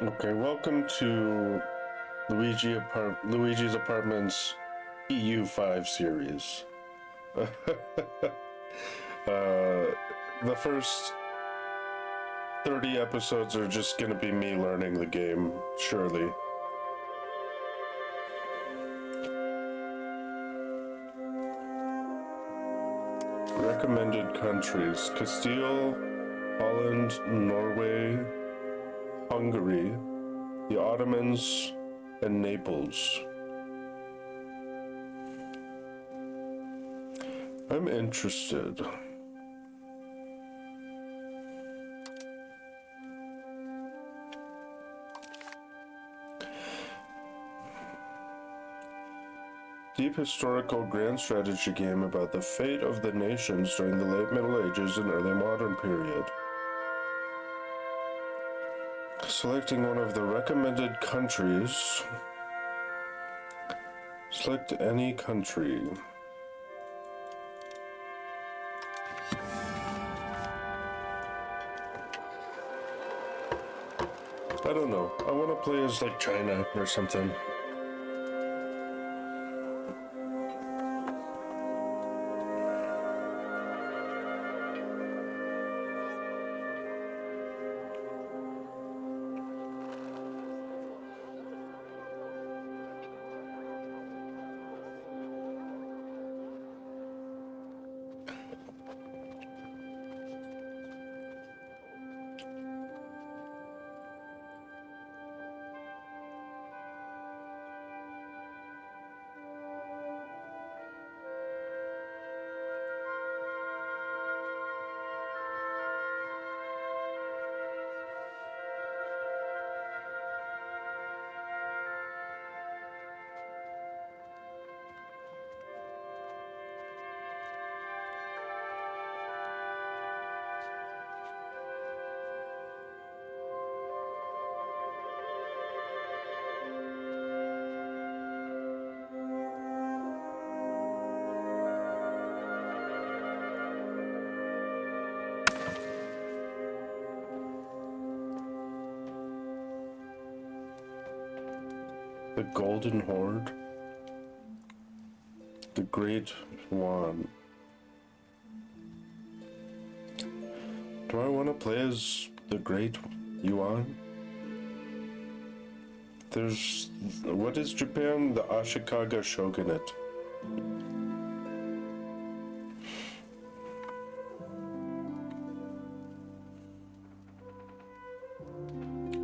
Okay, welcome to Luigi's Apartment's EU5 series. The first 30 episodes are just gonna be me learning the game, surely. Recommended countries: Castile, Holland, Norway, Hungary, the Ottomans, and Naples. I'm interested. Deep historical grand strategy game about the fate of the nations during the late Middle Ages and early modern period. Selecting one of the recommended countries. Select any country. I don't know. I want to play as like China or something. The Golden Horde. The Great Yuan. Do I want to play as the Great Yuan? There's... What is Japan? The Ashikaga Shogunate.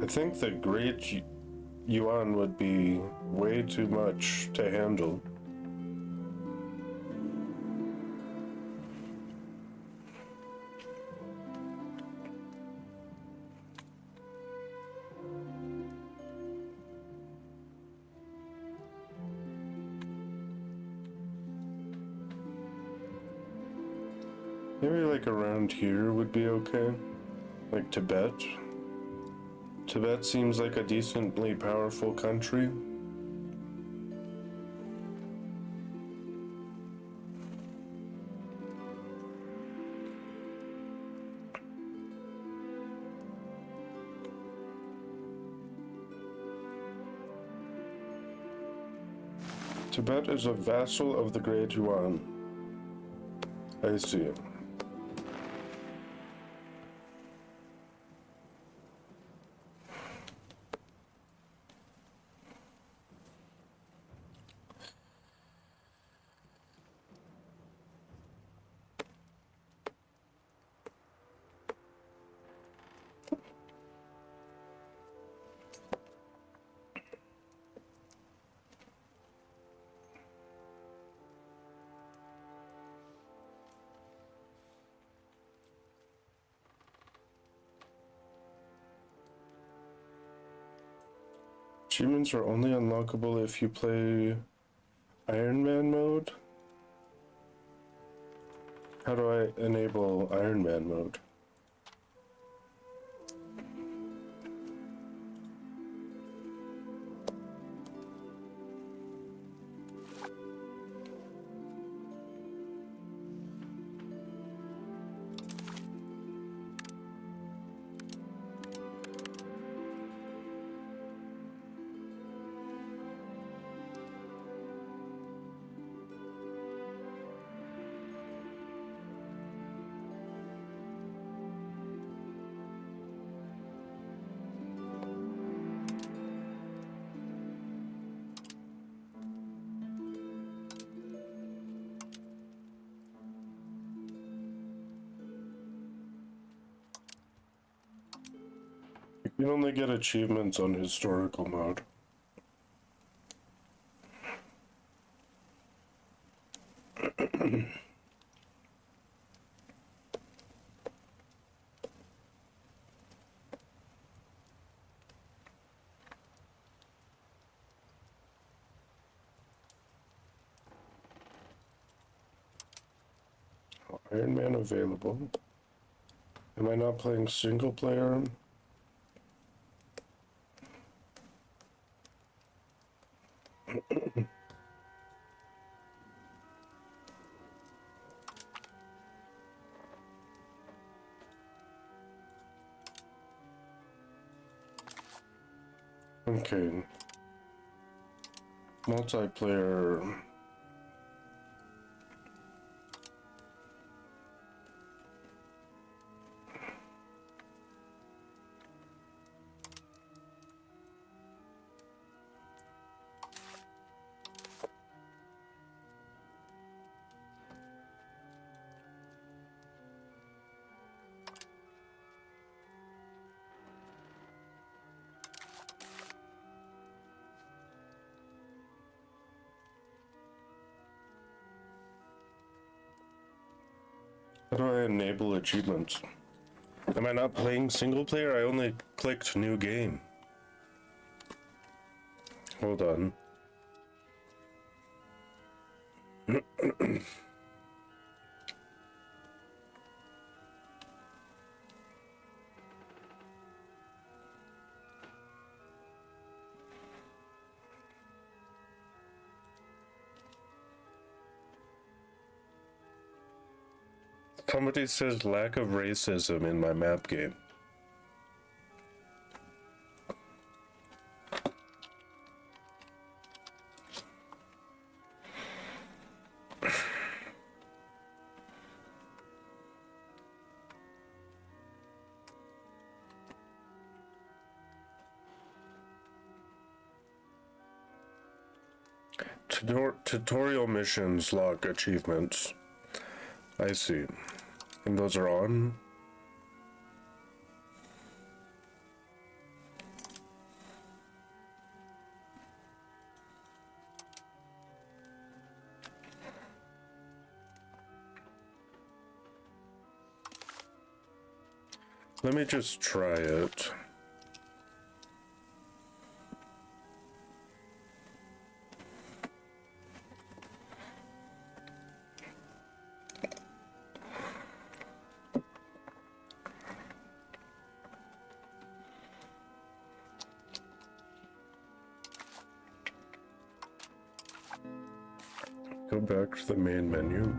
I think the Great Yuan would be way too much to handle. Maybe like around here would be okay. Like Tibet. Tibet seems like a decently powerful country. Tibet is a vassal of the Great Yuan. I see. Achievements are only unlockable if you play Iron Man mode? How do I enable Iron Man mode? You only get achievements on historical mode. Iron Man available. Am I not playing single player? Okay. Multiplayer. How do I enable achievements? Am I not playing single player? I only clicked new game. Hold on. Somebody says lack of racism in my map game. Tutorial missions log achievements. I see. And those are on? Let me just try it. Go back to the main menu.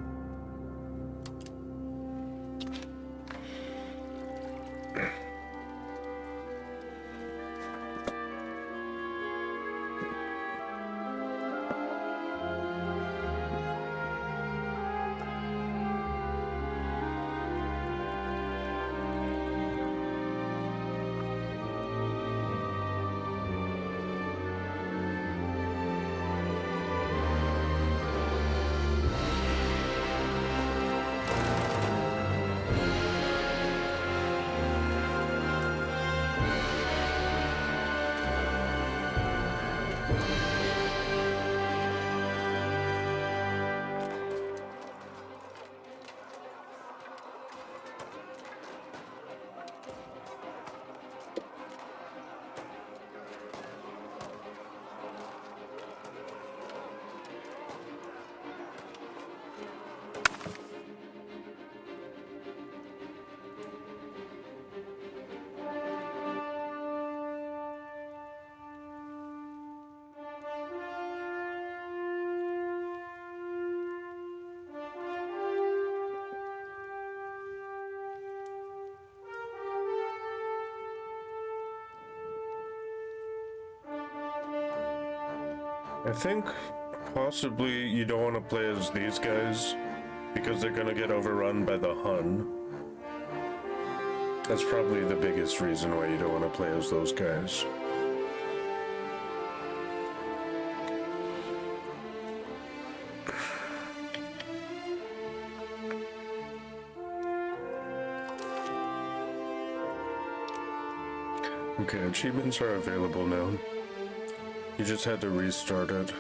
I think possibly you don't want to play as these guys because they're gonna get overrun by the Hun. That's probably the biggest reason why you don't want to play as those guys. Okay, achievements are available now. You just had to restart it.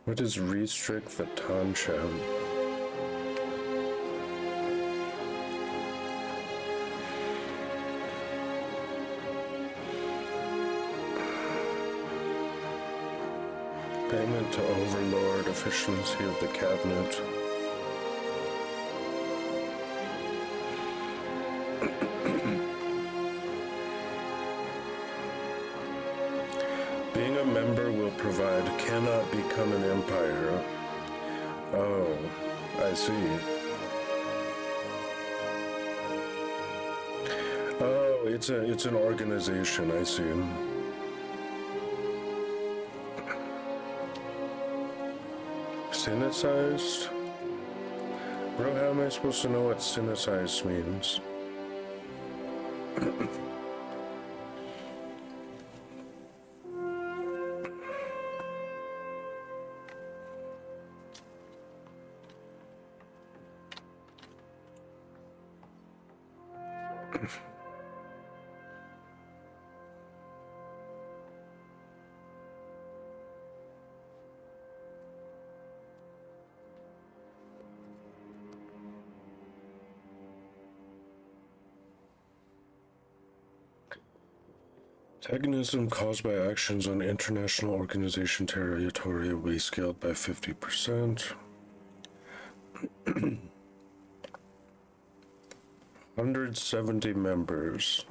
What is restrict the Tanshan? Payment to overlord efficiency of the cabinet. Being a member will provide cannot become an empire. Oh, I see. Oh, it's an organization, I see. Synicized? Bro, how am I supposed to know what synicized means? Antagonism caused by actions on international organization territory will be scaled by 50%. 170 members.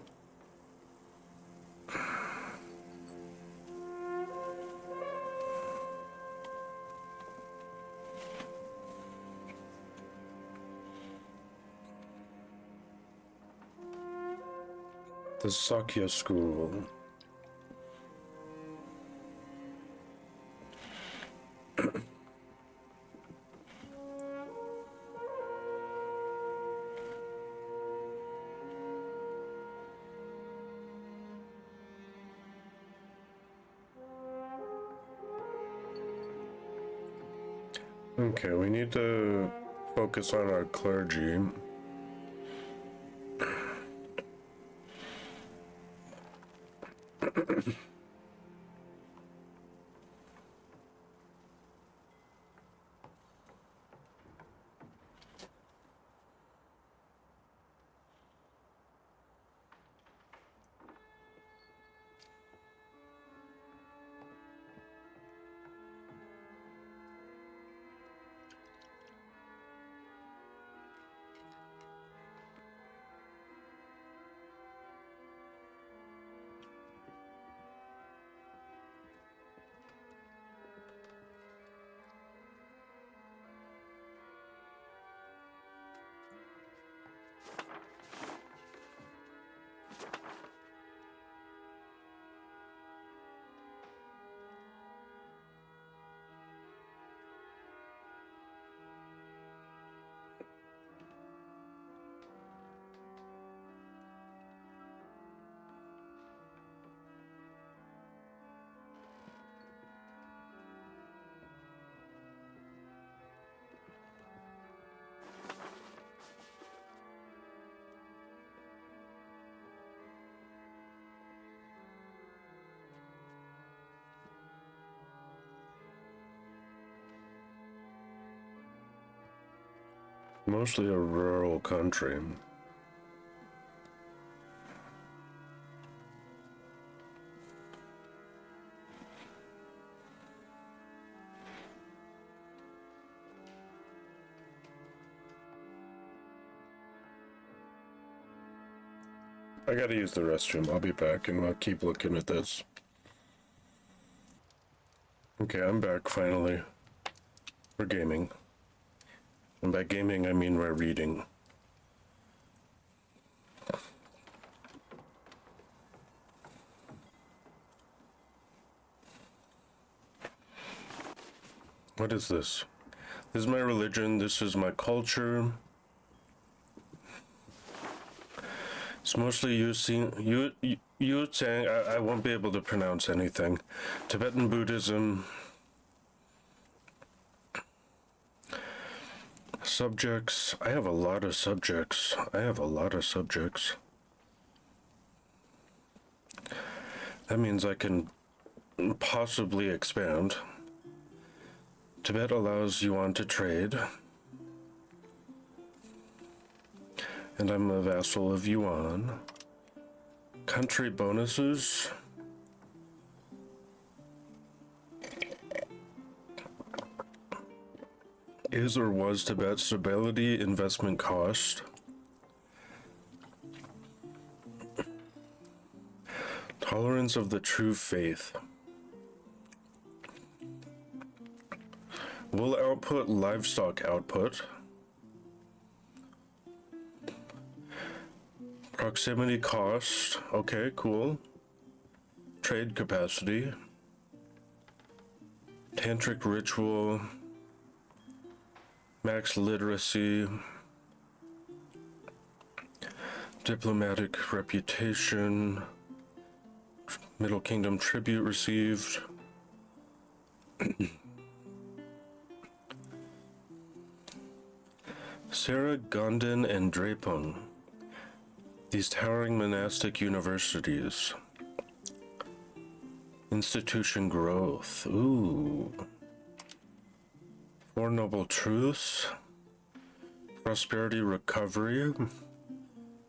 The Sakya School. Okay, we need to focus on our clergy. Mostly a rural country. I gotta use the restroom. I'll be back and I'll keep looking at this. Okay, I'm back finally. For gaming. And by gaming, I mean by reading. What is this? This is my religion. This is my culture. It's mostly you saying I won't be able to pronounce anything. Tibetan Buddhism. Subjects. I have a lot of subjects. That means I can possibly expand. Tibet allows Yuan to trade. And I'm a vassal of Yuan. Country bonuses. Is or was Tibet's stability investment cost? Tolerance of the true faith. Will output livestock output. Proximity cost. Okay, cool. Trade capacity. Tantric ritual. Max literacy. Diplomatic reputation. Middle Kingdom tribute received. Sarah, Gondon, and Drepung. These towering monastic universities. Institution growth. Ooh. Four Noble Truths. Prosperity recovery.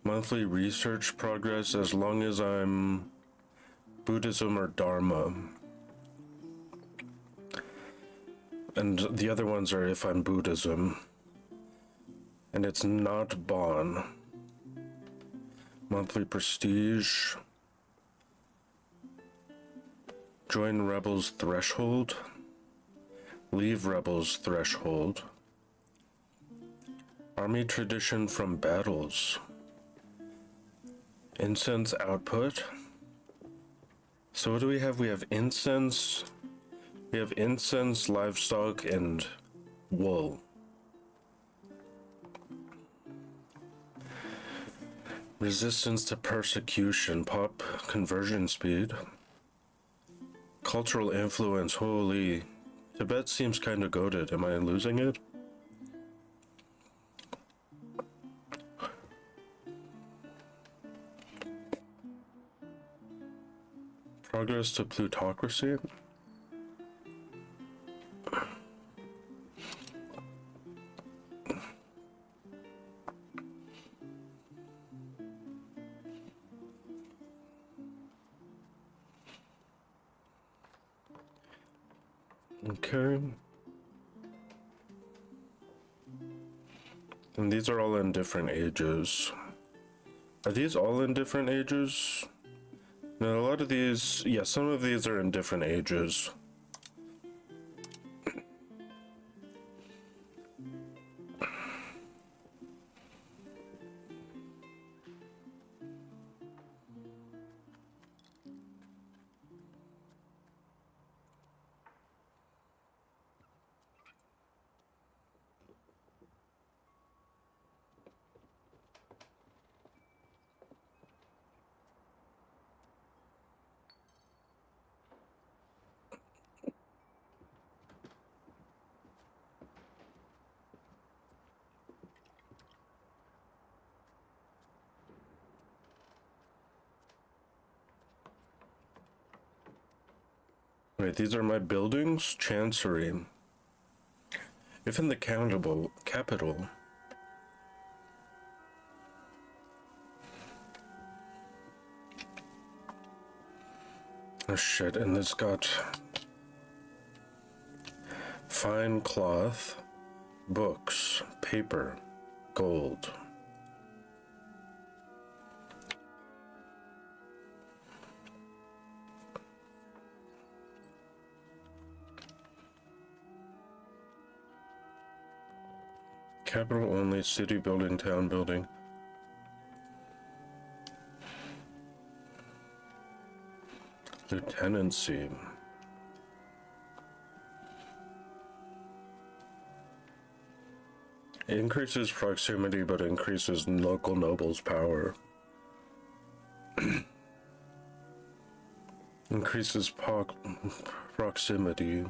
Monthly research progress as long as I'm Buddhism or Dharma. And the other ones are if I'm Buddhism. And it's not Bon. Monthly prestige. Join Rebels threshold. Leave Rebels threshold. Army tradition from battles. Incense output. So what do we have? We have incense. We have incense, livestock, and wool. Resistance to persecution. Pop conversion speed. Cultural influence. Holy. Tibet seems kind of goated. Am I losing it? Progress to plutocracy. Okay. And these are all in different ages. Are these all in different ages? No, a lot of these, yeah, some of these are in different ages. Wait, these are my buildings? Chancery. If in the capital. Oh shit, and it's got fine cloth, books, paper, gold. Capital only, city building, town building. Lieutenancy. It increases proximity, but increases local nobles' power. Increases proximity.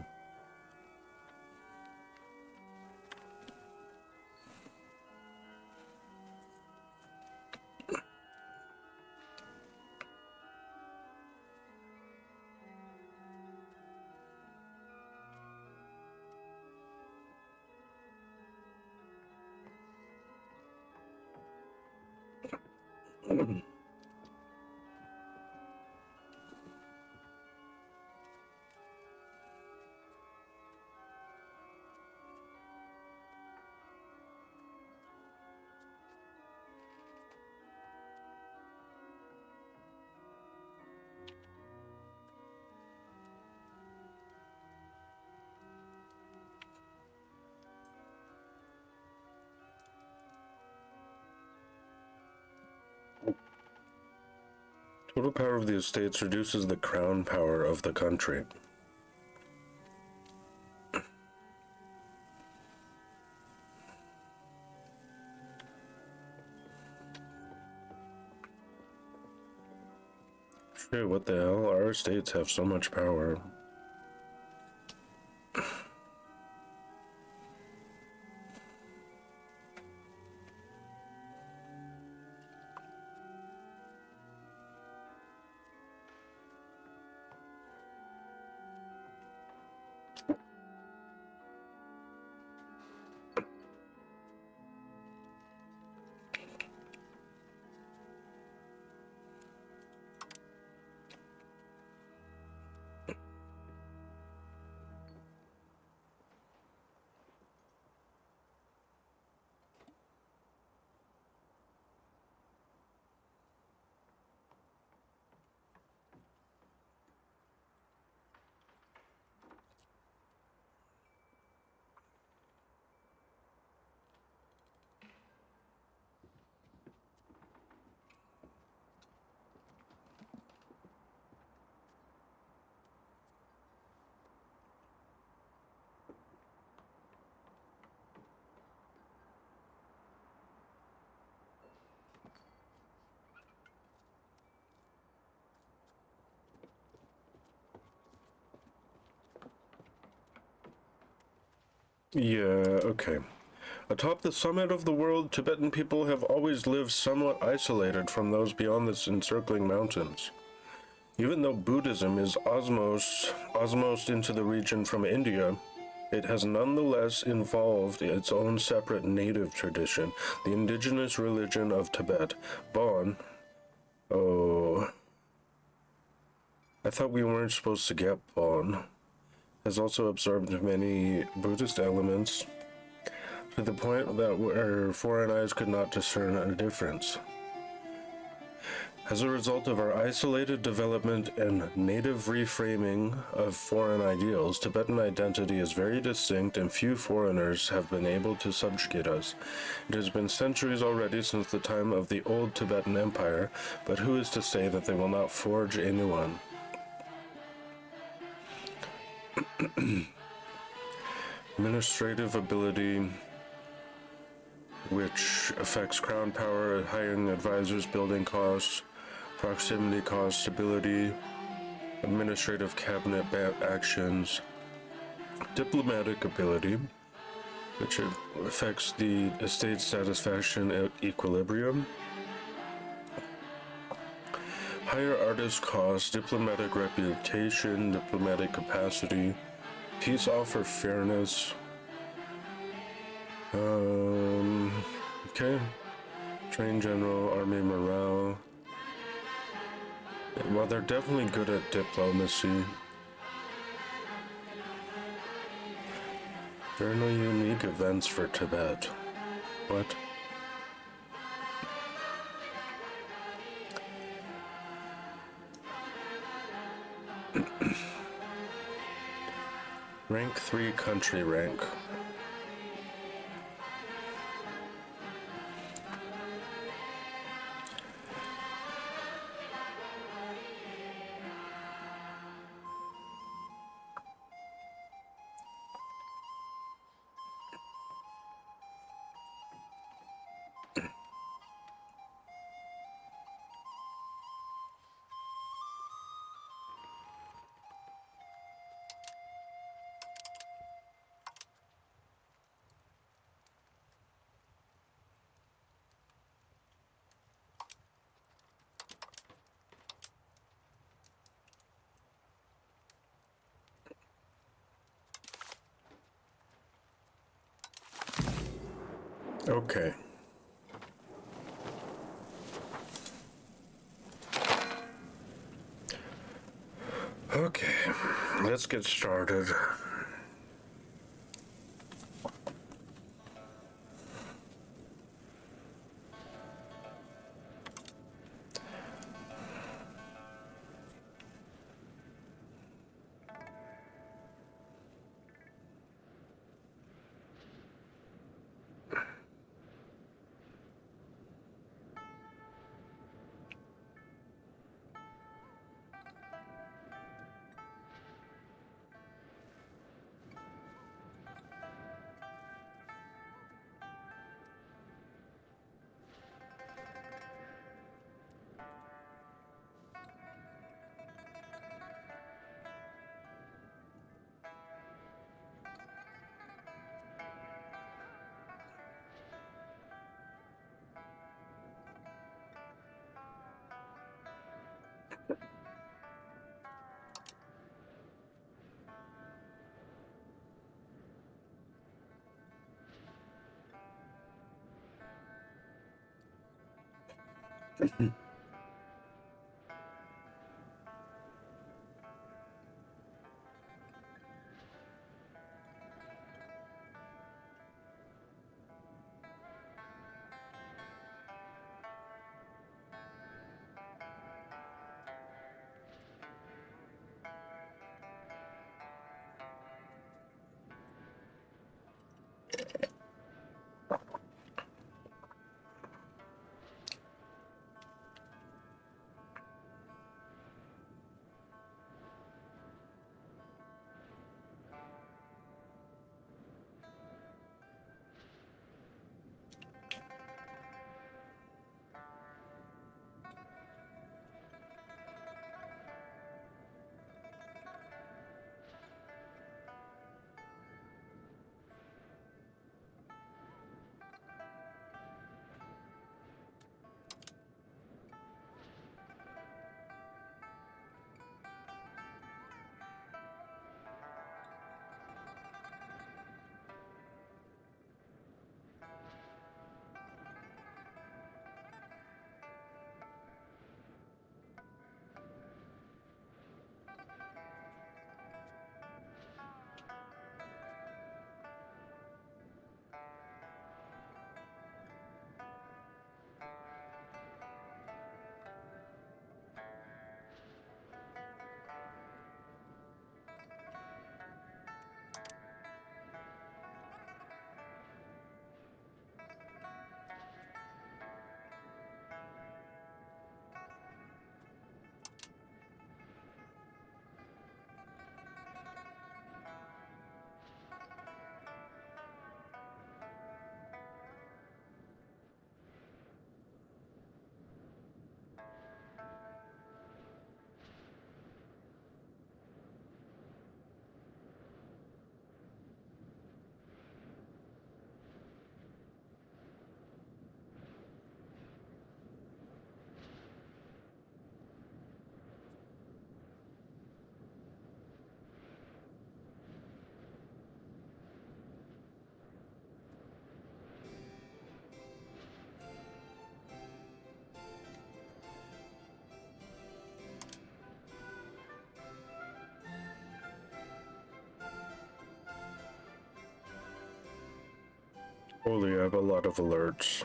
Total power of the estates reduces the crown power of the country. Shit, what the hell? Our estates have so much power. Yeah, okay. Atop the summit of the world, Tibetan people have always lived somewhat isolated from those beyond the encircling mountains. Even though Buddhism is osmosed into the region from India, it has nonetheless involved its own separate native tradition, the indigenous religion of Tibet. Bon. Oh. I thought we weren't supposed to get Bon. Has also absorbed many Buddhist elements to the point that where foreign eyes could not discern a difference. As a result of our isolated development and native reframing of foreign ideals, Tibetan identity is very distinct and few foreigners have been able to subjugate us. It has been centuries already since the time of the old Tibetan Empire, but who is to say that they will not forge a new one? Administrative ability, which affects crown power, hiring advisors, building costs, proximity cost, stability, administrative cabinet actions, diplomatic ability, which affects the estate's satisfaction at equilibrium, higher artist cost, diplomatic reputation, diplomatic capacity, peace offer fairness, okay, train general, army morale. Well, they're definitely good at diplomacy. There are no unique events for Tibet. What? Rank 3 country rank. Okay. Okay, let's get started. Holy, I have a lot of alerts.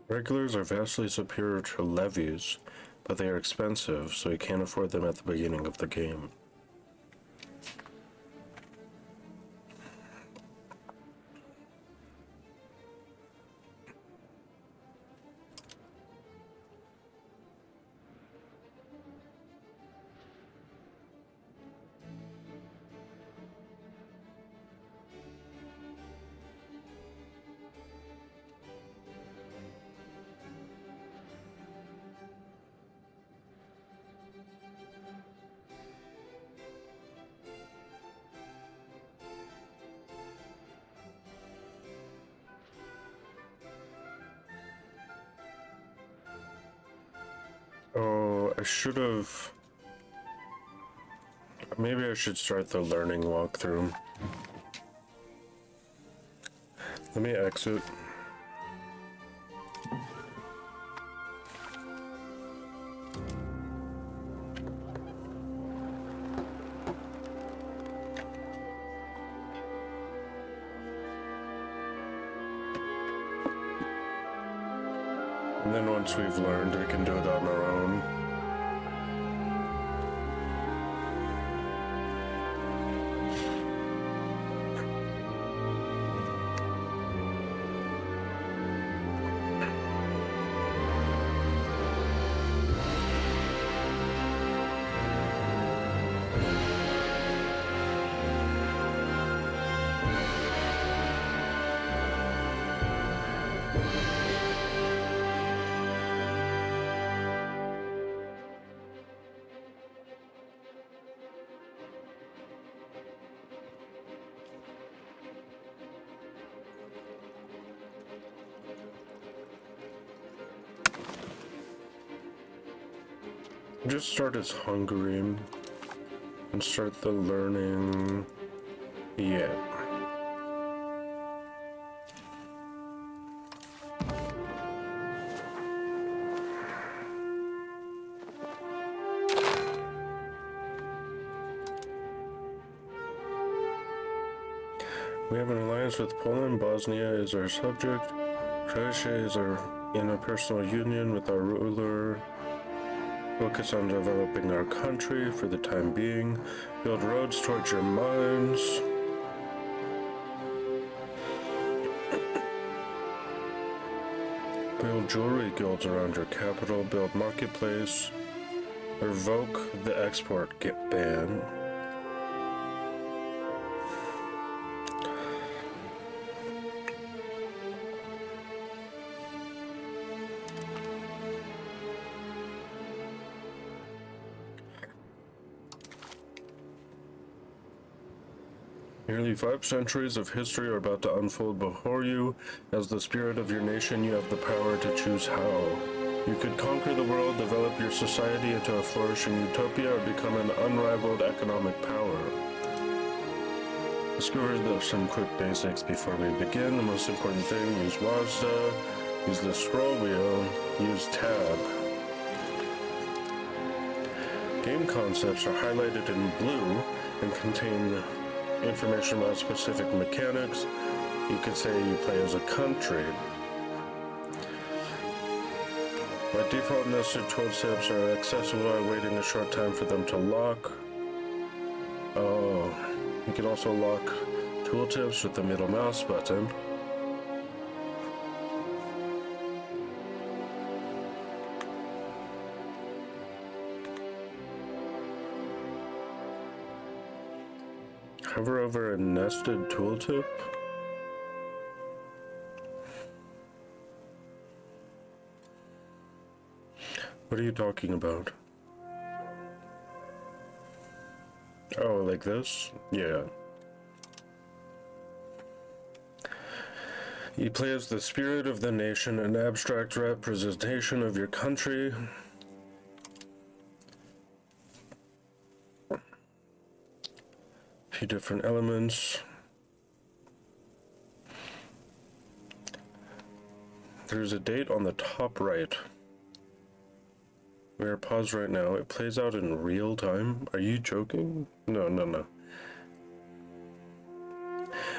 Regulars are vastly superior to levies, but they are expensive, so you can't afford them at the beginning of the game. should have... Maybe I should start the learning walkthrough. Let me exit. And then once we've learned, we can do it on our own. Just start as Hungary and start the learning. Yeah. We have an alliance with Poland. Bosnia is our subject. Croatia is in a personal union with our ruler. Focus on developing our country for the time being. Build roads towards your mines. Build jewelry guilds around your capital. Build marketplace. Revoke the export ban. Nearly 5 centuries of history are about to unfold before you. As the spirit of your nation, you have the power to choose how. You could conquer the world, develop your society into a flourishing utopia, or become an unrivaled economic power. Let's go over some quick basics before we begin. The most important thing, use WASD, use the scroll wheel, use tab. Game concepts are highlighted in blue and contain information about specific mechanics. You could say you play as a country. By default, nested tooltips are accessible by waiting a short time for them to lock. Oh, you can also lock tooltips with the middle mouse button. Hover over a nested tooltip. What are you talking about? Oh, like this? Yeah. You play as the spirit of the nation, an abstract representation of your country. Few different elements. There's a date on the top right. We are paused right now. It plays out in real time. Are you joking? No, no, no.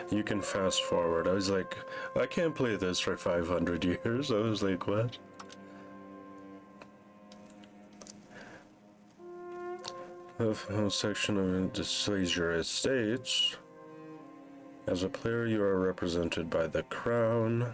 You can fast forward. I was like, I can't play this for 500 years. I was like, what? The section of it displays your estates. As a player, you are represented by the crown.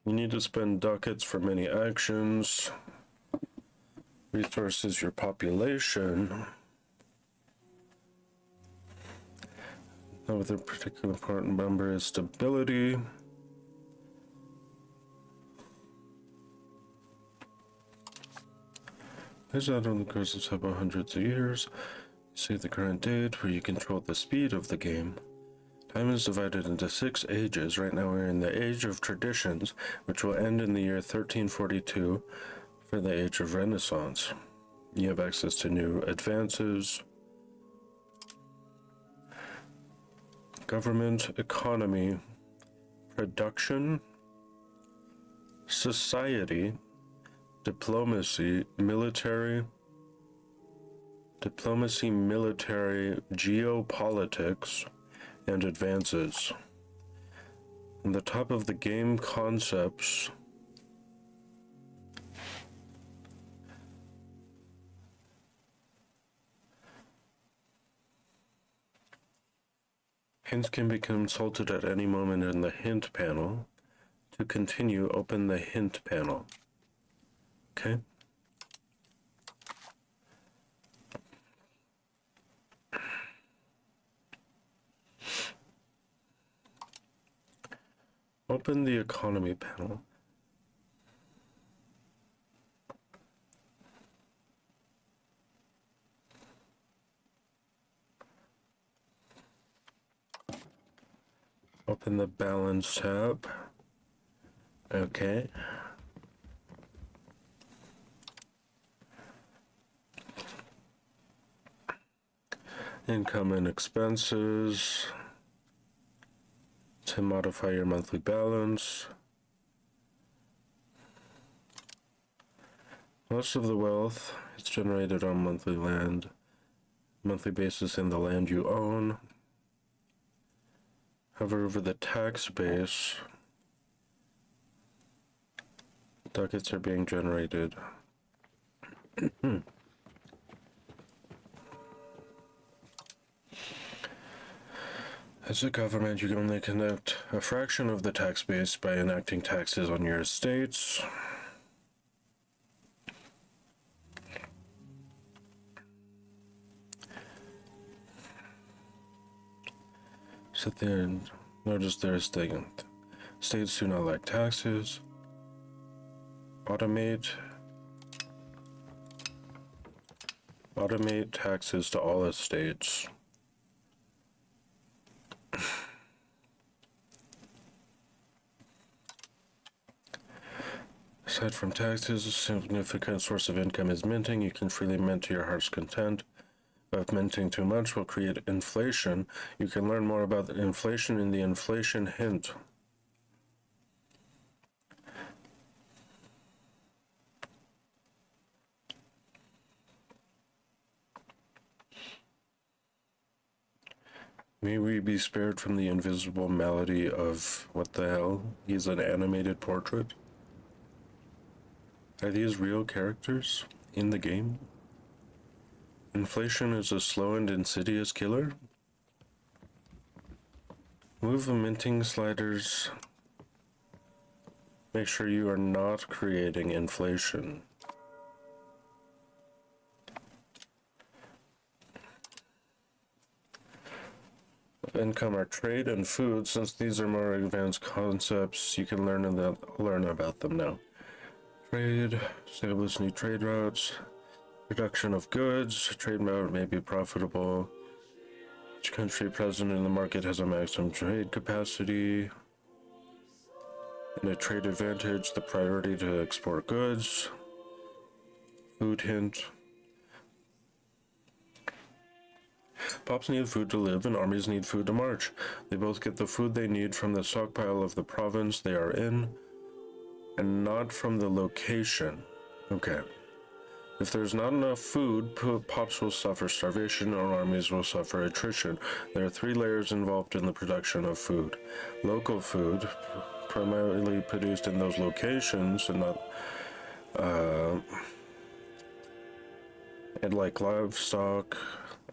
You need to spend ducats for many actions. Resources, your population. Another particularly important number is stability. Is that on the course of several hundreds of years? See the current date where you control the speed of the game. Time is divided into 6 ages. Right now we're in the Age of Traditions, which will end in the year 1342 for the Age of Renaissance. You have access to new advances. Government, economy, production, society, diplomacy, military, geopolitics, and advances. On the top of the game concepts, hints can be consulted at any moment in the hint panel. To continue, open the hint panel. Okay. Open the economy panel. Open the balance tab. Okay. Income and expenses. To modify your monthly balance. Most of the wealth is generated on monthly basis in the land you own. Hover over the tax base. Ducats are being generated. As a government, you can only conduct a fraction of the tax base by enacting taxes on your estates. Sit there and notice there's states do not like taxes. Automate taxes to all estates. Aside from taxes, a significant source of income is minting. You can freely mint to your heart's content. If minting too much will create inflation, you can learn more about inflation in the inflation hint. May we be spared from the invisible malady of what the hell? He's an animated portrait? Are these real characters in the game? Inflation is a slow and insidious killer? Move the minting sliders. Make sure you are not creating inflation. Income are trade and food. Since these are more advanced concepts, you can learn about them now. Trade, establish new trade routes, production of goods, trade route may be profitable. Each country present in the market has a maximum trade capacity. And a trade advantage, the priority to export goods. Food hint. Pops need food to live and armies need food to march. They both get the food they need from the stockpile of the province they are in, and not from the location. Okay. If there's not enough food, Pops will suffer starvation or armies will suffer attrition. There are 3 layers involved in the production of food. Local food, primarily produced in those locations and not, and like livestock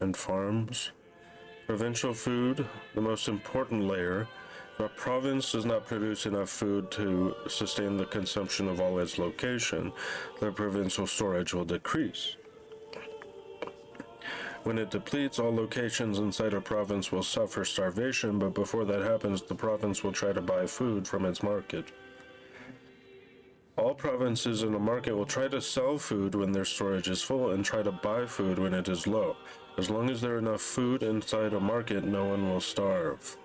and farms. Provincial food, the most important layer, If a province does not produce enough food to sustain the consumption of all its location, the provincial storage will decrease. When it depletes, all locations inside a province will suffer starvation, but before that happens, the province will try to buy food from its market. All provinces in a market will try to sell food when their storage is full and try to buy food when it is low. As long as there is enough food inside a market, no one will starve.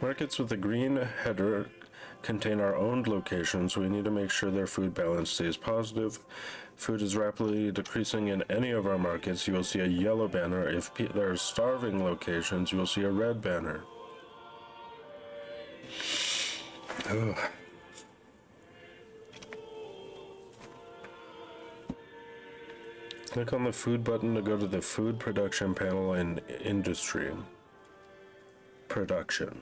Markets with a green header contain our owned locations, so we need to make sure their food balance stays positive. Food is rapidly decreasing in any of our markets. You will see a yellow banner. If there are starving locations, you will see a red banner. Ugh. Click on the food button to go to the food production panel in industry. Production.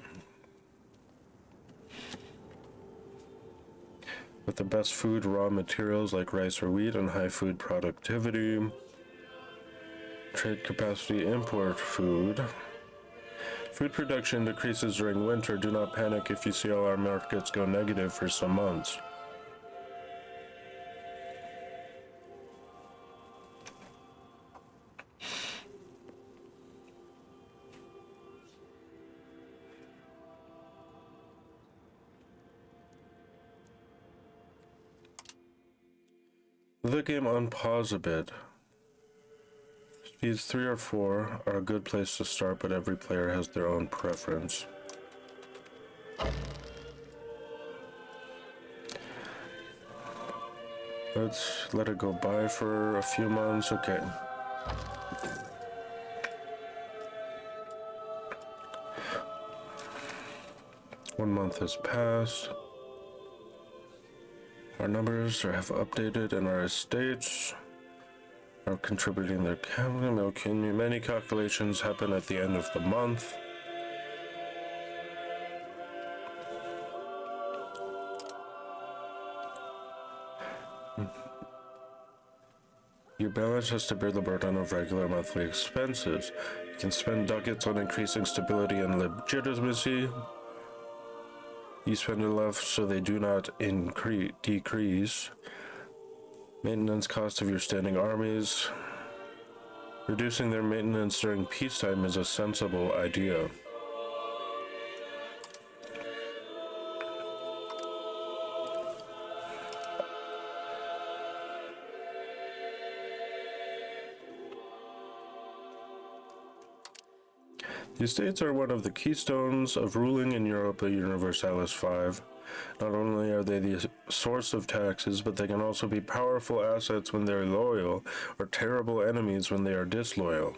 With the best food raw materials like rice or wheat and high food productivity. Trade capacity, import food. Food production decreases during winter. Do not panic if you see all our markets go negative for some months. The game unpause a bit. Speeds 3 or 4 are a good place to start, but every player has their own preference. Let's let it go by for a few months. Okay. One month has passed. Our numbers have updated and our estates are contributing their capital. Many calculations happen at the end of the month. Your balance has to bear the burden of regular monthly expenses. You can spend ducats on increasing stability and legitimacy. You spend enough so they do not decrease. Maintenance cost of your standing armies. Reducing their maintenance during peacetime is a sensible idea. The estates are one of the keystones of ruling in Europa Universalis 5. Not only are they the source of taxes, but they can also be powerful assets when they're loyal, or terrible enemies when they are disloyal.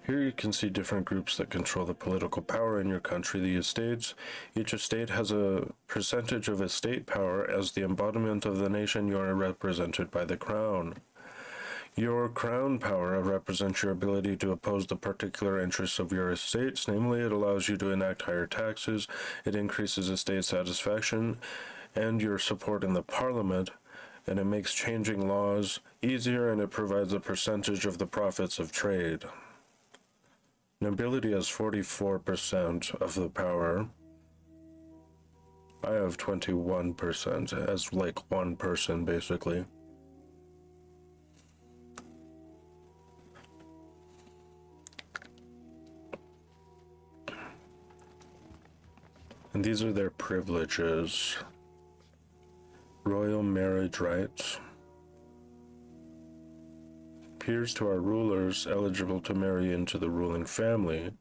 Here you can see different groups that control the political power in your country, the estates. Each estate has a percentage of estate power as the embodiment of the nation. You are represented by the crown. Your crown power represents your ability to oppose the particular interests of your estates. Namely, it allows you to enact higher taxes, it increases estate satisfaction and your support in the parliament, and it makes changing laws easier, and it provides a percentage of the profits of trade. Nobility has 44% of the power. I have 21%, as like one person, basically. And these are their privileges. Royal marriage rights. Peers to our rulers eligible to marry into the ruling family.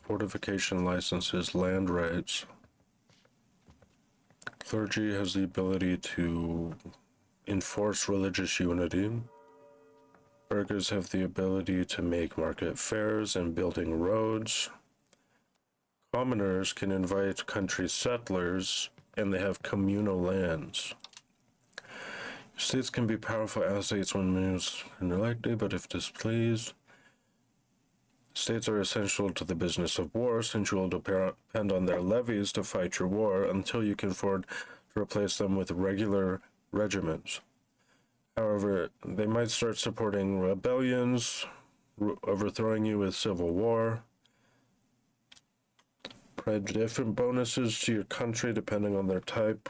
Fortification licenses, land rights. Clergy has the ability to enforce religious unity. Burghers have the ability to make market fairs and building roads. Commoners can invite country settlers, and they have communal lands. States can be powerful assets when used indirectly, but if displeased, States are essential to the business of war, since you will depend on their levies to fight your war until you can afford to replace them with regular regiments. However, they might start supporting rebellions, overthrowing you with civil war, provide different bonuses to your country depending on their type.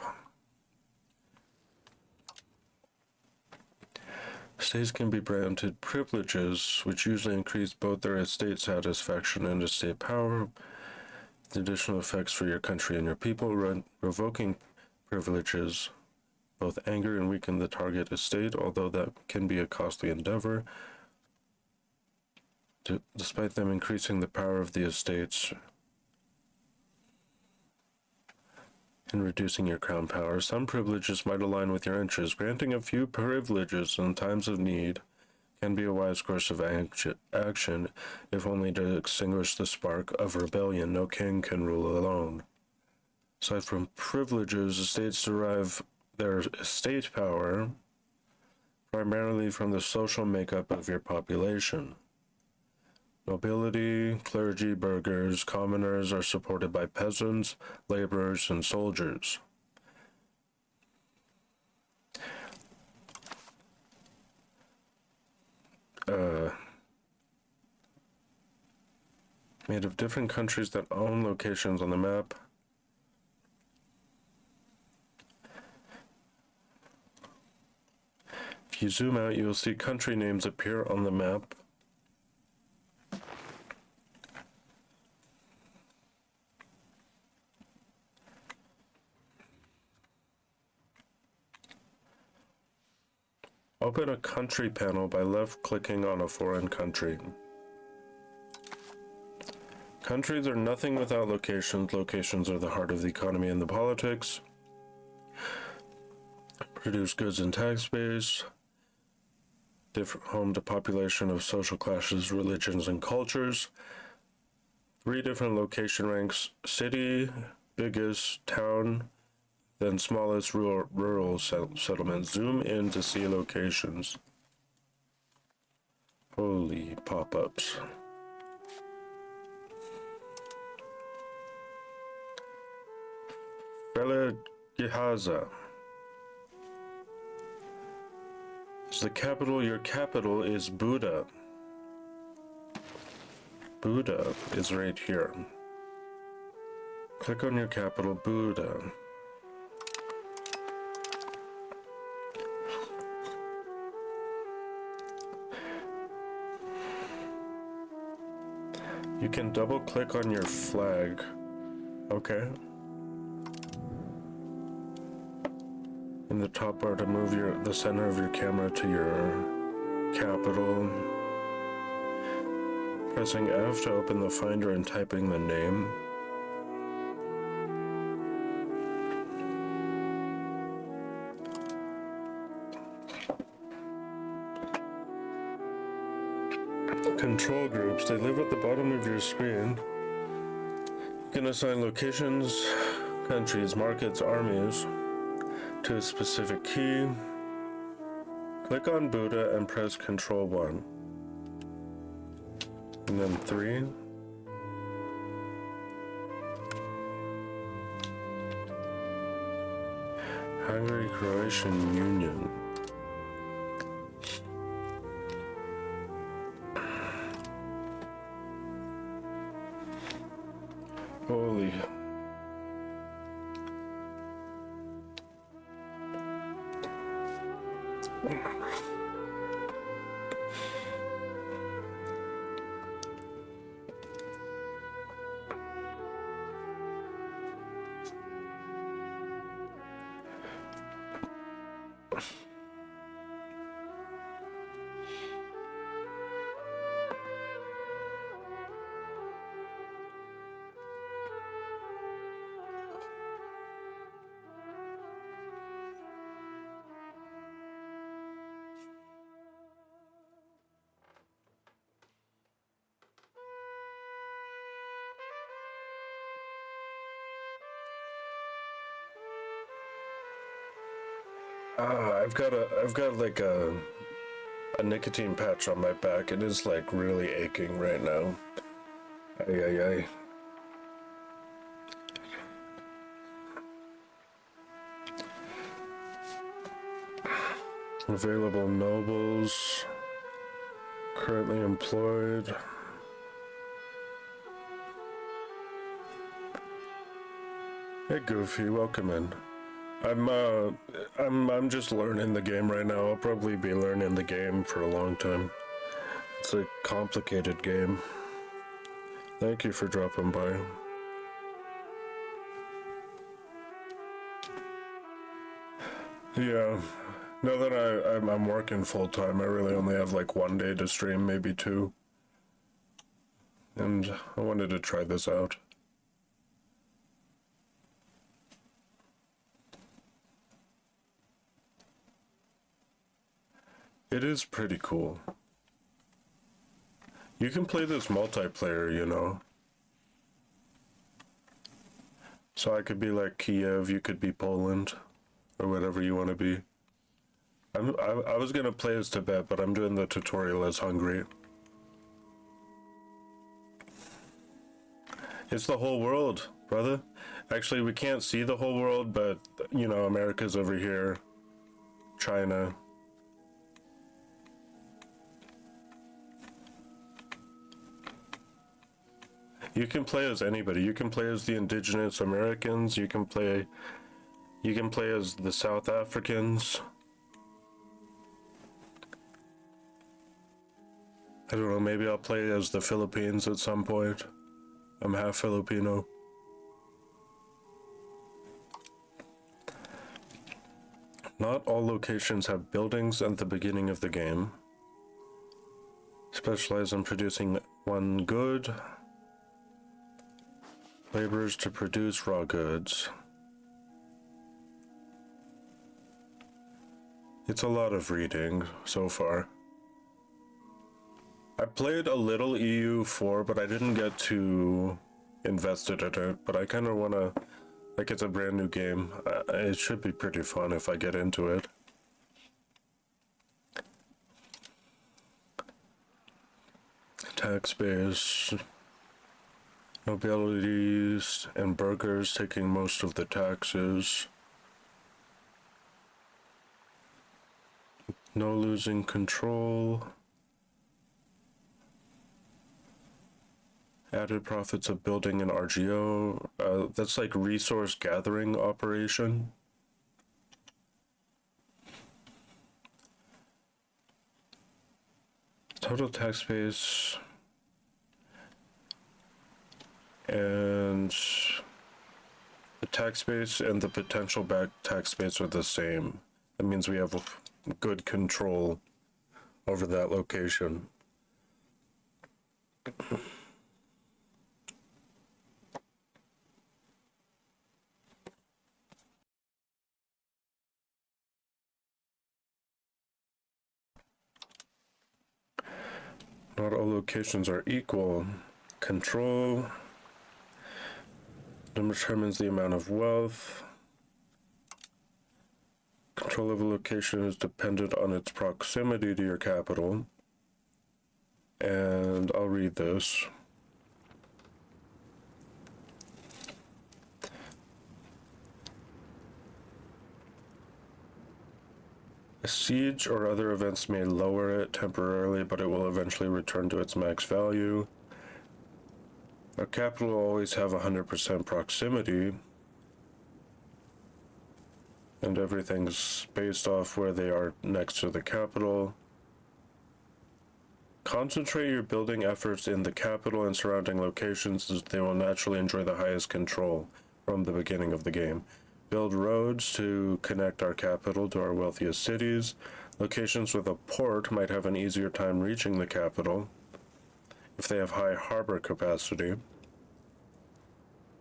States can be granted privileges, which usually increase both their estate satisfaction and estate power. The additional effects for your country and your people. Revoking privileges both anger and weaken the target estate, although that can be a costly endeavor. Despite them increasing the power of the estates and reducing your crown power, some privileges might align with your interests. Granting a few privileges in times of need can be a wise course of action, if only to extinguish the spark of rebellion. No king can rule alone. Aside from privileges, estates derive their estate power primarily from the social makeup of your population. Nobility, clergy, burghers, commoners are supported by peasants, laborers, and soldiers. Made of different countries that own locations on the map. If you zoom out, you will see country names appear on the map. Open a country panel by left-clicking on a foreign country. Countries are nothing without locations. Locations are the heart of the economy and the politics. Produce goods and tax base. Different home to population of social classes, religions, and cultures. 3 different location ranks: city, biggest, town, then smallest rural settlement. Zoom in to see locations. Holy pop-ups. Belegihaza is the capital. Your capital is Buda. Buda is right here. Click on your capital, Buda. You can double click on your flag. Okay. In the top bar to move the center of your camera to your capital. Pressing F to open the finder and typing the name. Control groups, they live at the bottom of your screen. You can assign locations, countries, markets, armies to a specific key. Click on Buddha and press Control 1. And then 3. Hungary-Croatian Union. Holy. I've got like a a nicotine patch on my back. It is like really aching right now. Ay, ay, ay. Available nobles. Currently employed. Hey Goofy, welcome in. I'm just learning the game right now. I'll probably be learning the game for a long time. It's a complicated game. Thank you for dropping by. Yeah, now that I'm working full time, I really only have like one day to stream, maybe two. And I wanted to try this out. It is pretty cool. You can play this multiplayer, you know. So I could be like Kiev, you could be Poland, or whatever you want to be. I was gonna play as Tibet, but I'm doing the tutorial as Hungary. It's the whole world, brother. Actually, we can't see the whole world, but, you know, America's over here. China. You can play as anybody. You can play as the indigenous Americans. You can play as the South Africans. I don't know, maybe I'll play as the Philippines at some point. I'm half Filipino. Not all locations have buildings at the beginning of the game. Specialize in producing one good. Laborers to produce raw goods. It's a lot of reading so far. I played a little EU4, but I didn't get too invested in it. But I kind of want to, like, it's a brand new game. It should be pretty fun if I get into it. Tax base. Nobilities and burghers taking most of the taxes. No losing control. Added profits of building an RGO. That's like resource gathering operation. Total tax base. And the tax base and the potential back tax base are the same. That means we have good control over that location. Not all locations are equal. Control determines the amount of wealth. Control of a location is dependent on its proximity to your capital. And I'll read this. A siege or other events may lower it temporarily, but it will eventually return to its max value. Our capital will always have 100% proximity, and everything's based off where they are next to the capital. Concentrate your building efforts in the capital and surrounding locations, as they will naturally enjoy the highest control from the beginning of the game. Build roads to connect our capital to our wealthiest cities. Locations with a port might have an easier time reaching the capital if they have high harbor capacity.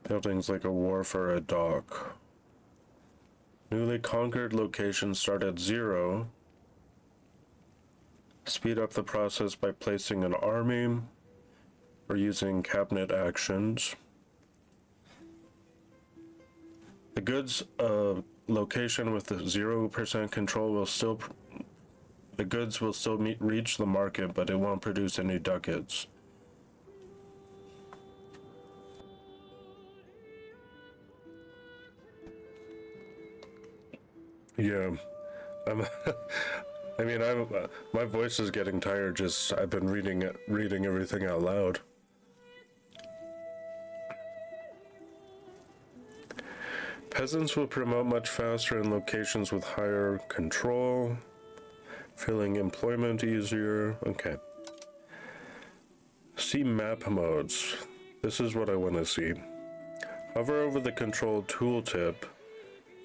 Buildings like a wharf or a dock. Newly conquered locations start at 0. Speed up the process by placing an army or using cabinet actions. The goods location with the 0% control will still The goods will still reach the market, but it won't produce any ducats. Yeah, I'm. I mean, my voice is getting tired. Just I've been reading everything out loud. Peasants will promote much faster in locations with higher control, filling employment easier. Okay. See map modes. This is what I want to see. Hover over the control tooltip,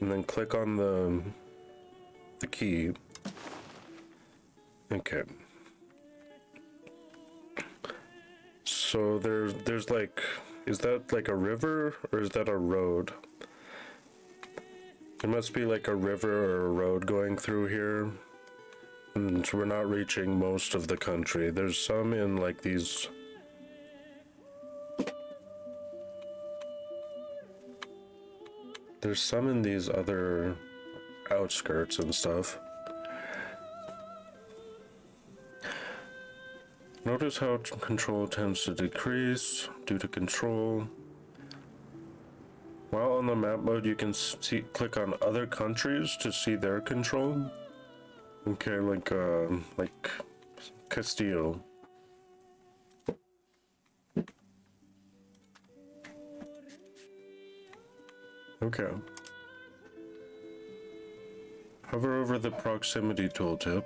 and then click on the key. Okay. So there's like, is that like a river or is that a road? There must be like a river or a road going through here. And we're not reaching most of the country. There's some in like these. There's some in these other outskirts and stuff. Notice how control tends to decrease due to control. While on the map mode, you can click on other countries to see their control. Okay, like Castile. Okay. Hover over the proximity tooltip.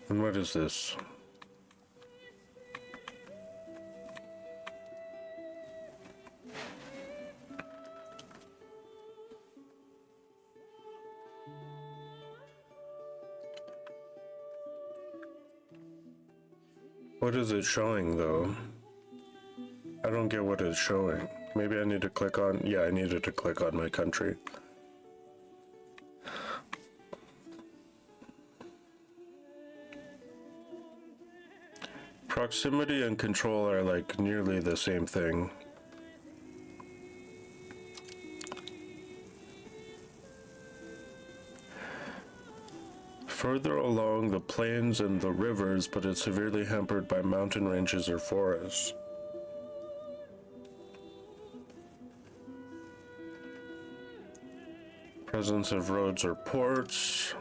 And what is this? What is it showing though? I don't get what it's showing. Maybe I need to click on, yeah, I needed to click on my country. Proximity and control are like nearly the same thing. Further along the plains and the rivers, but it's severely hampered by mountain ranges or forests. Presence of roads or ports.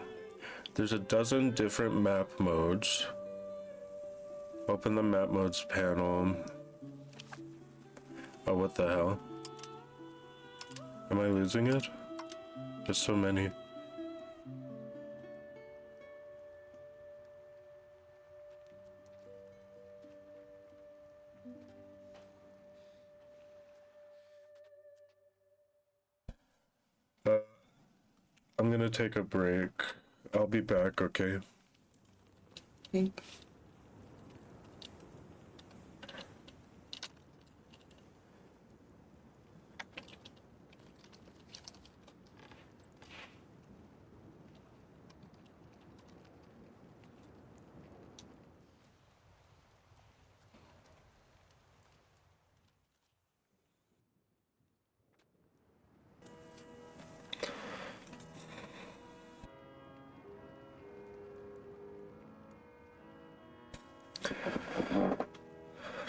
There's a dozen different map modes. Open the map modes panel. Oh, what the hell? Am I losing it? There's so many. I'm gonna take a break. I'll be back, okay?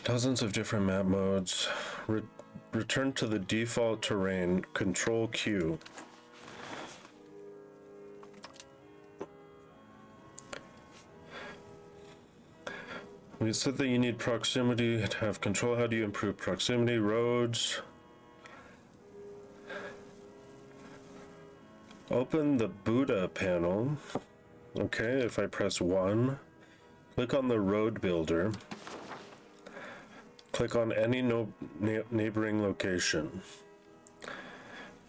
Dozens of different map modes. Return to the default terrain. Control Q. We said that you need proximity to have control. How do you improve proximity? Roads. Open the Buddha panel. Okay, if I press 1, click on the road builder. Click on any neighboring location.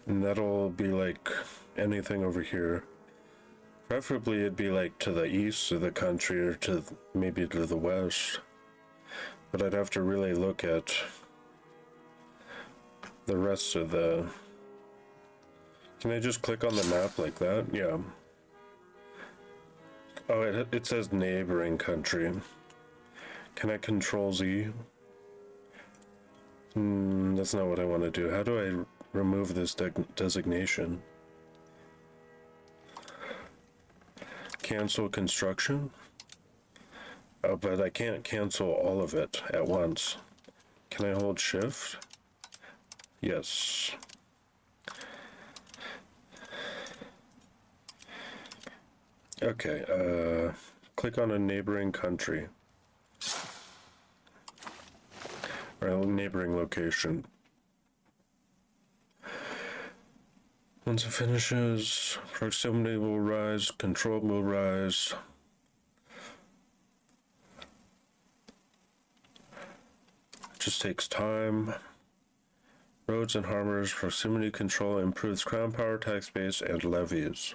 And that'll be like anything over here. Preferably it'd be like to the east of the country or to maybe to the west. But I'd have to really look at the rest of the... Can I just click on the map like that? Yeah. Oh, it says neighboring country. Can I control Z? That's not what I want to do. How do I remove this designation? cancel construction. But I can't cancel all of it at once. Can I hold shift? Yes. Okay, click on a neighboring country. Or a neighboring location. Once it finishes, proximity will rise, control will rise. It just takes time. Roads and harbors, proximity control improves crown power, tax base, and levies.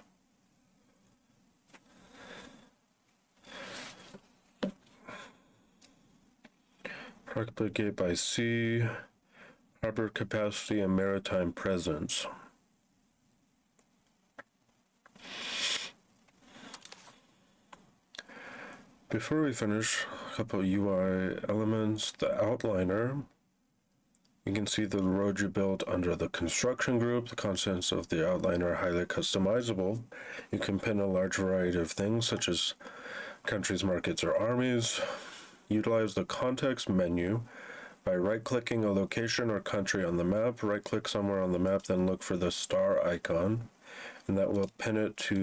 Propagate by sea, harbor capacity, and maritime presence. Before we finish, a couple UI elements. The outliner. You can see the road you built under the construction group. The contents of the outliner are highly customizable. You can pin a large variety of things such as countries, markets, or armies. Utilize the context menu by right-clicking a location or country on the map. Right-click somewhere on the map, then look for the star icon, and that will pin it to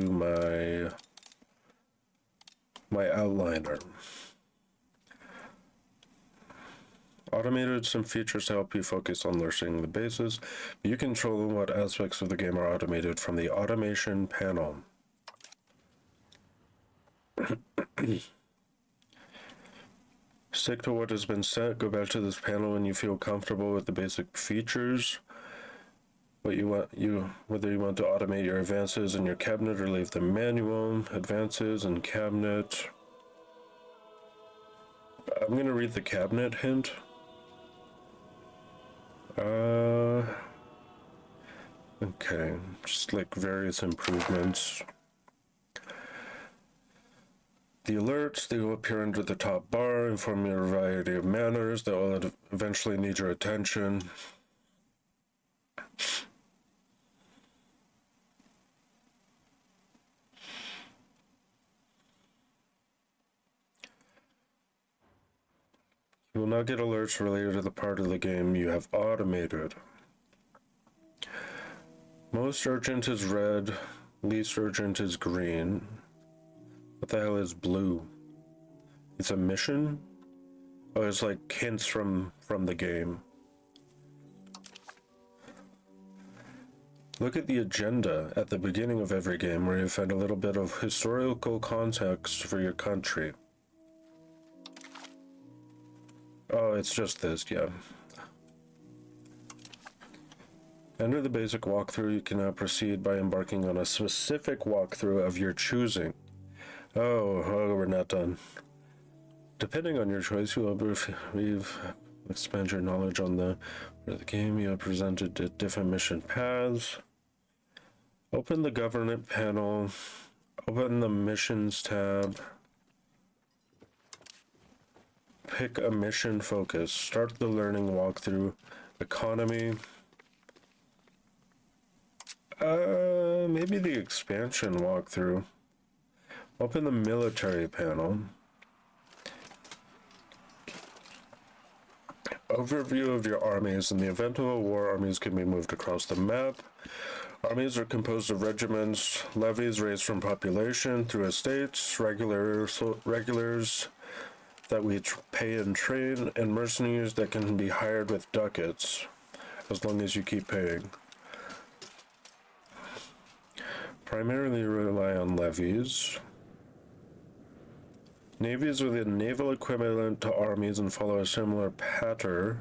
my outliner. Automated some features to help you focus on learning the bases. You control what aspects of the game are automated from the automation panel. Stick to what has been set. Go back to this panel when you feel comfortable with the basic features. Whether you want to automate your advances in your cabinet or leave them manual. Advances and cabinet. I'm going to read the cabinet hint. Okay, just like various improvements. The alerts, they will appear under the top bar, inform you of a variety of manners that will eventually need your attention. You will not get alerts related to the part of the game you have automated. Most urgent is red, least urgent is green. What the hell is blue? It's a mission? Oh, it's like hints from the game. Look at the agenda at the beginning of every game where you find a little bit of historical context for your country. Oh, it's just this, yeah. Enter the basic walkthrough. You can now proceed by embarking on a specific walkthrough of your choosing. Oh, we're not done. Depending on your choice, you will expand your knowledge on the game. You are presented at different mission paths. Open the government panel. Open the missions tab. Pick a mission focus. Start the learning walkthrough. Economy. Maybe the expansion walkthrough. Open the military panel. Overview of your armies. In the event of a war, armies can be moved across the map. Armies are composed of regiments, levies raised from population through estates, regulars that we pay and train, and mercenaries that can be hired with ducats, as long as you keep paying. Primarily rely on levies. Navies are the naval equivalent to armies and follow a similar pattern?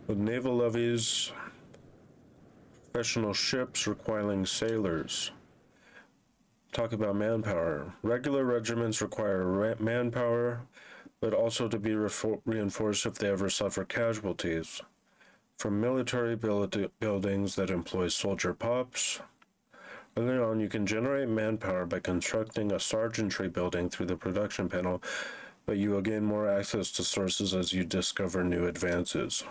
With naval levies, professional ships requiring sailors. Talk about manpower. Regular regiments require manpower, but also to be reinforced if they ever suffer casualties. From military buildings that employ soldier pops. Early on, you can generate manpower by constructing a sergeantry building through the production panel, but you will gain more access to sources as you discover new advances.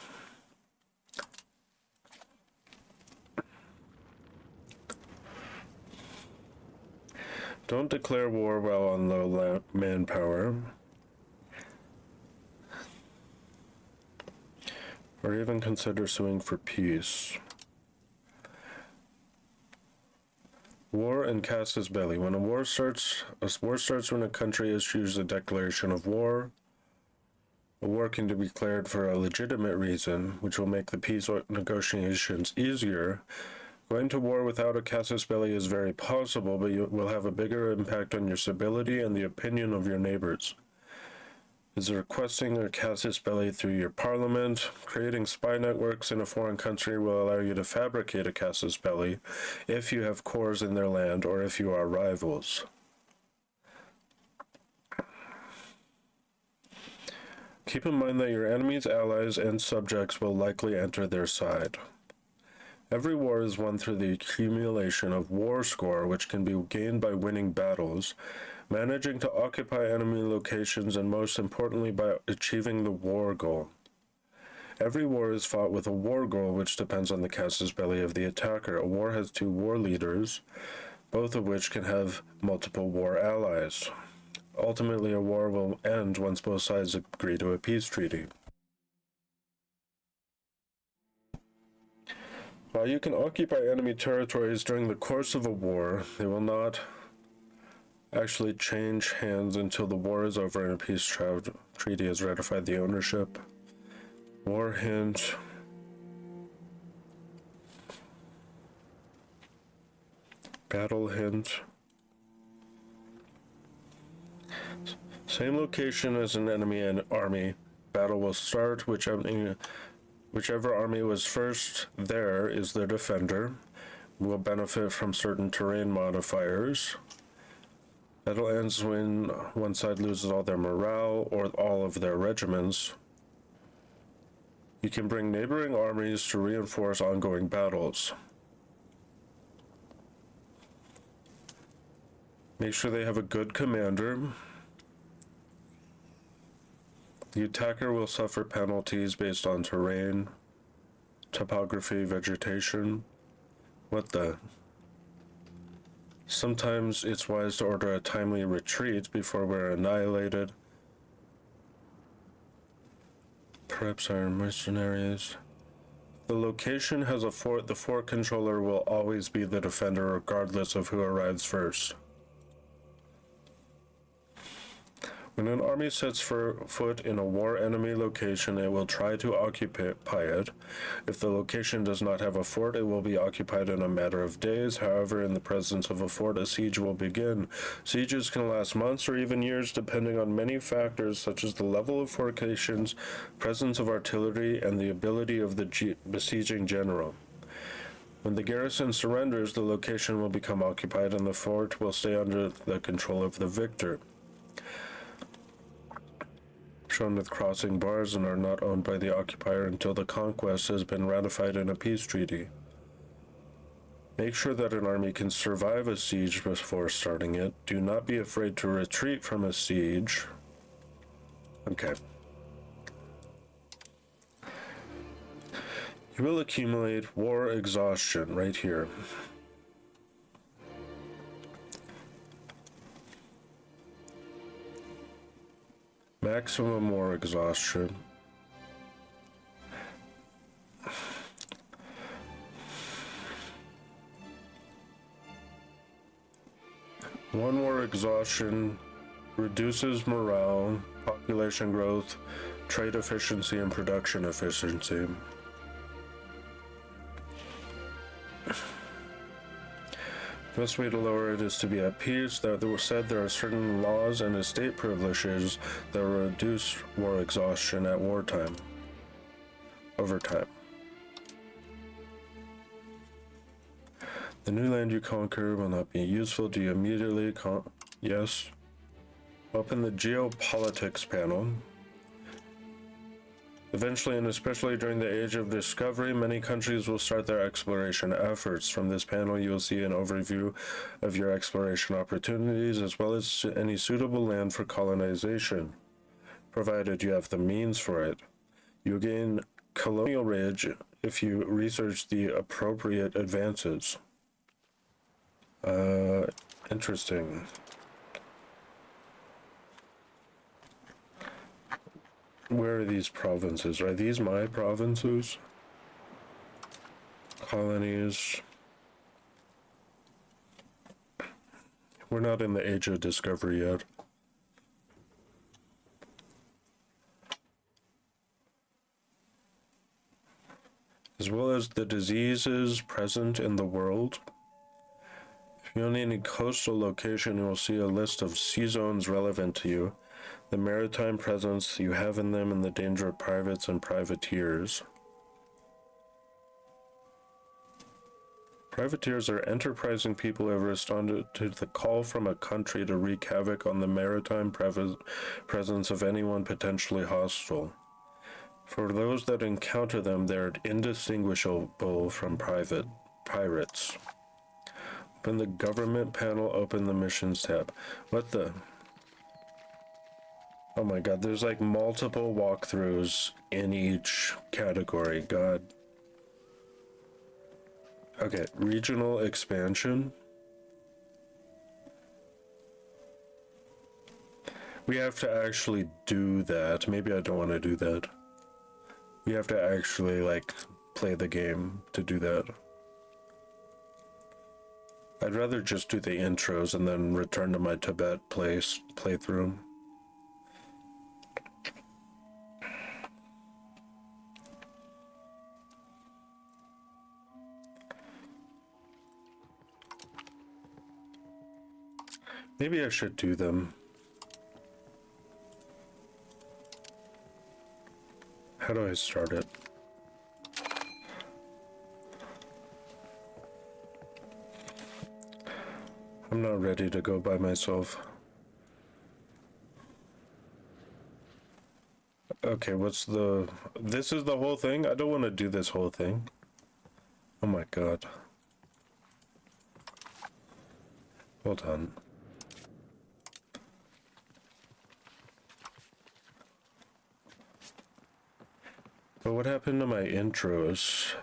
Don't declare war while on low manpower. Or even consider suing for peace. War and casus belli. When a war starts when a country issues a declaration of war. A war can be declared for a legitimate reason, which will make the peace negotiations easier. Going to war without a casus belli is very possible, but you will have a bigger impact on your stability and the opinion of your neighbors. Is requesting a casus belli through your parliament. Creating spy networks in a foreign country will allow you to fabricate a casus belli if you have cores in their land or if you are rivals. Keep in mind that your enemies, allies, and subjects will likely enter their side. Every war is won through the accumulation of war score, which can be gained by winning battles, managing to occupy enemy locations, and most importantly by achieving the war goal. Every war is fought with a war goal, which depends on the casus belli of the attacker. A war has two war leaders, both of which can have multiple war allies. Ultimately, a war will end once both sides agree to a peace treaty. While you can occupy enemy territories during the course of a war, they will not actually change hands until the war is over and a peace treaty has ratified the ownership. War hint. Battle hint. Same location as an enemy and army. Battle will start. Whichever army was first there is the defender. Will benefit from certain terrain modifiers. Battle ends when one side loses all their morale or all of their regiments. You can bring neighboring armies to reinforce ongoing battles. Make sure they have a good commander. The attacker will suffer penalties based on terrain, topography, vegetation. What the? Sometimes it's wise to order a timely retreat before we're annihilated. Perhaps our mercenaries. The location has a fort. The fort controller will always be the defender regardless of who arrives first. When an army sets foot in a war enemy location, it will try to occupy it. If the location does not have a fort, it will be occupied in a matter of days. However, in the presence of a fort, a siege will begin. Sieges can last months or even years, depending on many factors, such as the level of fortifications, presence of artillery, and the ability of the besieging general. When the garrison surrenders, the location will become occupied and the fort will stay under the control of the victor. Shown with crossing bars and are not owned by the occupier until the conquest has been ratified in a peace treaty. Make sure that an army can survive a siege before starting it. Do not be afraid to retreat from a siege. Okay. You will accumulate war exhaustion right here. Maximum war exhaustion. One war exhaustion reduces morale, population growth, trade efficiency, and production efficiency. The best way to lower it is to be at peace. That was said there are certain laws and estate privileges that reduce war exhaustion at wartime. Overtime. The new land you conquer will not be useful. Do you immediately yes. Open the geopolitics panel. Eventually, and especially during the age of discovery, many countries will start their exploration efforts. From this panel, you will see an overview of your exploration opportunities, as well as any suitable land for colonization, provided you have the means for it. You gain colonial ridge if you research the appropriate advances. Interesting. Where are these provinces? Are these my provinces? Colonies. We're not in the age of discovery yet. As well as the diseases present in the world. If you own any coastal location, you will see a list of sea zones relevant to you, the maritime presence you have in them, and the danger of pirates and privateers. Privateers are enterprising people who have responded to the call from a country to wreak havoc on the maritime presence of anyone potentially hostile. For those that encounter them, they are indistinguishable from pirates. Open the government panel, open the missions tab. What the? Oh my god, there's like multiple walkthroughs in each category, god. Okay, regional expansion. We have to actually do that. Maybe I don't want to do that. We have to actually, like, play the game to do that. I'd rather just do the intros and then return to my Tibet playthrough. Maybe I should do them. How do I start it? I'm not ready to go by myself. Okay, what's the... This is the whole thing? I don't want to do this whole thing. Oh my god. Hold on. But what happened to my intros?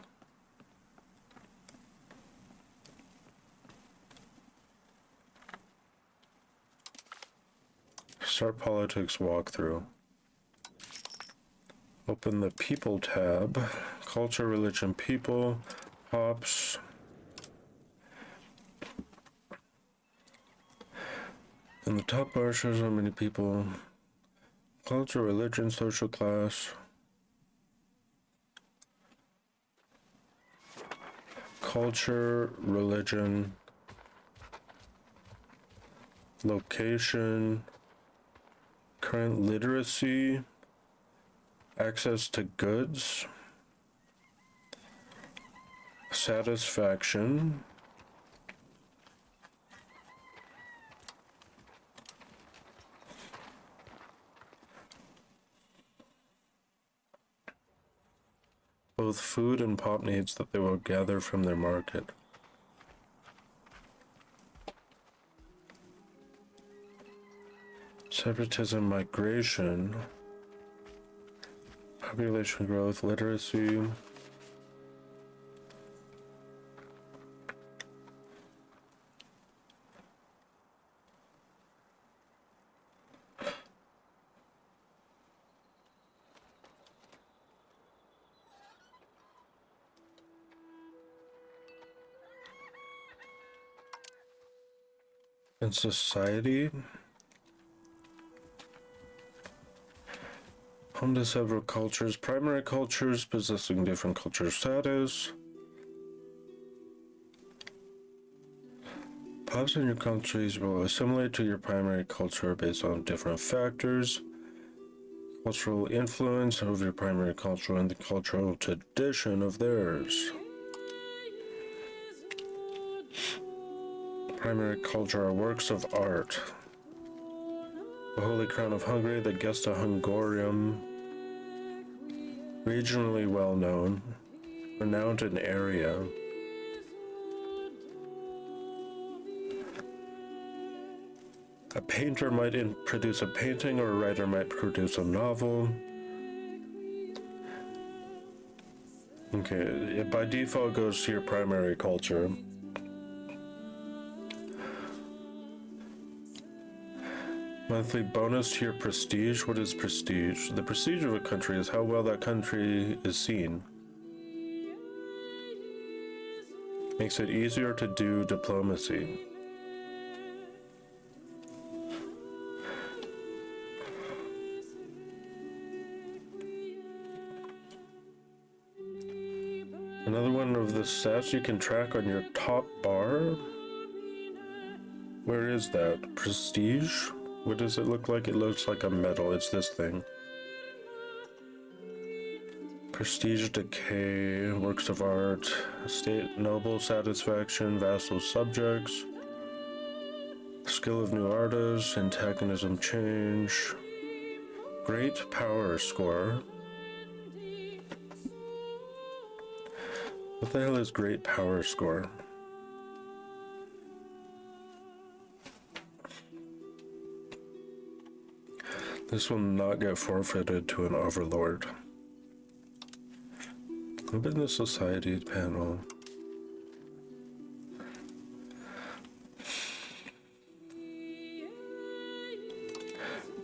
Start politics walkthrough. Open the people tab. Culture, religion, people. Hops. In the top bar shows how many people. Culture, religion, social class. Culture, religion, location, current literacy, access to goods, satisfaction, both food and pop needs that they will gather from their market. Separatism, migration, population growth, literacy, and society. Home to several cultures, primary cultures possessing different culture status. Pops in your countries will assimilate to your primary culture based on different factors. Cultural influence of your primary culture and the cultural tradition of theirs. Primary culture are works of art. The Holy Crown of Hungary, the Gesta Hungarium, regionally well known, renowned in area. A painter might produce a painting, or a writer might produce a novel. Okay, it by default goes to your primary culture. Monthly bonus to your prestige. What is prestige? The prestige of a country is how well that country is seen. Makes it easier to do diplomacy. Another one of the stats you can track on your top bar. Where is that? Prestige? What does it look like? It looks like a medal. It's this thing. Prestige, decay, works of art, state noble satisfaction, vassal subjects, skill of new artists, antagonism change, great power score. What the hell is great power score? This will not get forfeited to an overlord. Open the society panel.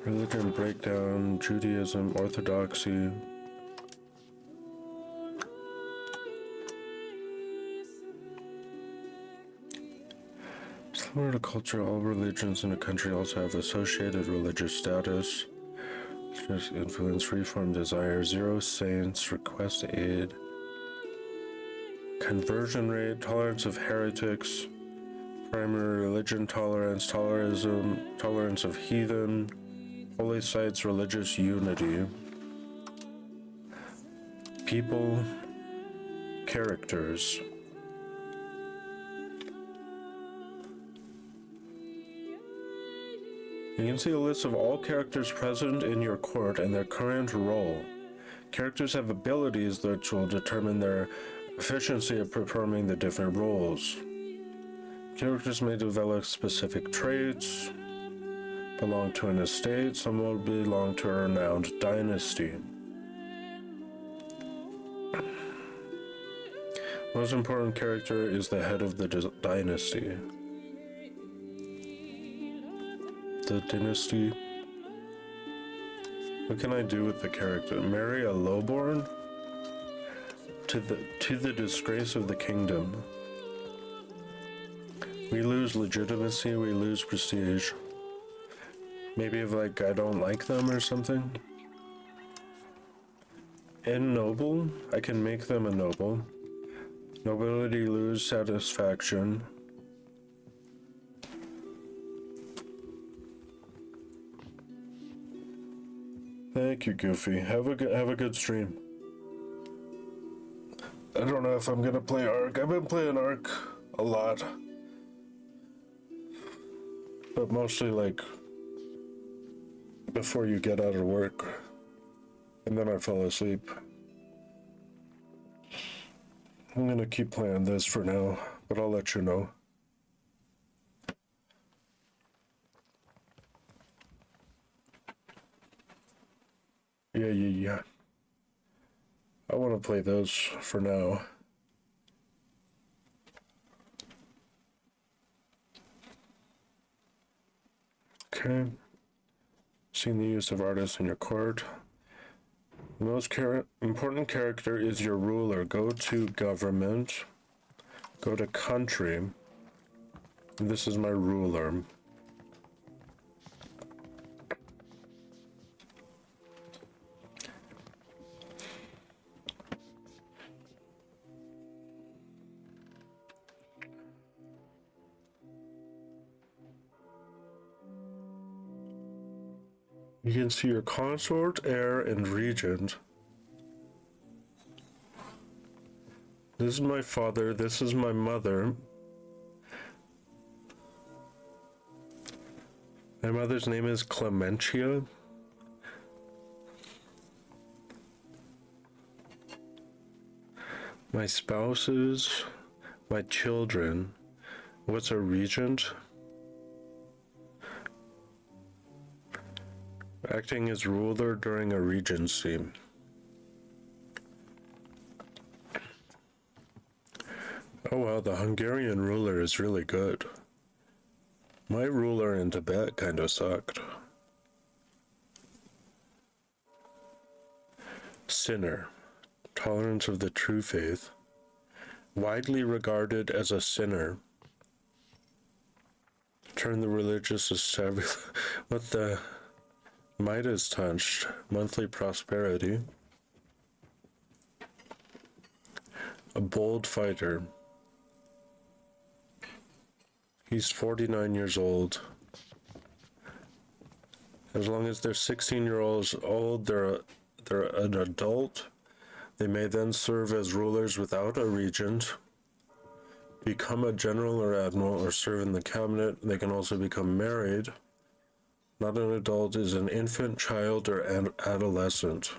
Religion breakdown, Judaism, Orthodoxy. Similar to culture, all religions in a country also have associated religious status. Influence, reform, desire, zero saints, request aid, conversion rate, tolerance of heretics, primary religion tolerance, tolerance of heathen, holy sites, religious unity, people, characters. You can see a list of all characters present in your court and their current role. Characters have abilities that will determine their efficiency of performing the different roles. Characters may develop specific traits, belong to an estate, some will belong to a renowned dynasty. Most important character is the head of the dynasty. The dynasty. What can I do with the character? Marry a lowborn? To the disgrace of the kingdom. We lose legitimacy, we lose prestige. Maybe if like I don't like them or something. In noble, I can make them a noble. Nobility lose satisfaction. Thank you, Goofy. Have a good stream. I don't know if I'm gonna play Ark. I've been playing Ark a lot, but mostly like before you get out of work, and then I fall asleep. I'm gonna keep playing this for now, but I'll let you know. Yeah. I want to play those for now. Okay. Seeing the use of artists in your court. The most important character is your ruler. Go to government. Go to country. This is my ruler. You can see your consort, heir, and regent. This is my father, this is my mother. My mother's name is Clementia. My spouses, my children. What's a regent? Acting as ruler during a regency. Oh wow, the Hungarian ruler is really good. My ruler in Tibet kind of sucked. Sinner. Tolerance of the true faith. Widely regarded as a sinner. Turn the religious establishment. What the? Midas touched. Monthly prosperity. A bold fighter. He's 49 years old. As long as they're 16-year-olds old, they're an adult. They may then serve as rulers without a regent, become a general or admiral, or serve in the cabinet. They can also become married. Not an adult is an infant, child, or adolescent.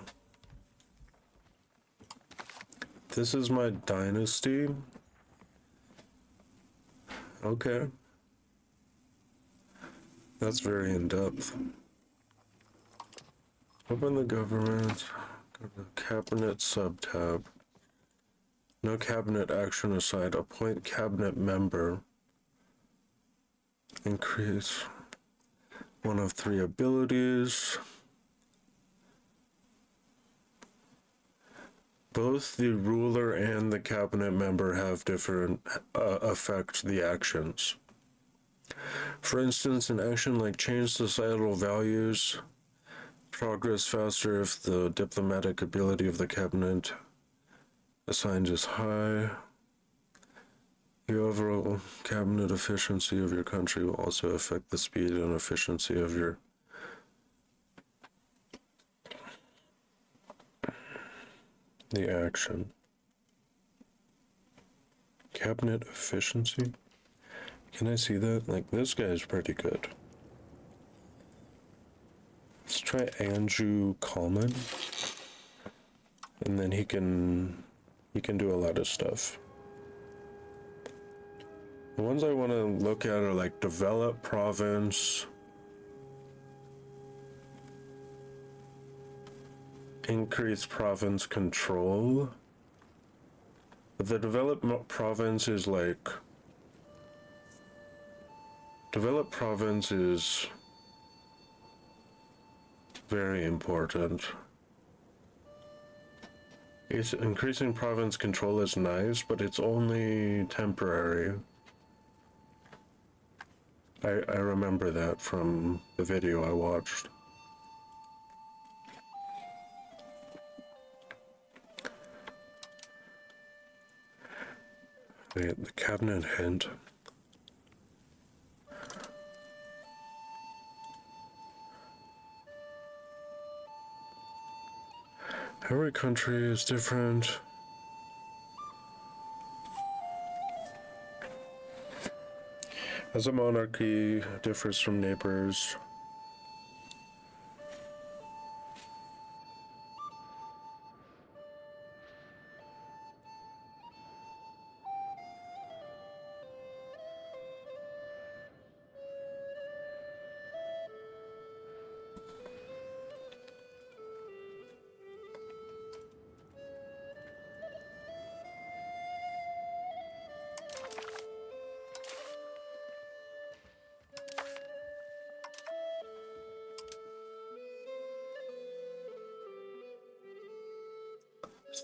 This is my dynasty. Okay. That's very in-depth. Open the government. Go to cabinet sub-tab. No cabinet action assigned. Appoint cabinet member. Increase one of 3 abilities. Both the ruler and the cabinet member have different affect the actions. For instance, an action like change societal values, progress faster if the diplomatic ability of the cabinet assigned is high. The overall cabinet efficiency of your country will also affect the speed and efficiency of your action. Cabinet efficiency? Can I see that? Like, this guy's pretty good. Let's try Andrew Coleman. And then he can do a lot of stuff. The ones I want to look at are like develop province, increase province control. But the developed province is like, developed province is very important. It's increasing province control is nice, but it's only temporary. I remember that from the video I watched. The cabinet hint. Every country is different. As a monarchy differs from neighbors.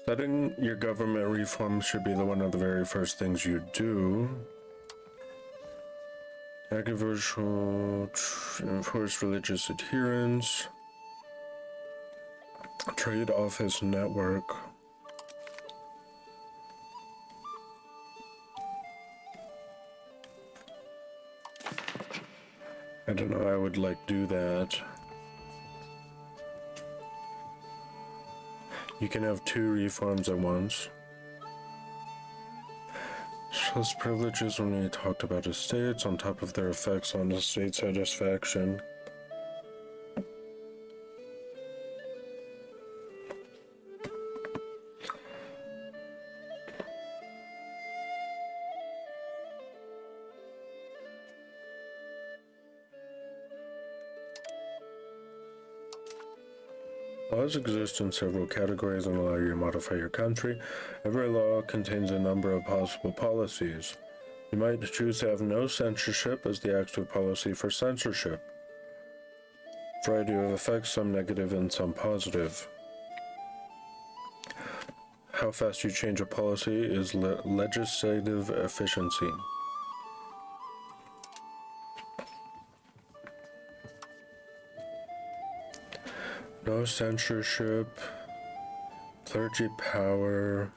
Setting your government reform should be one of the very first things you do. Controversial, enforce religious adherence. Trade office network. I don't know, I would like do that. You can have 2 reforms at once. Trust privileges when we talked about estates on top of their effects on estate satisfaction. Laws exist in several categories and allow you to modify your country. Every law contains a number of possible policies. You might choose to have no censorship as the active policy for censorship. Variety of effects, some negative and some positive. how fast you change a policy is legislative efficiency. No censorship, clergy power,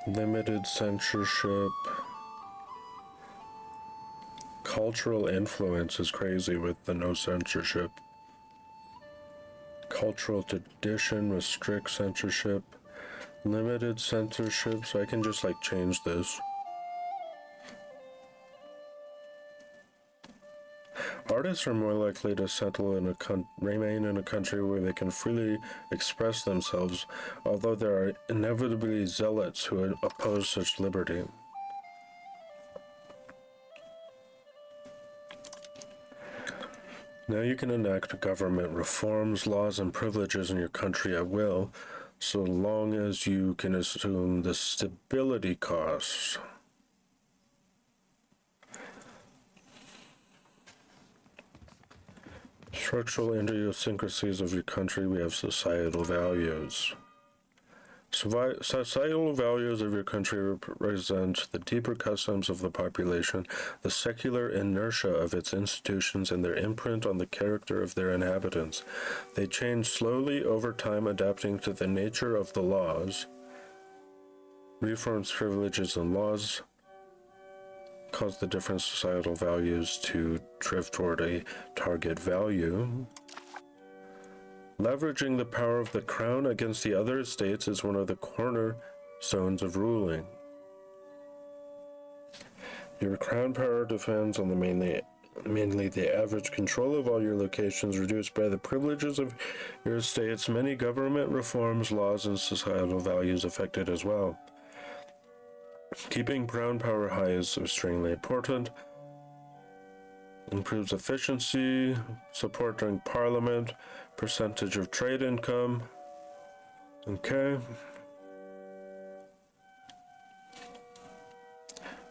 limited censorship. Cultural influence is crazy with the no censorship. Cultural tradition restricts censorship. Limited censorship, so I can just like change this. Artists are more likely to settle in remain in a country where they can freely express themselves, although there are inevitably zealots who oppose such liberty. Now you can enact government reforms, laws, and privileges in your country at will, so long as you can assume the stability costs. Structural idiosyncrasies of your country, we have societal values. Societal values of your country represent the deeper customs of the population, the secular inertia of its institutions, and their imprint on the character of their inhabitants. They change slowly over time, adapting to the nature of the laws. Reforms, privileges, and laws cause the different societal values to drift toward a target value. Leveraging the power of the crown against the other estates is one of the cornerstones of ruling. Your crown power depends on mainly the average control of all your locations, reduced by the privileges of your estates. Many government reforms, laws, and societal values affected as well. Keeping crown power high is extremely important. Improves efficiency, support during parliament, percentage of trade income. Okay.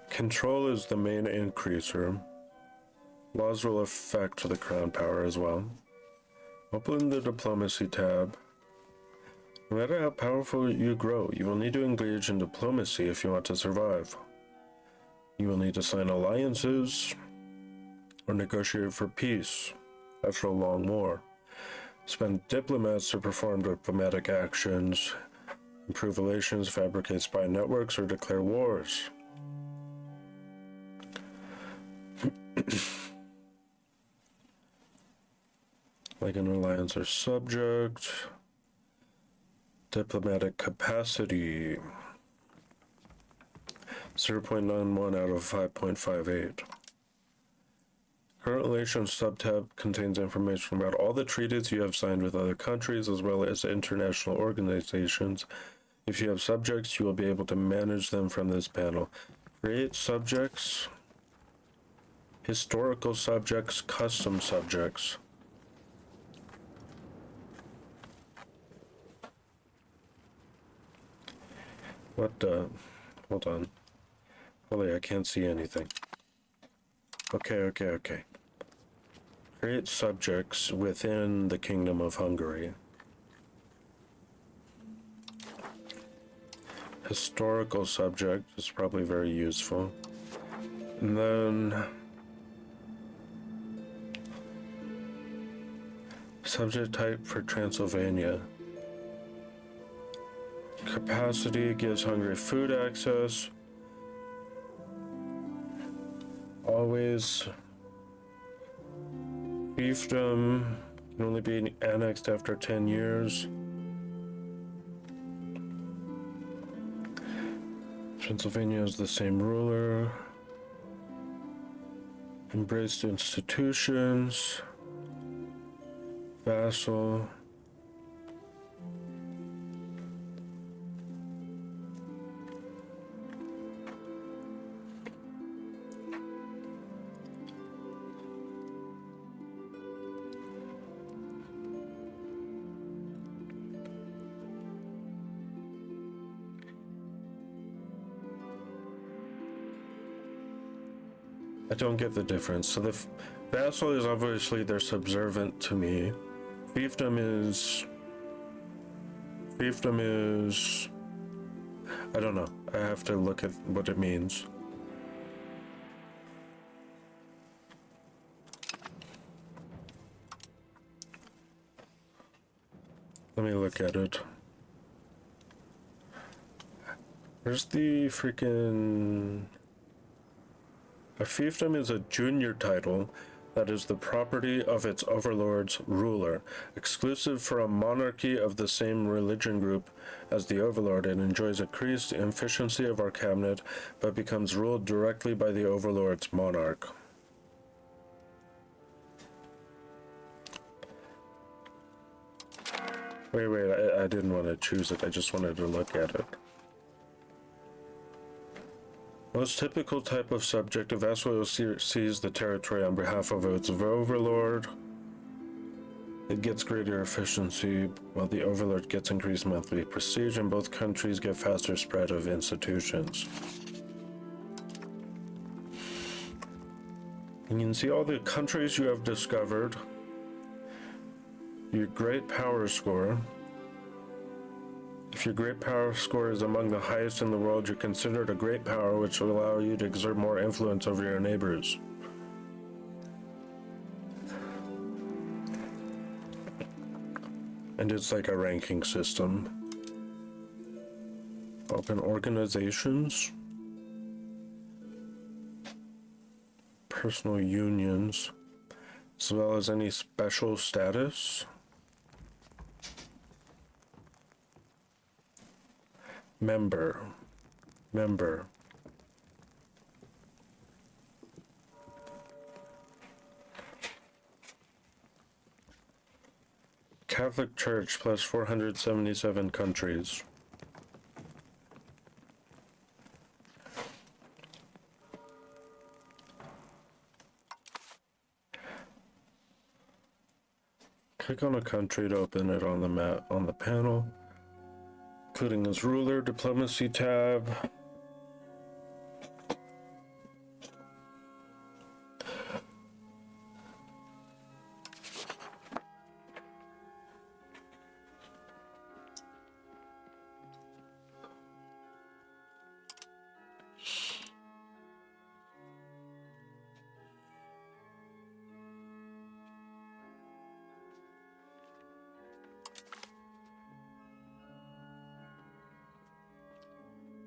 Control is the main increaser. Laws will affect the crown power as well. Open the diplomacy tab. No matter how powerful you grow, you will need to engage in diplomacy if you want to survive. You will need to sign alliances or negotiate for peace after a long war. Spend diplomats to perform diplomatic actions, improve relations, fabricate spy networks, or declare wars. Like an alliance or subject. Diplomatic capacity. 0.91 out of 5.58. Current relations subtab contains information about all the treaties you have signed with other countries as well as international organizations. If you have subjects, you will be able to manage them from this panel. Create subjects, historical subjects, custom subjects. What hold on. Holy, I can't see anything. Okay. Create subjects within the Kingdom of Hungary. Historical subject is probably very useful. And then subject type for Transylvania. Capacity gives Hungary food access. Always. Fiefdom can only be annexed after 10 years. Pennsylvania is the same ruler. Embraced institutions. Vassal. I don't get the difference. So the vassal is obviously they're subservient to me. Fiefdom Fiefdom is... I don't know. I have to look at what it means. Let me look at it. Where's the freaking... A fiefdom is a junior title that is the property of its overlord's ruler, exclusive for a monarchy of the same religion group as the overlord. It enjoys increased efficiency of our cabinet, but becomes ruled directly by the overlord's monarch. Wait, I didn't want to choose it, I just wanted to look at it. Most typical type of subject, a vassal will seize the territory on behalf of its overlord. It gets greater efficiency, while the overlord gets increased monthly prestige, and both countries get faster spread of institutions. And you can see all the countries you have discovered, your great power score. If your great power score is among the highest in the world, you're considered a great power, which will allow you to exert more influence over your neighbors. And it's like a ranking system. Open organizations. Personal unions. As well as any special status. Member. Catholic Church plus 477 countries. Click on a country to open it on the map on the panel, including its ruler, diplomacy tab.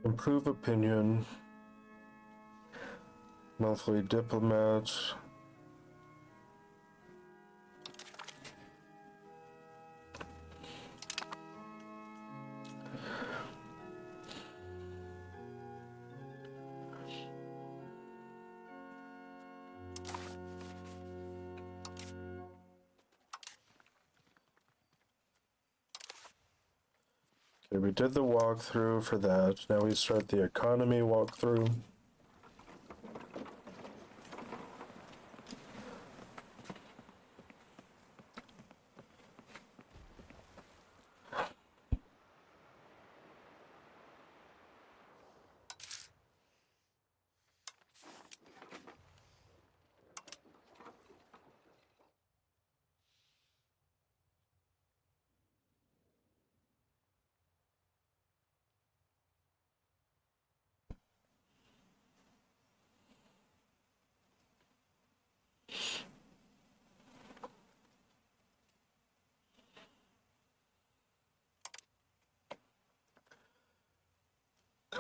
Improve opinion, monthly diplomats, okay, we did the walkthrough for that. Now we start the economy walkthrough.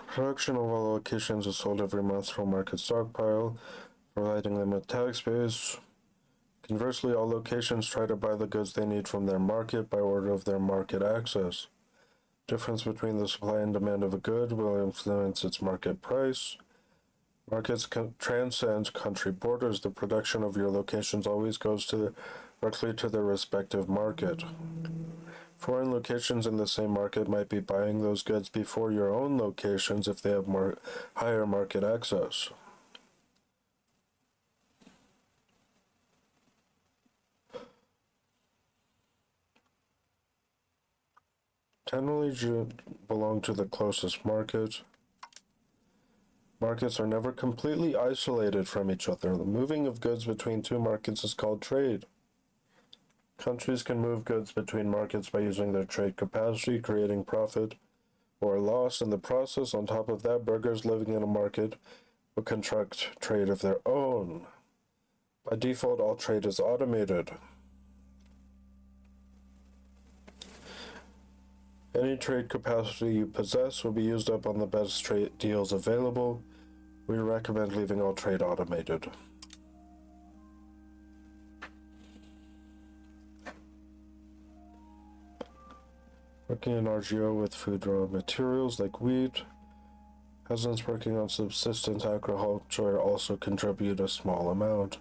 Production of all locations is sold every month from market stockpile, providing them with tag space. Conversely, all locations try to buy the goods they need from their market by order of their market access. Difference between the supply and demand of a good will influence its market price. Markets transcend country borders. The production of your locations always goes directly to their respective market. Foreign locations in the same market might be buying those goods before your own locations if they have higher market access. Generally belong to the closest market. Markets are never completely isolated from each other. The moving of goods between two markets is called trade. Countries can move goods between markets by using their trade capacity, creating profit or loss in the process. On top of that, burghers living in a market will contract trade of their own. By default, all trade is automated. Any trade capacity you possess will be used up on the best trade deals available. We recommend leaving all trade automated. Working in RGO with food raw materials like wheat. Peasants working on subsistence agriculture also contribute a small amount.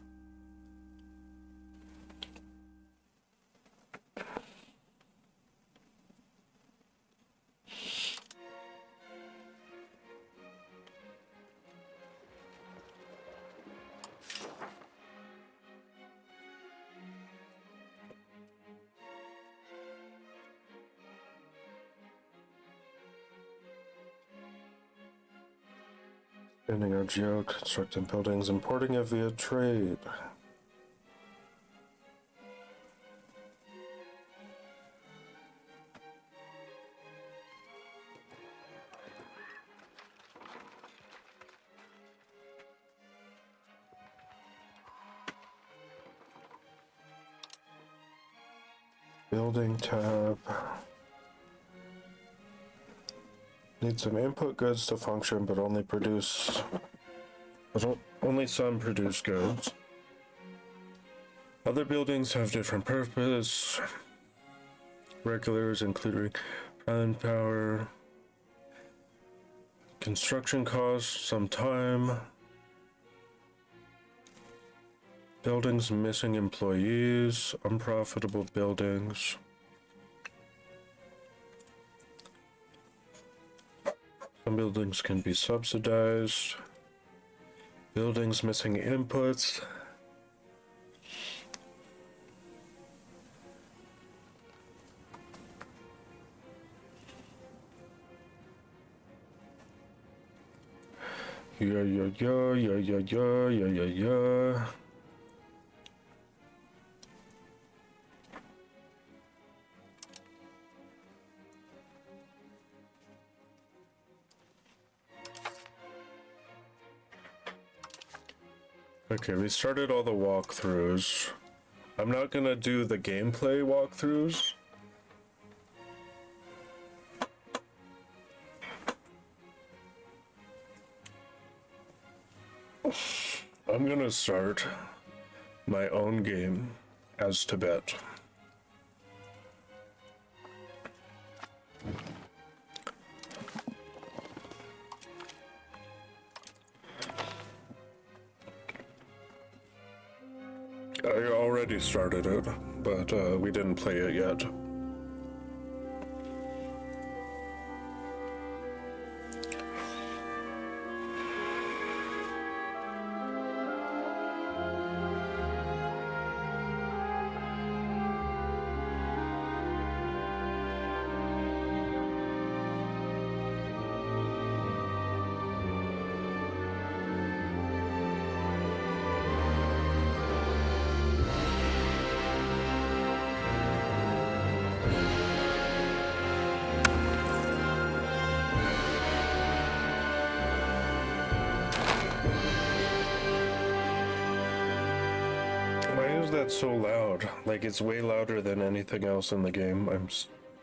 Expanding RGO, constructing buildings, importing it via trade. Building tab. Need some input goods to function, but only some produce goods. Other buildings have different purpose. Regulars, including manpower, construction costs, some time. Buildings missing employees, unprofitable buildings. Some buildings can be subsidized. Buildings missing inputs. Yeah. Okay, we started all the walkthroughs. I'm not gonna do the gameplay walkthroughs. I'm gonna start my own game as Tibet. I already started it, but we didn't play it yet. That's so loud. Like, it's way louder than anything else in the game.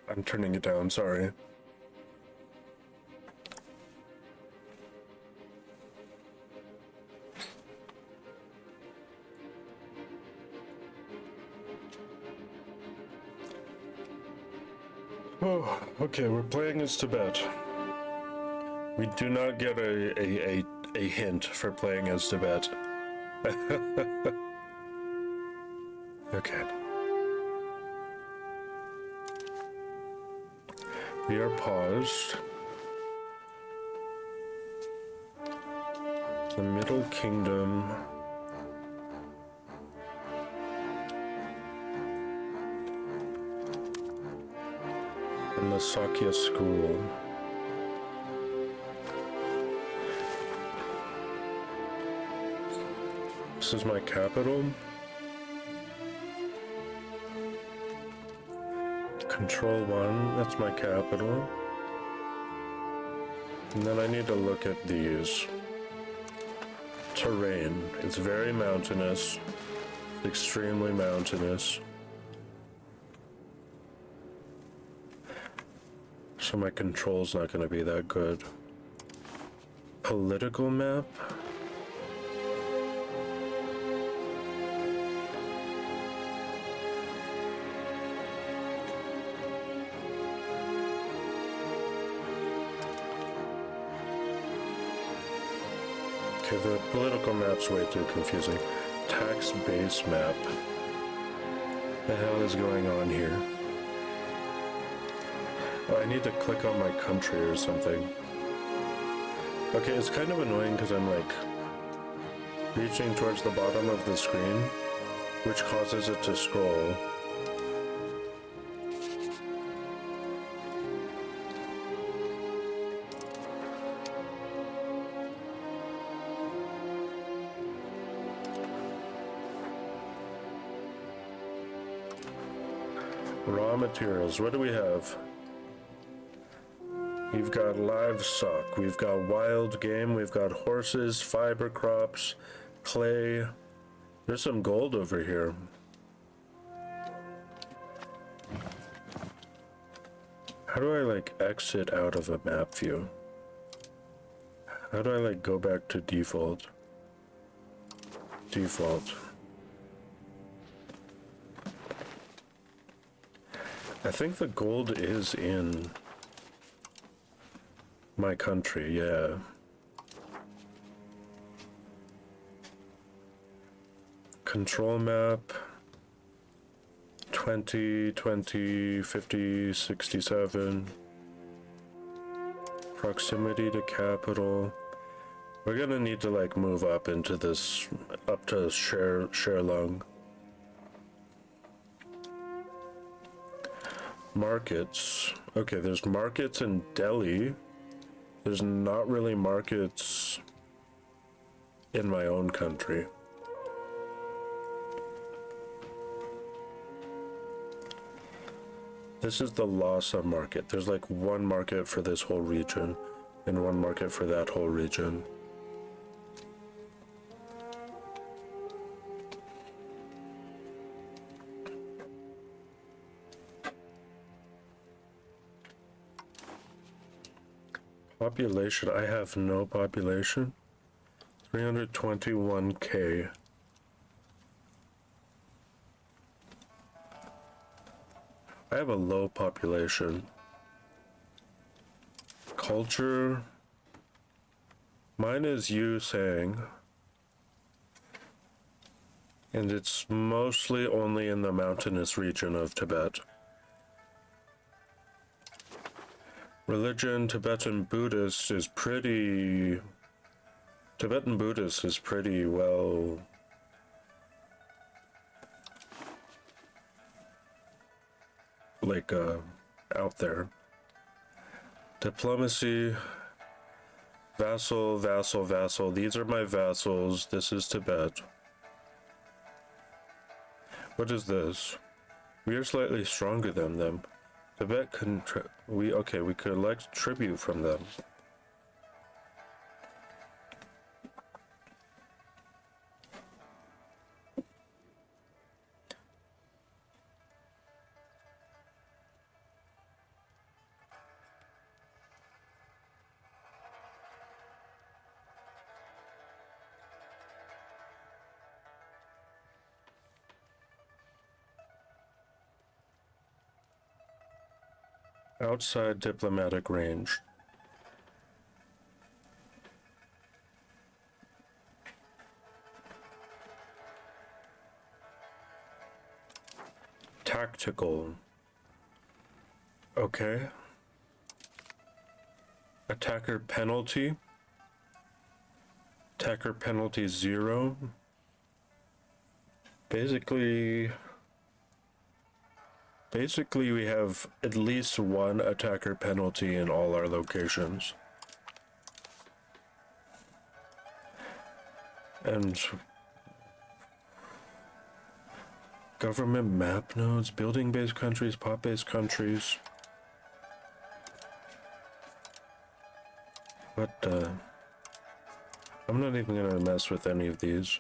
I'm turning it down, sorry. Oh, okay, we're playing as Tibet. We do not get a hint for playing as Tibet. Okay. We are paused. The Middle Kingdom. And the Sakya School. This is my capital. Control 1, that's my capital. And then I need to look at these. Terrain. It's very mountainous. Extremely mountainous. So my control's not going to be that good. Political map? Okay, the political map's way too confusing. Tax base map. The hell is going on here? Oh, I need to click on my country or something. Okay, it's kind of annoying because I'm like reaching towards the bottom of the screen, which causes it to scroll. Raw materials, what do we have? We've got livestock, we've got wild game, we've got horses, fiber crops, clay. There's some gold over here. How do I like exit out of a map view? How do I like go back to default? Default. I think the gold is in my country, yeah. Control map. 20, 20, 50, 67. Proximity to capital. We're gonna need to like move up into this, up to Sherlong. Markets. Okay, there's markets in Delhi. There's not really markets in my own country. This is the Lhasa market. There's like one market for this whole region and one market for that whole region. Population, I have no population. 321K. I have a low population. Culture. Mine is you saying. And it's mostly only in the mountainous region of Tibet. Religion, Tibetan Buddhist is pretty... Tibetan Buddhist is pretty well... like, out there. Diplomacy, vassal, vassal, vassal. These are my vassals. This is Tibet. What is this? We are slightly stronger than them. Tibet we collect tribute from them. Outside diplomatic range. Tactical. Okay. Attacker penalty. Attacker penalty 0. Basically, we have at least one attacker penalty in all our locations. And Government map nodes, building-based countries, pop-based countries. But, I'm not even gonna mess with any of these.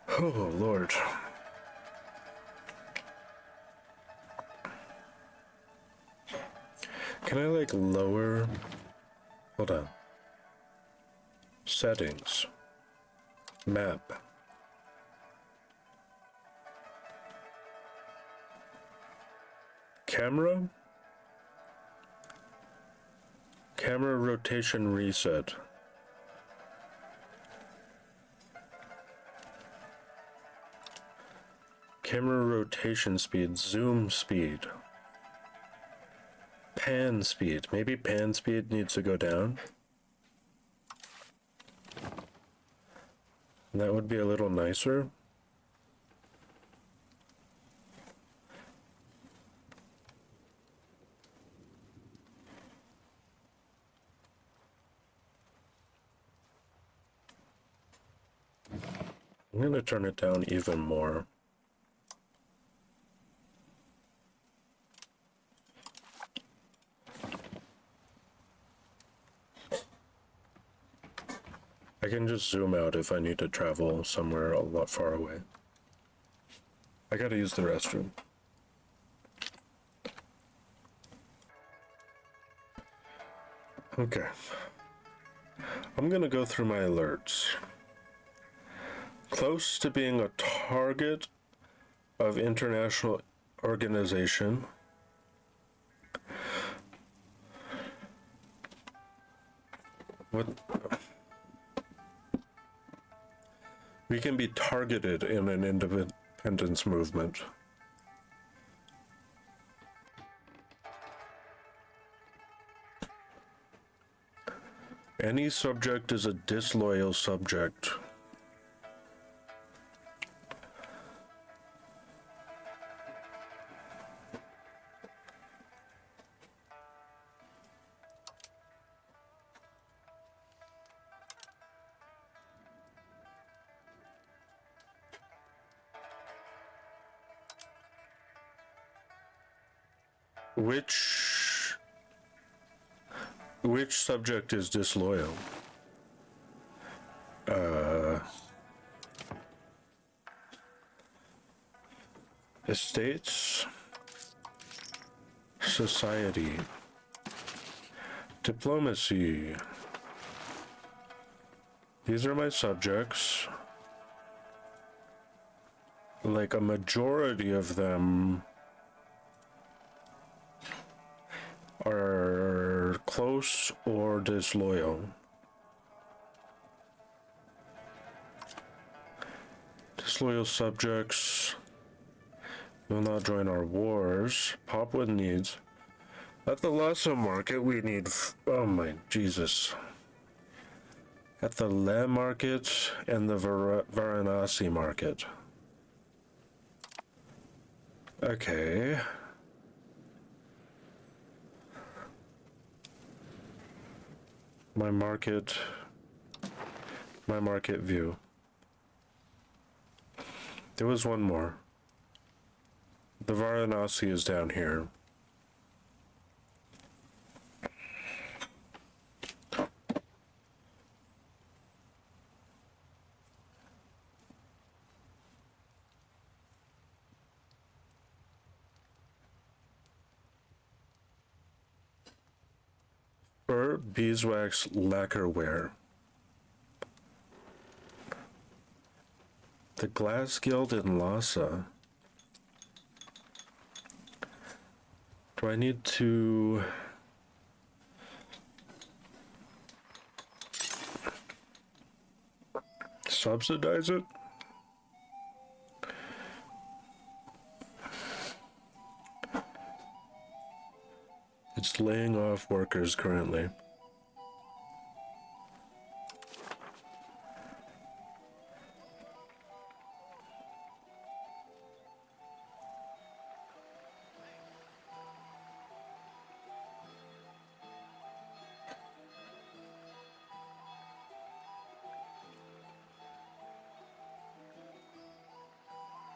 Oh, Lord. Can I, like, lower... Hold on. Settings. Map. Camera? Camera rotation reset. Camera rotation speed, zoom speed. Pan speed. Maybe pan speed needs to go down. That would be a little nicer. I'm going to turn it down even more. I can just zoom out if I need to travel somewhere a lot far away. I gotta use the restroom. Okay. I'm gonna go through my alerts. Close to being a target of international organization. What? We can be targeted in an independence movement. Any subject is a disloyal subject. Which subject is disloyal? Estates, society, diplomacy. These are my subjects. Like a majority of them are close or disloyal. Disloyal subjects will not join our wars. Popwood needs. At the Lhasa market, we need. Oh my Jesus. At the Leh market and the Varanasi market. Okay. My market view. There was one more. The Varanasi is down here. Fur, beeswax, lacquerware. The Glass Guild in Lhasa. Do I need to... subsidize it? It's laying off workers currently.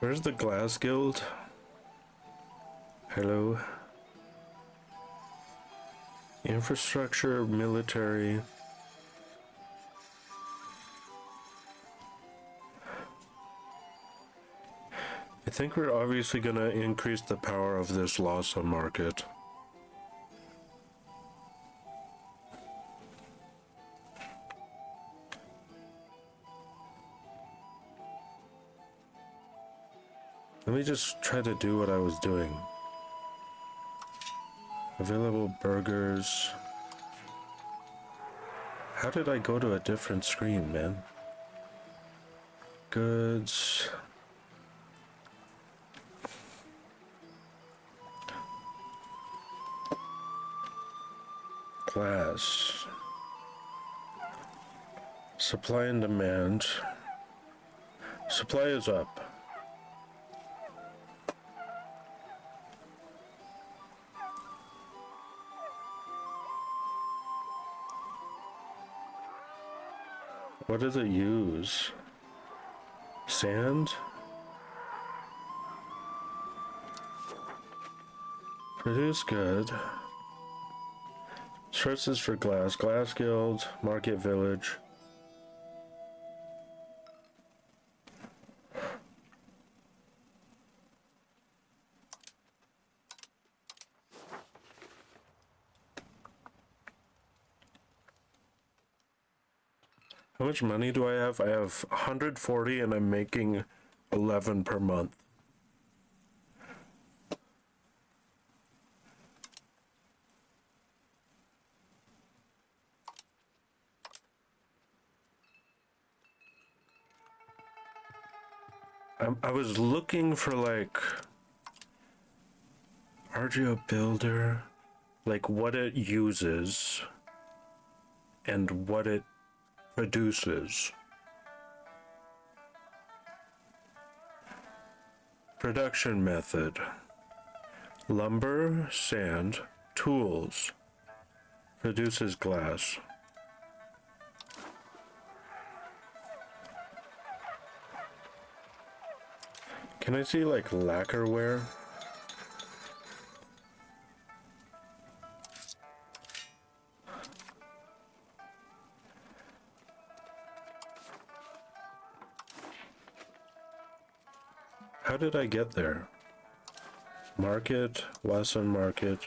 Where's the Glass Guild? Hello. Infrastructure, military. I think we're obviously gonna increase the power of this Lhasa market. Let me just try to do what I was doing. Available burgers. How did I go to a different screen, man? Goods. Glass. Supply and demand. Supply is up. What does it use? Sand? Produce good. Sources for glass. Glass Guild. Market Village. How much money do I have? I have 140 and I'm making 11 per month. I was looking for like RGO Builder, like what it uses and what it produces. Production method. Lumber, sand, tools. Produces glass. Can I see like lacquerware? How did I get there? Market, Wesson Market.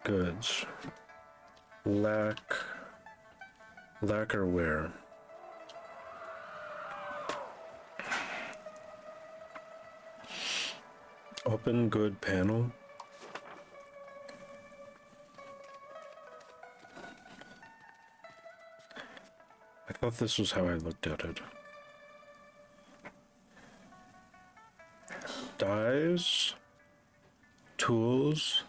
Goods. Lacquerware. Open good panel. I thought this was how I looked at it. Dyes, tools.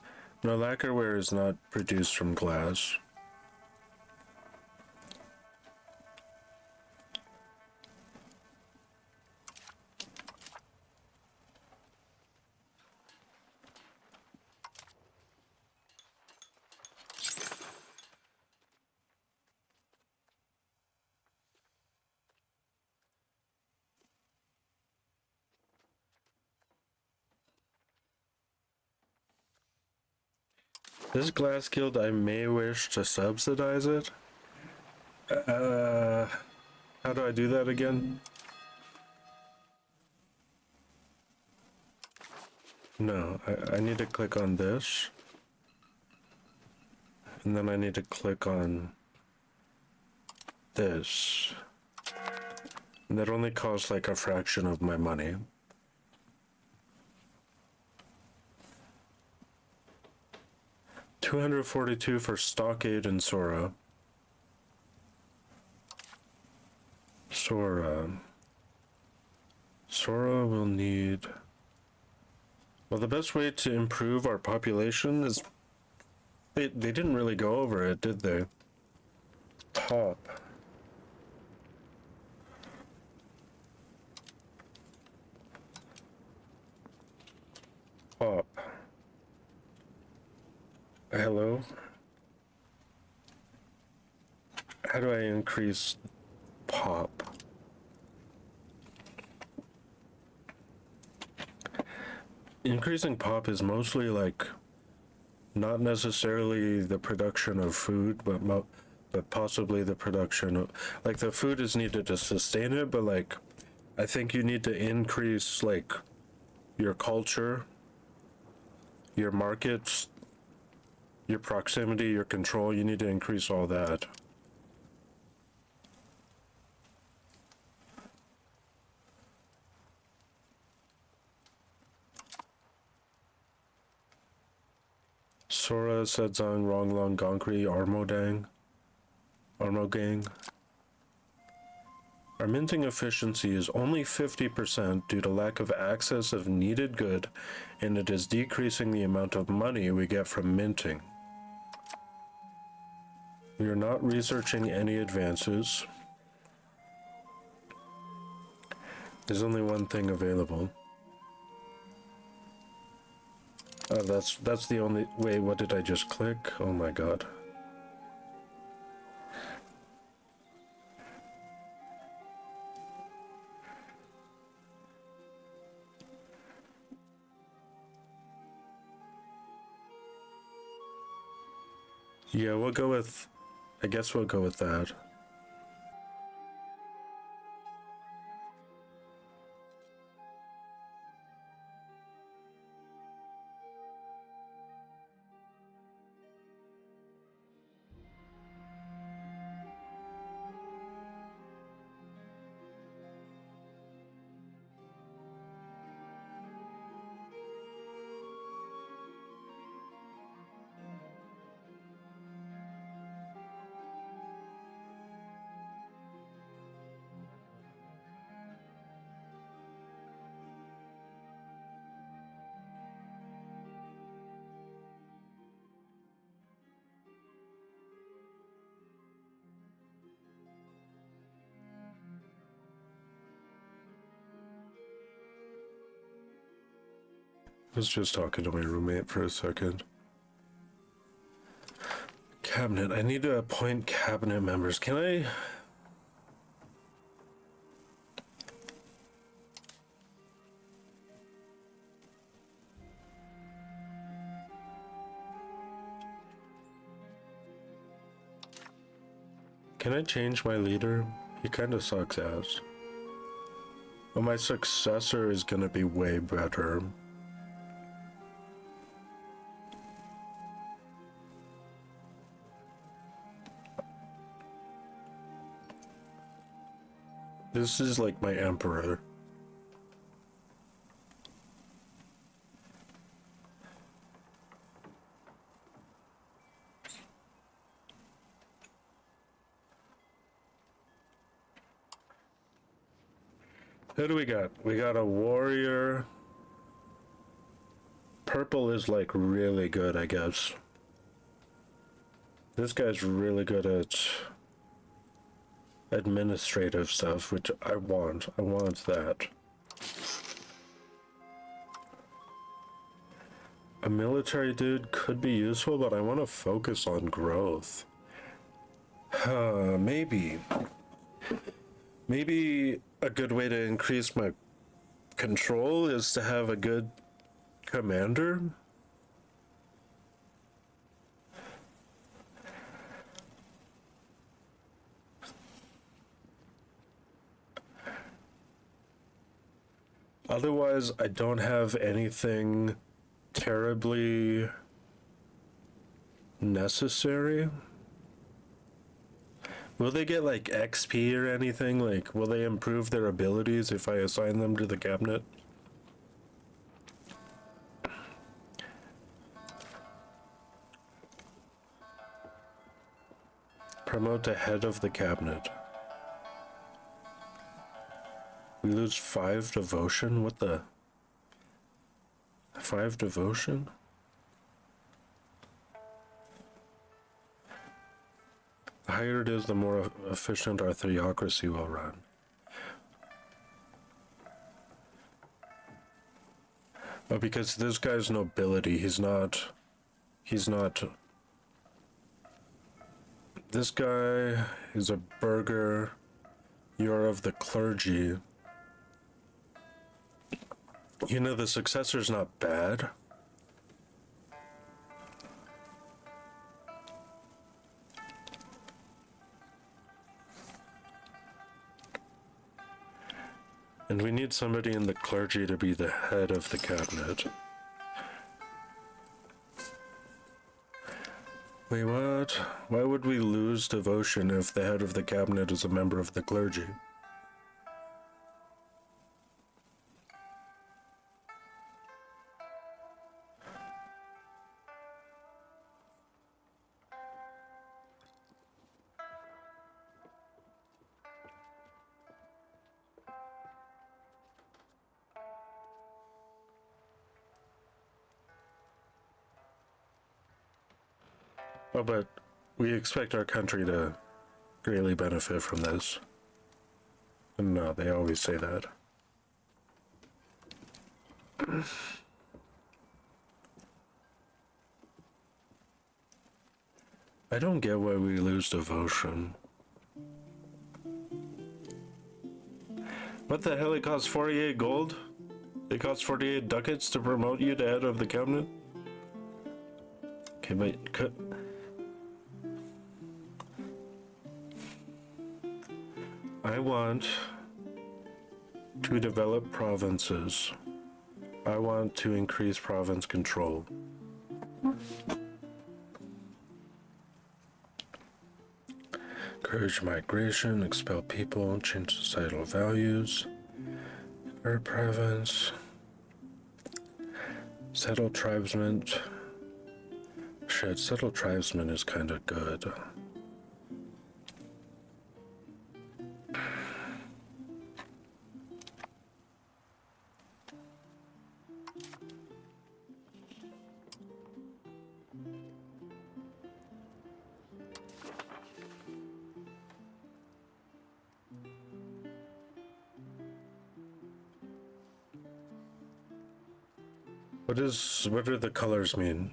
No, lacquerware is not produced from glass. This Glass Guild, I may wish to subsidize it. How do I do that again? No, I need to click on this. And then I need to click on this. And that only costs like a fraction of my money. $242 for Stockade and Sora. Sora will need... Well, the best way to improve our population is... They didn't really go over it, did they? Pop. Pop. Hello? How do I increase pop? increasing pop is mostly like not necessarily the production of food, but possibly the production of, like, the food is needed to sustain it, but like I think you need to increase like your culture, your markets, your proximity, your control. You need to increase all that. Sora Sedzang Ronglong Gonkri Armogang. Our minting efficiency is only 50% due to lack of access of needed good, and it is decreasing the amount of money we get from minting. We are not researching any advances. There's only one thing available. That's the only... Wait, what did I just click? Oh my god. Yeah, we'll go with... I guess we'll go with that. I was just talking to my roommate for a second. Cabinet. I need to appoint cabinet members. Can I... Can I change my leader? He kind of sucks ass. Well, my successor is gonna be way better. This is like my emperor. Who do we got? We got a warrior. Purple is like really good, I guess. This guy's really good at administrative stuff, which I want. I want that. A military dude could be useful, but I want to focus on growth. Maybe. Maybe a good way to increase my control is to have a good commander. Otherwise, I don't have anything terribly necessary. Will they get like XP or anything? Like, will they improve their abilities if I assign them to the cabinet? Promote to head of the cabinet. We lose 5 devotion? What the? 5 devotion? The higher it is, the more efficient our theocracy will run. Oh, because this guy's nobility, he's not... This guy is a burgher. You're of the clergy. You know, the successor's not bad. And we need somebody in the clergy to be the head of the cabinet. Wait, what? Why would we lose devotion if the head of the cabinet is a member of the clergy? Oh, but we expect our country to greatly benefit from this. No, they always say that. I don't get why we lose devotion. What the hell? It costs 48 gold? It costs 48 ducats to promote you to head of the cabinet? Okay, but I want to develop provinces. I want to increase province control. Encourage migration, expel people, change societal values. Our province. Settle tribesmen. Shit, settle tribesmen is kind of good. What do the colors mean?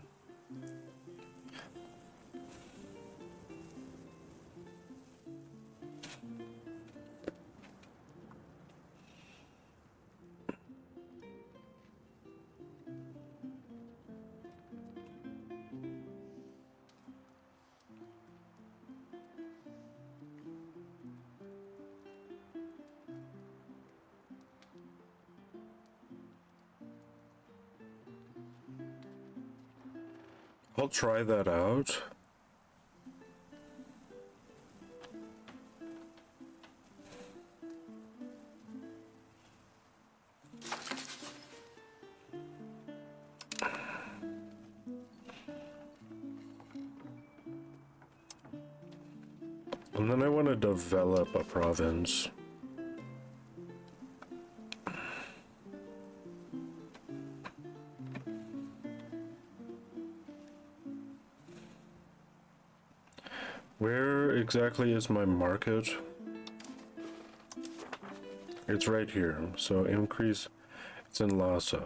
I'll try that out. And then I want to develop a province. Where exactly is my market? It's right here. So increase, it's in Lhasa.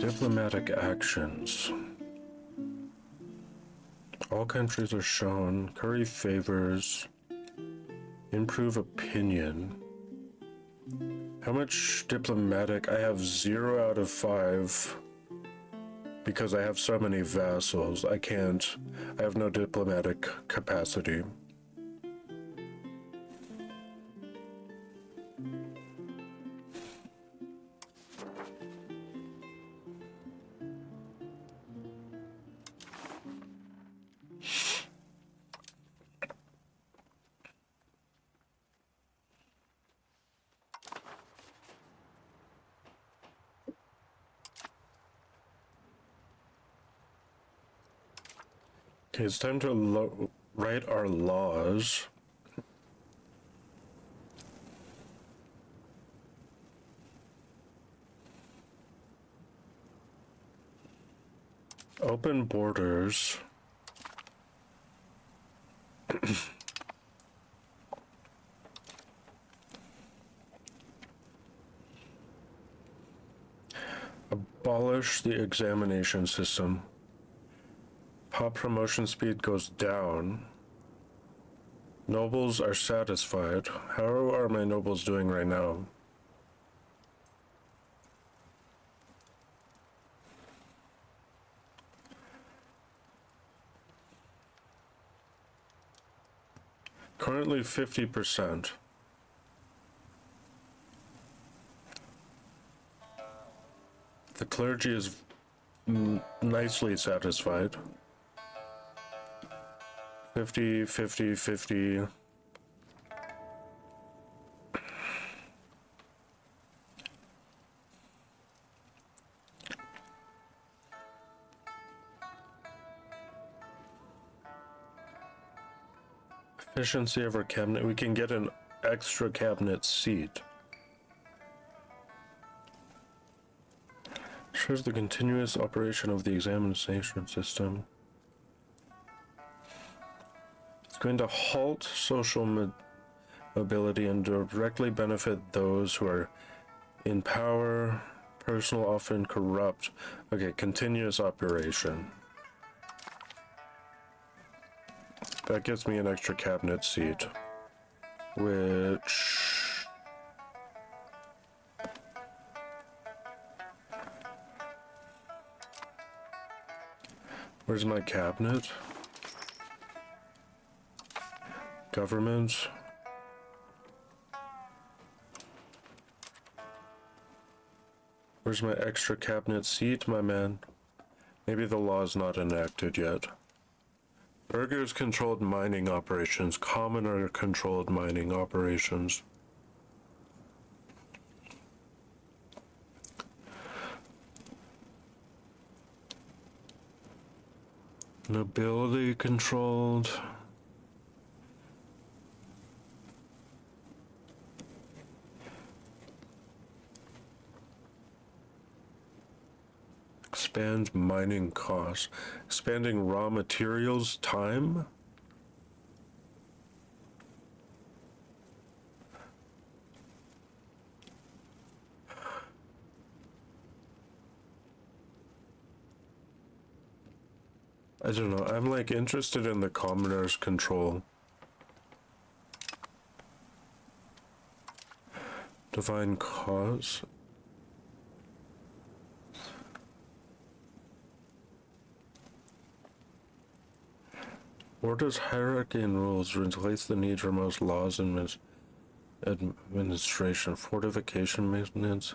Diplomatic actions. All countries are shown. Curry favors. Improve opinion. How much diplomatic? I have 0 out of 5. Because I have so many vassals. I have no diplomatic capacity. Okay, it's time to write our laws. Open borders. Abolish the examination system. Pop promotion speed goes down. Nobles are satisfied. How are my nobles doing right now? Currently 50%. The clergy is nicely satisfied. 50, 50, 50. Efficiency of our cabinet. We can get an extra cabinet seat. Shows the continuous operation of the examination system. It's going to halt social mobility and directly benefit those who are in power, personal, often corrupt. Okay, continuous operation. That gives me an extra cabinet seat, which... Where's my cabinet? Government. Where's my extra cabinet seat, my man? Maybe the law is not enacted yet. Burghers controlled mining operations. Commoner controlled mining operations. Nobility controlled. Expand mining costs. Expanding raw materials time. I don't know. I'm like interested in the commoner's control. Divine cause. Order's hierarchy and rules replace the need for most laws and administration, fortification maintenance.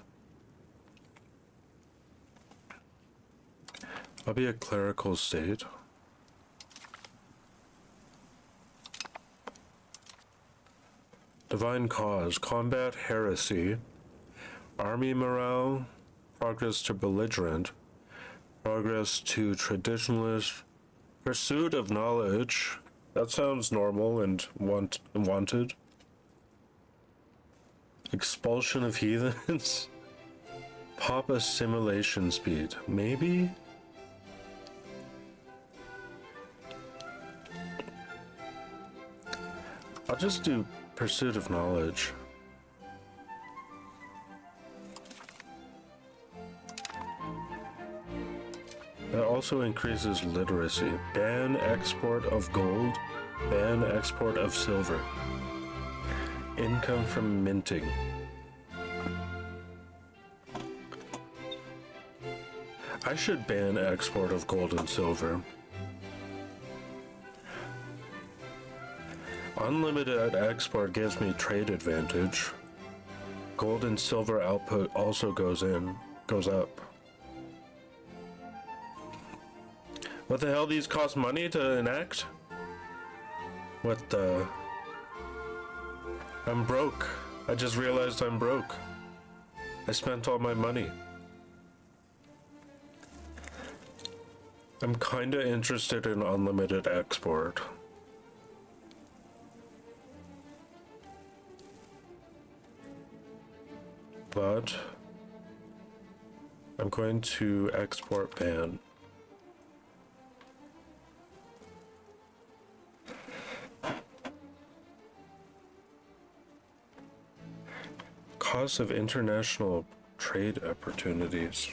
I'll be a clerical state. Divine cause, combat heresy, army morale, progress to belligerent, progress to traditionalist, pursuit of knowledge. That sounds normal and wanted. Expulsion of heathens. Pop assimilation speed. Maybe? I'll just do pursuit of knowledge. That also increases literacy. Ban export of gold. Ban export of silver. Income from minting. I should ban export of gold and silver. Unlimited export gives me trade advantage. Gold and silver output also goes up. What the hell, these cost money to enact? What the? I'm broke. I just realized I'm broke. I spent all my money. I'm kinda interested in unlimited export. But I'm going to export ban. Cost of international trade opportunities.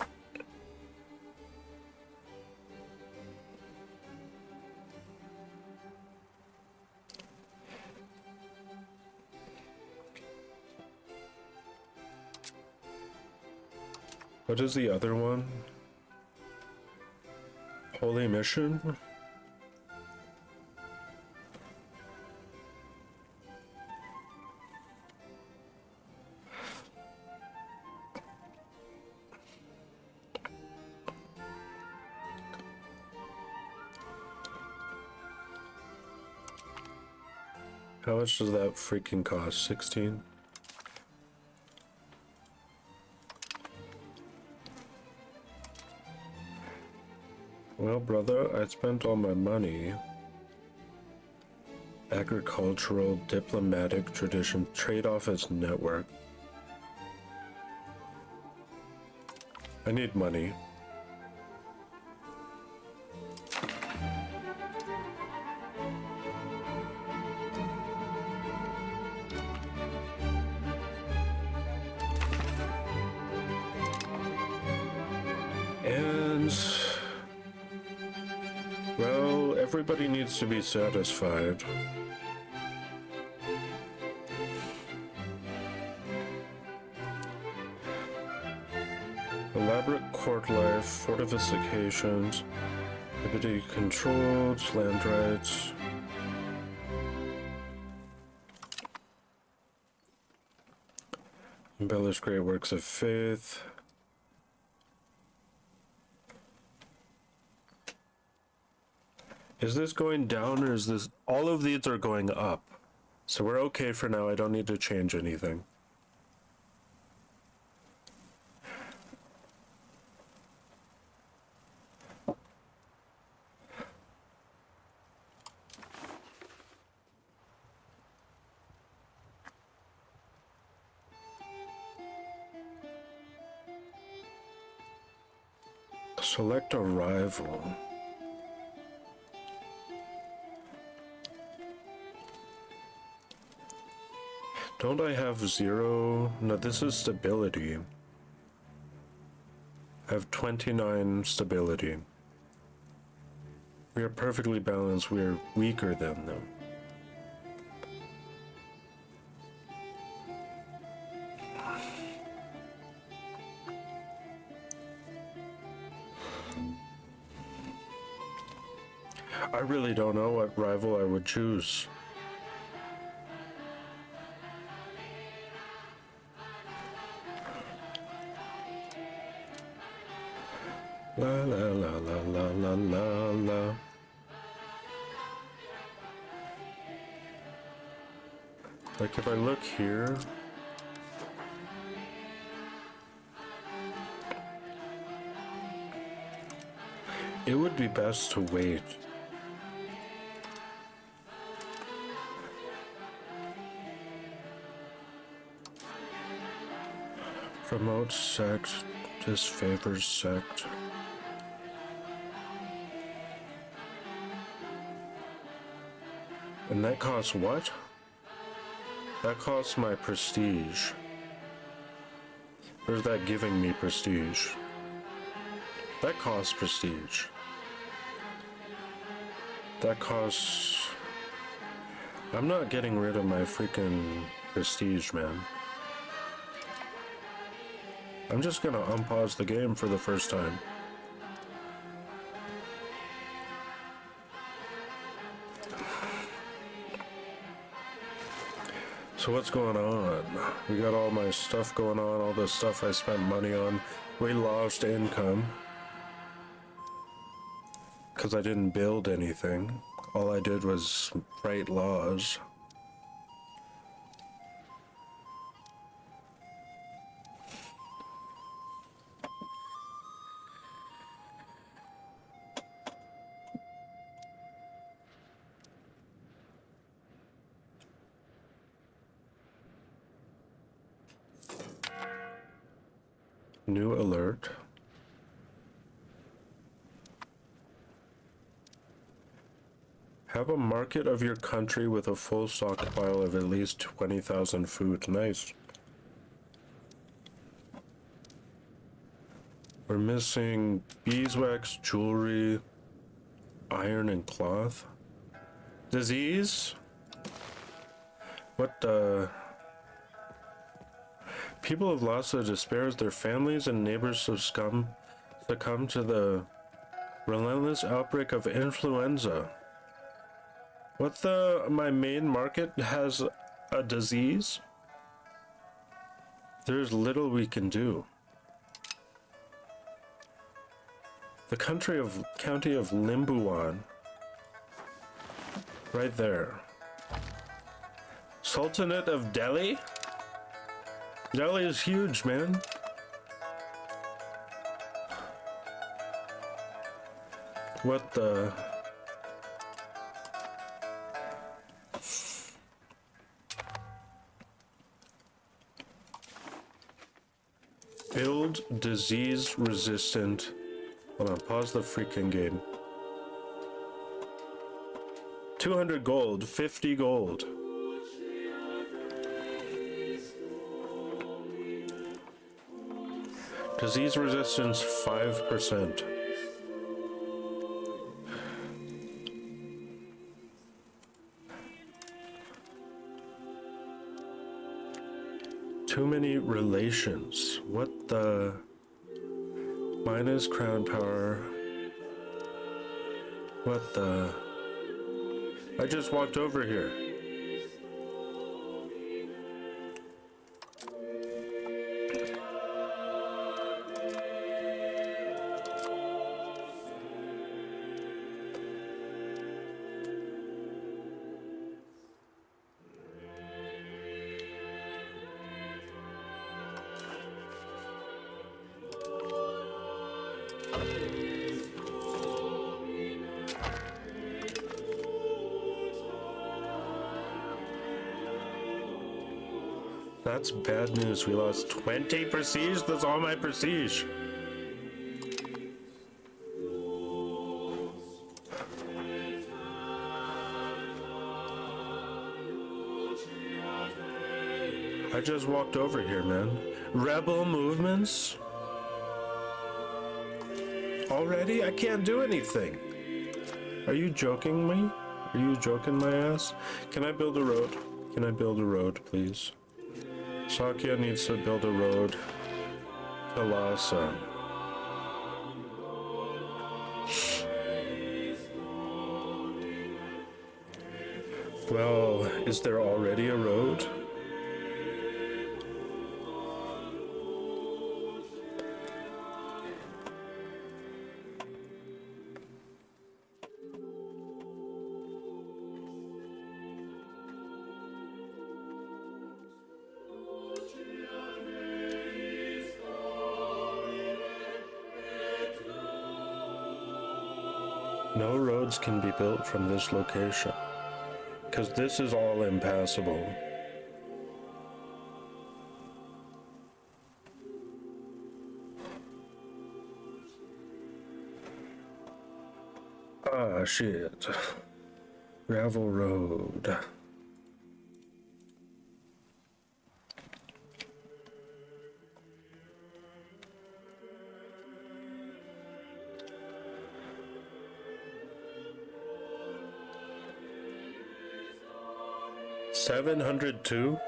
What is the other one? Holy Mission? How much does that freaking cost? 16? Well, brother, I spent all my money. Agricultural, diplomatic tradition, trade office network. I need money. And, well, everybody needs to be satisfied. Elaborate court life, fortifications, liberty controlled, land rights. Embellish great works of faith. Is this going down or is this... All of these are going up. So we're okay for now. I don't need to change anything. Select a rival. Don't I have 0? No, this is stability. I have 29 stability. We are perfectly balanced. We are weaker than them. I really don't know what rival I would choose. La la la la la la la la. Like if I look here, it would be best to wait. Promote sect, disfavors sect. And that costs what? That costs my prestige. Or is that giving me prestige? That costs prestige. That costs... I'm not getting rid of my freaking prestige, man. I'm just gonna unpause the game for the first time. So what's going on? We got all my stuff going on, all the stuff I spent money on. We lost income. Because I didn't build anything. All I did was write laws. New alert. Have a market of your country with a full stockpile of at least 20,000 food. Nice. We're missing beeswax, jewelry, iron, and cloth. Disease? What people have lost their despair as their families and neighbors succumb to the relentless outbreak of influenza. What the? My main market has a disease? There's little we can do. The county of Limbuan. Right there. Sultanate of Delhi? Delhi is huge, man. What the? Build disease resistant. Hold on, pause the freaking game. 200 gold, 50 gold. Disease resistance 5%. Too many relations. What the? Minus crown power. What the? I just walked over here. That's bad news. We lost 20 prestige. That's all my prestige. I just walked over here, man. Rebel movements? Already? I can't do anything. Are you joking me? Are you joking my ass? Can I build a road? Can I build a road, please? Sakya needs to build a road to Lhasa. Well, is there already a road? No roads can be built from this location, because this is all impassable. Ah, shit. Gravel road. $702?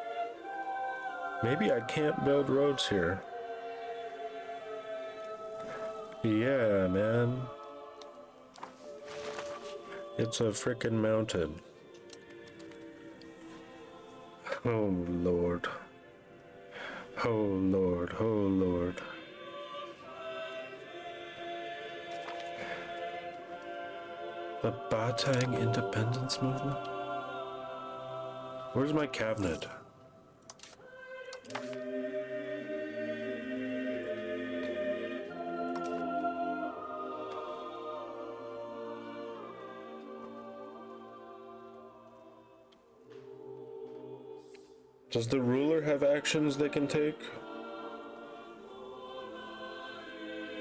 Maybe I can't build roads here. Yeah, man. It's a frickin' mountain. Oh, Lord. Oh, Lord. Oh, Lord. The Batang Independence Movement? Where's my cabinet? Does the ruler have actions they can take?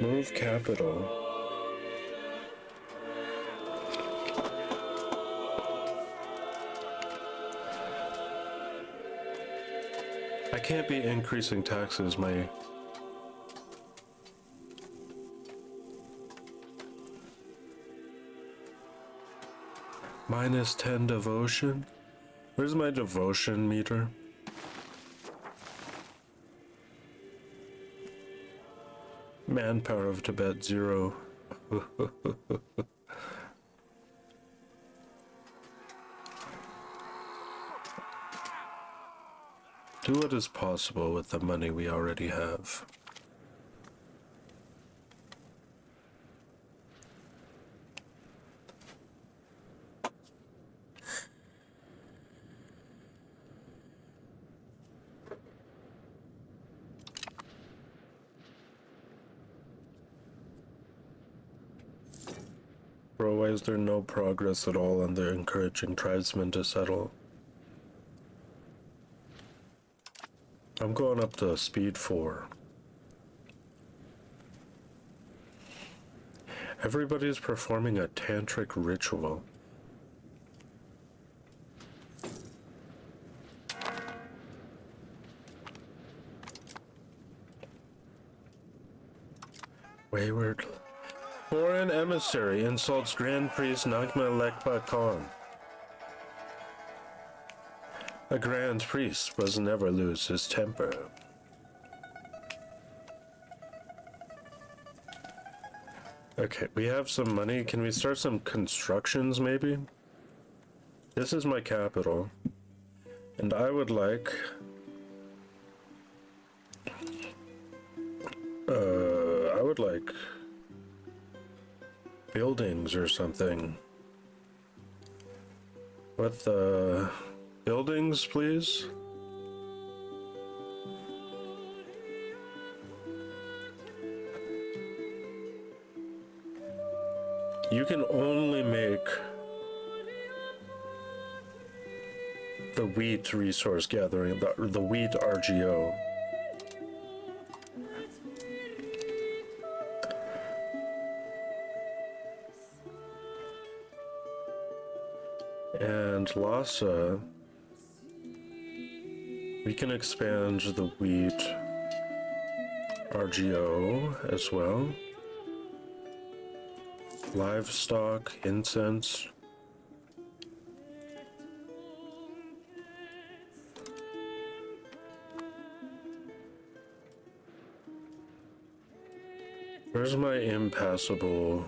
Move capital. I can't be increasing taxes, my... Minus 10 devotion? Where's my devotion meter? Manpower of Tibet 0. Do what is possible with the money we already have. Bro, why is there no progress at all on the encouraging tribesmen to settle? I'm going up to speed 4. Everybody's performing a tantric ritual. Wayward. Foreign emissary insults Grand Priest Nagma Lekpa Khan. A Grand Priest must never lose his temper. Okay, we have some money. Can we start some constructions, maybe? This is my capital. And I would like... buildings or something. What the... buildings, please? You can only make the wheat resource gathering, the wheat RGO. And Lhasa, we can expand the wheat RGO as well. Livestock, incense. Where's my impassable?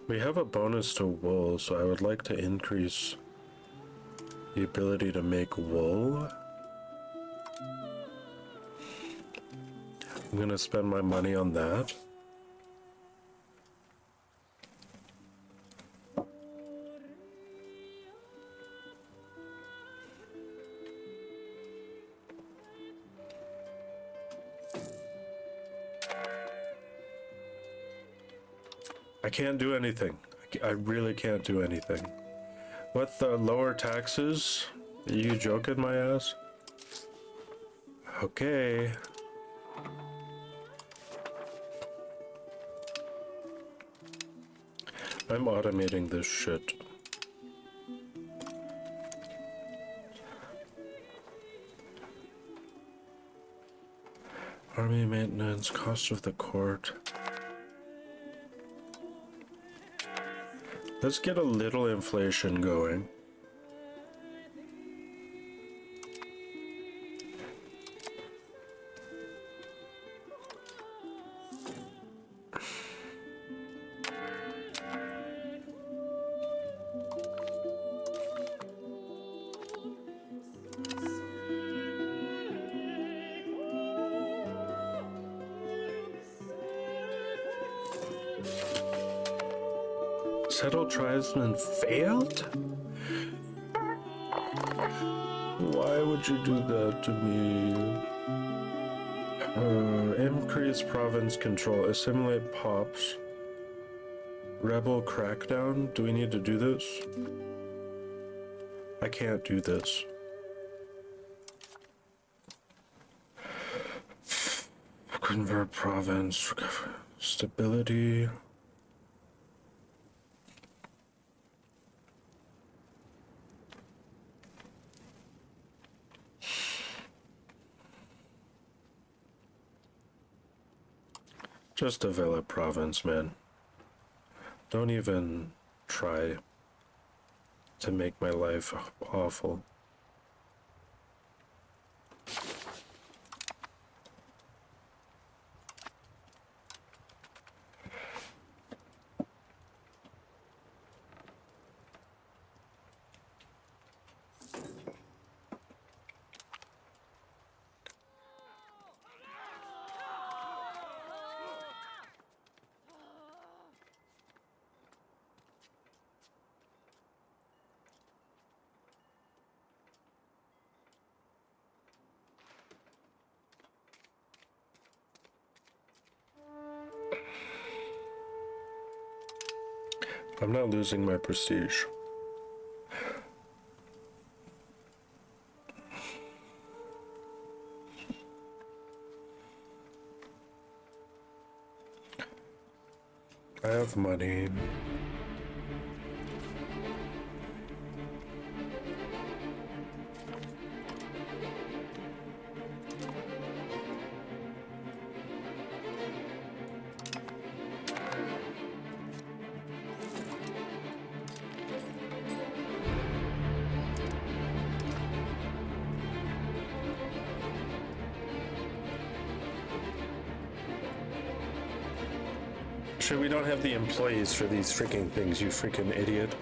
We have a bonus to wool, so I would like to increase the ability to make wool. I'm gonna spend my money on that. I can't do anything. I really can't do anything. What, the lower taxes? Are you joking my ass? Okay. I'm automating this shit. Army maintenance, cost of the court. Let's get a little inflation going. Settled tribesmen failed? Why would you do that to me? Increase province control. Assimilate pops. Rebel crackdown. Do we need to do this? I can't do this. Convert province. Stability. Just develop province, man. Don't even try to make my life awful. I'm not losing my prestige. I have money. Sure, we don't have the employees for these freaking things, you freaking idiot.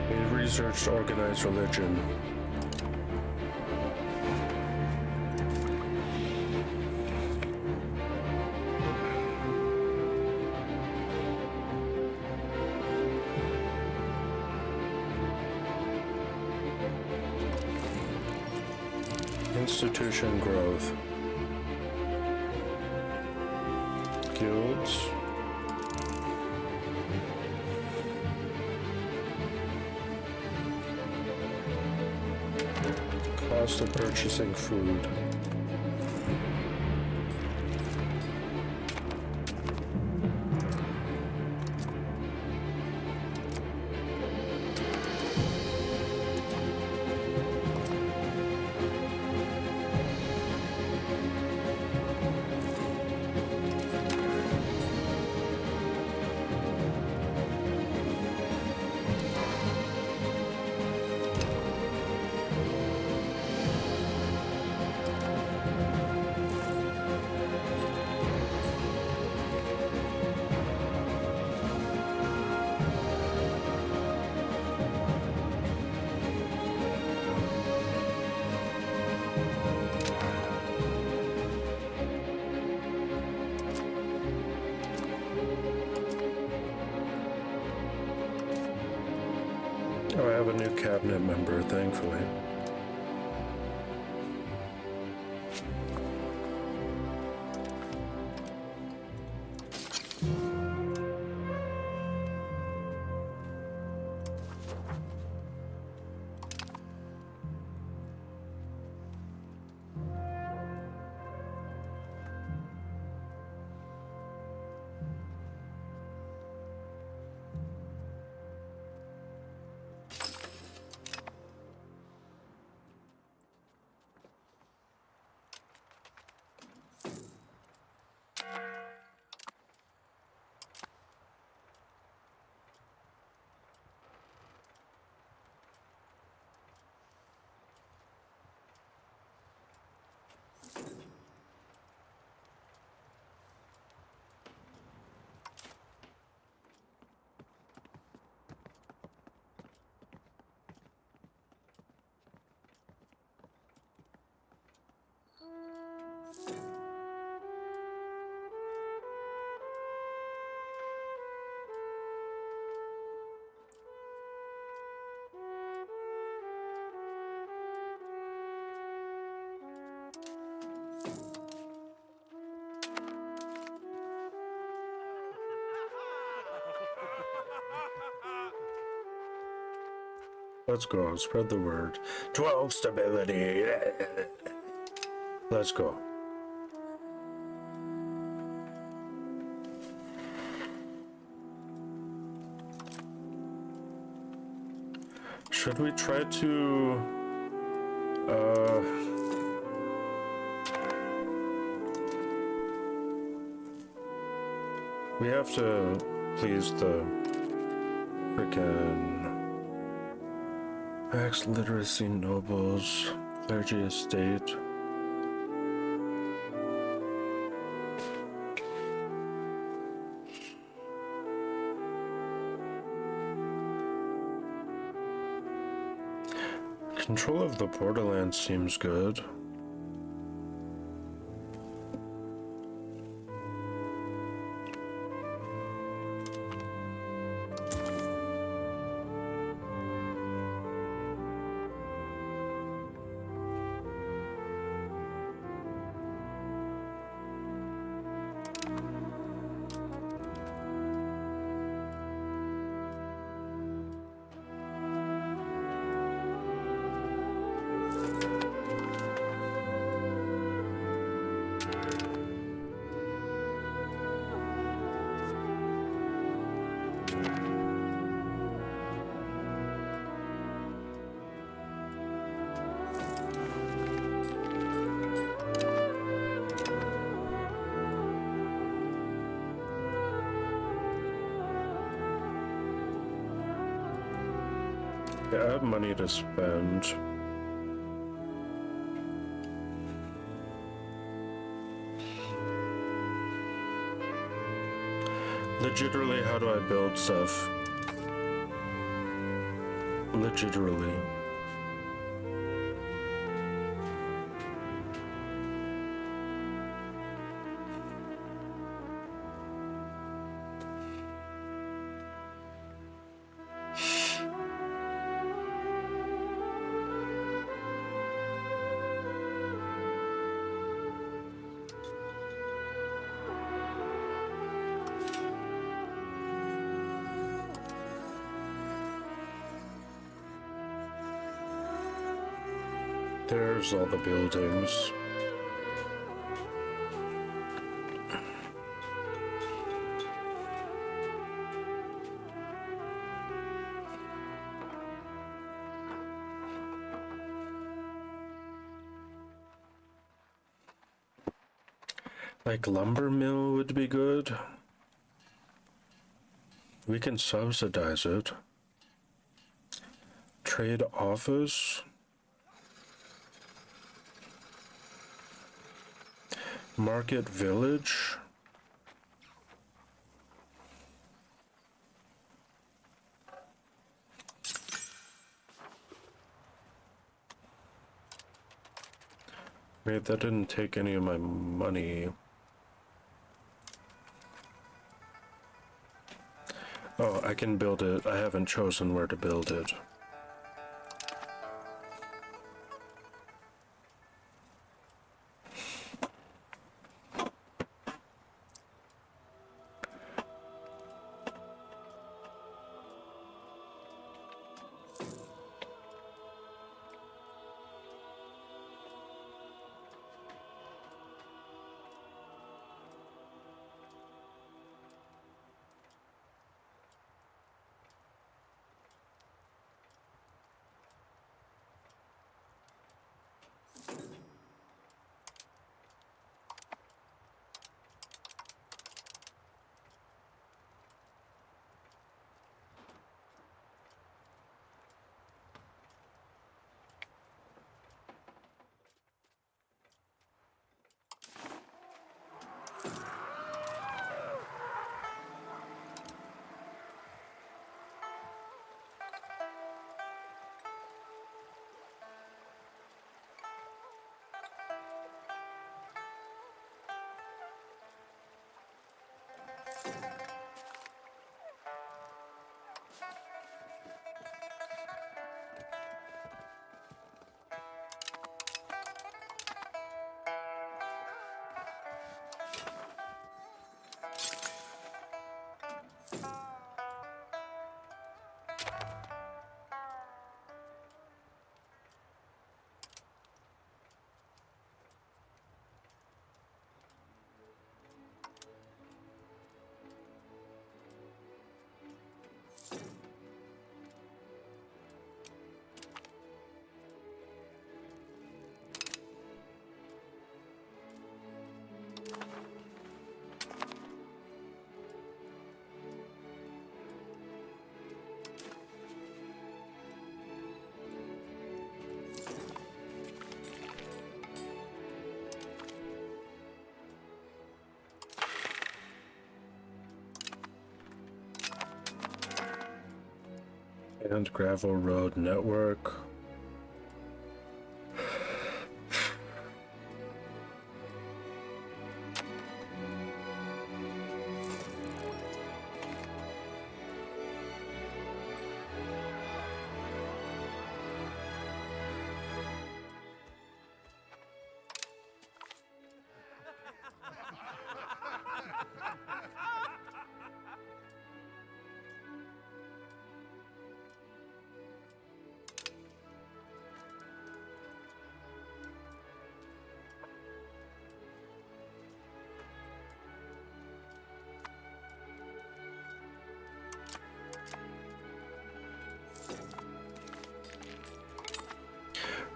We researched organized religion. Institution growth. Guilds. Cost of purchasing food. Oh, I have a new cabinet member, thankfully. Let's go. Spread the word. 12 stability. Let's go. Should we try to... we have to please the frickin' max literacy nobles, clergy estate. Control of the borderlands seems good. Yeah, I have money to spend. Legitimately, how do I build stuff? Legitimately. There's all the buildings. Like lumber mill would be good. We can subsidize it. Trade office. Market village. Wait, that didn't take any of my money. Oh, I can build it. I haven't chosen where to build it. and gravel road network.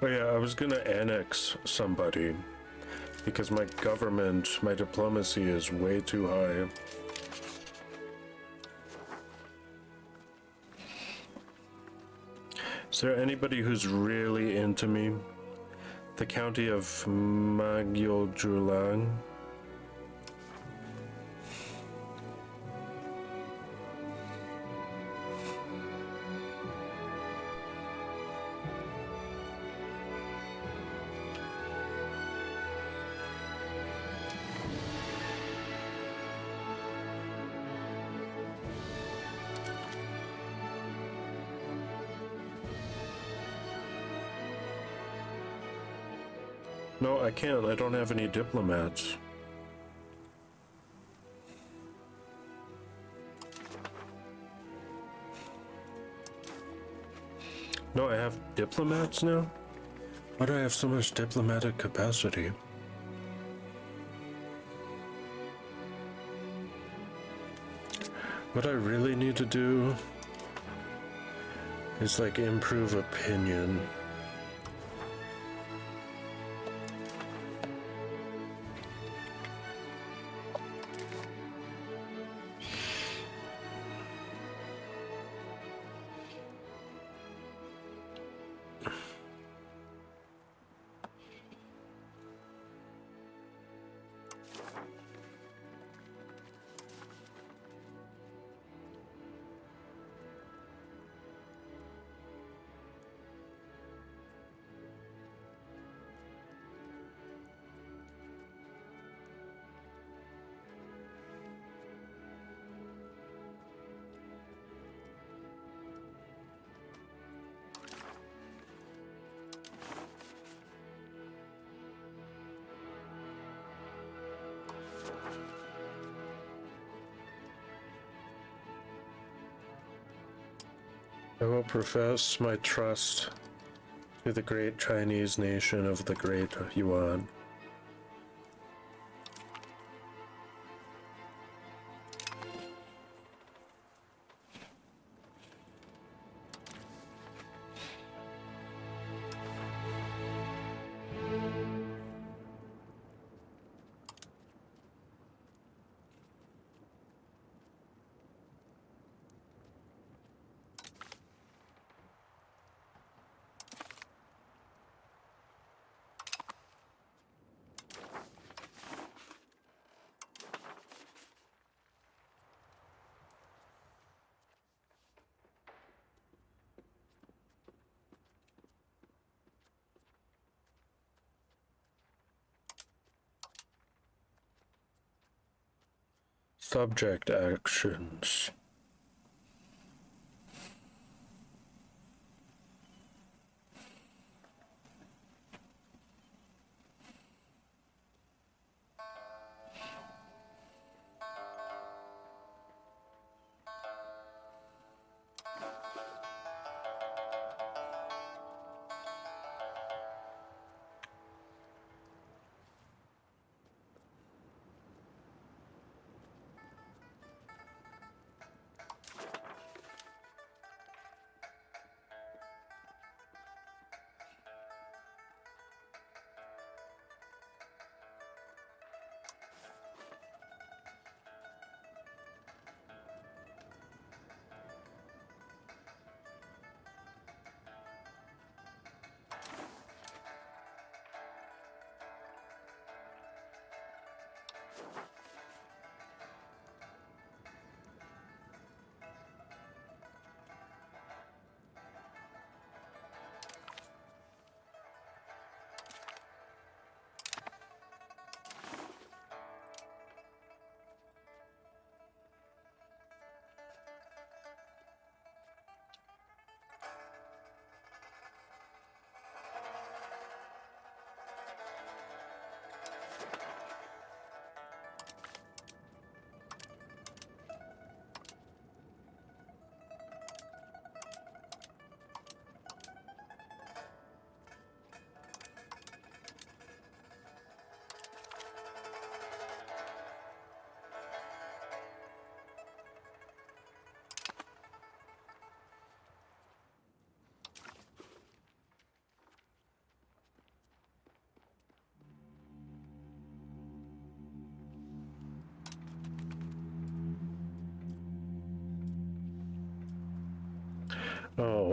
Oh yeah, I was gonna annex somebody because my government, my diplomacy is way too high. Is there anybody who's really into me? The county of Magyoljulang? No, I can't. I don't have any diplomats. No, I have diplomats now? Why do I have so much diplomatic capacity? What I really need to do is like improve opinion. I will profess my trust to the great Chinese nation of the Great Yuan. Subject actions.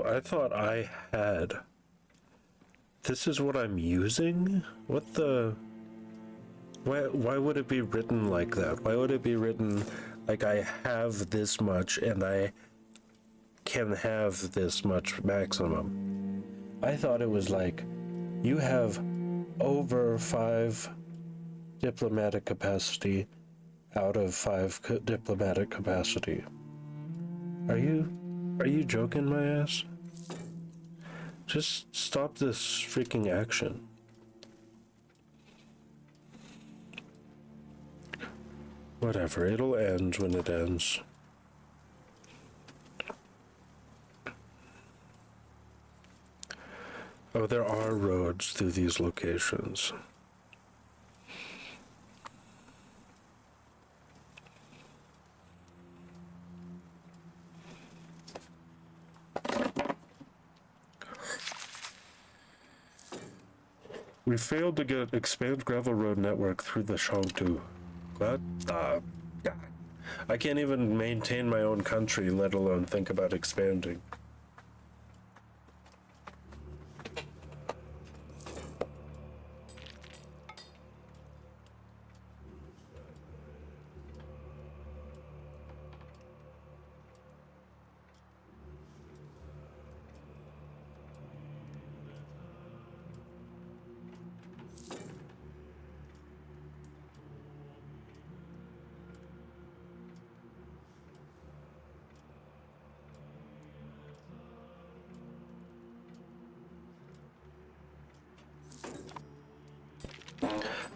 I thought I had. This is what I'm using? What the... Why would it be written like that? Why would it be written like I have this much and I can have this much maximum? I thought it was like, you have over 5 diplomatic capacity out of 5 diplomatic capacity. Are you joking my ass? Just stop this freaking action. Whatever, it'll end when it ends. Oh, there are roads through these locations. We failed to expand gravel road network through the Shangtu. What the... I can't even maintain my own country, let alone think about expanding.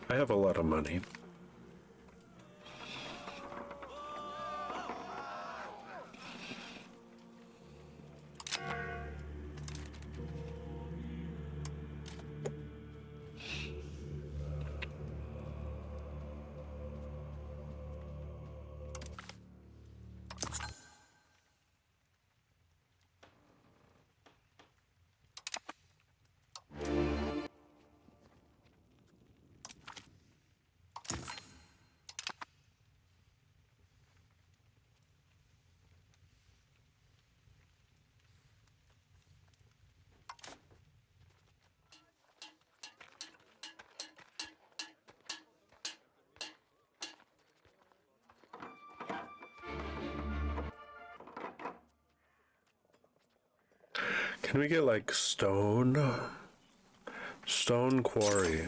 I have a lot of money. Can we get like stone? Stone quarry.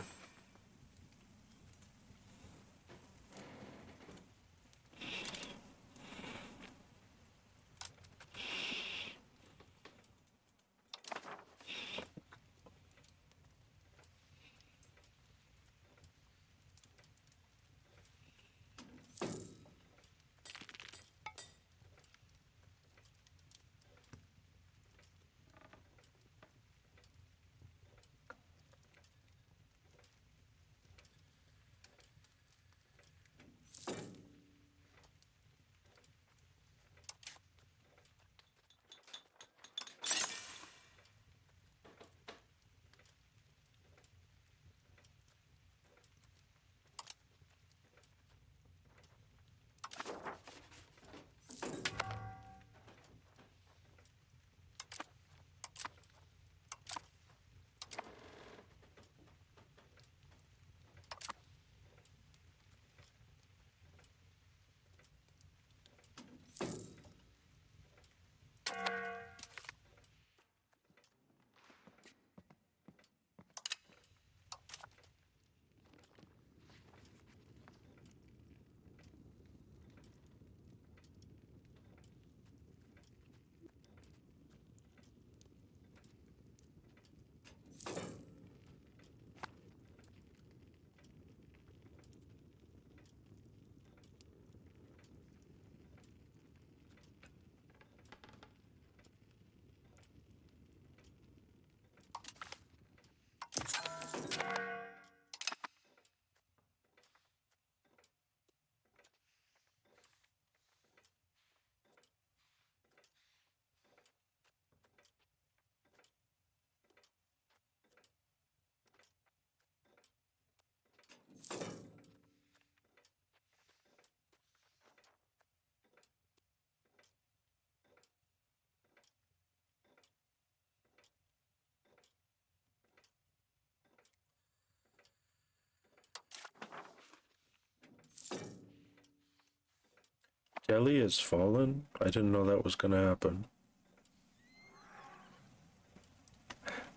Delhi has fallen? I didn't know that was gonna happen.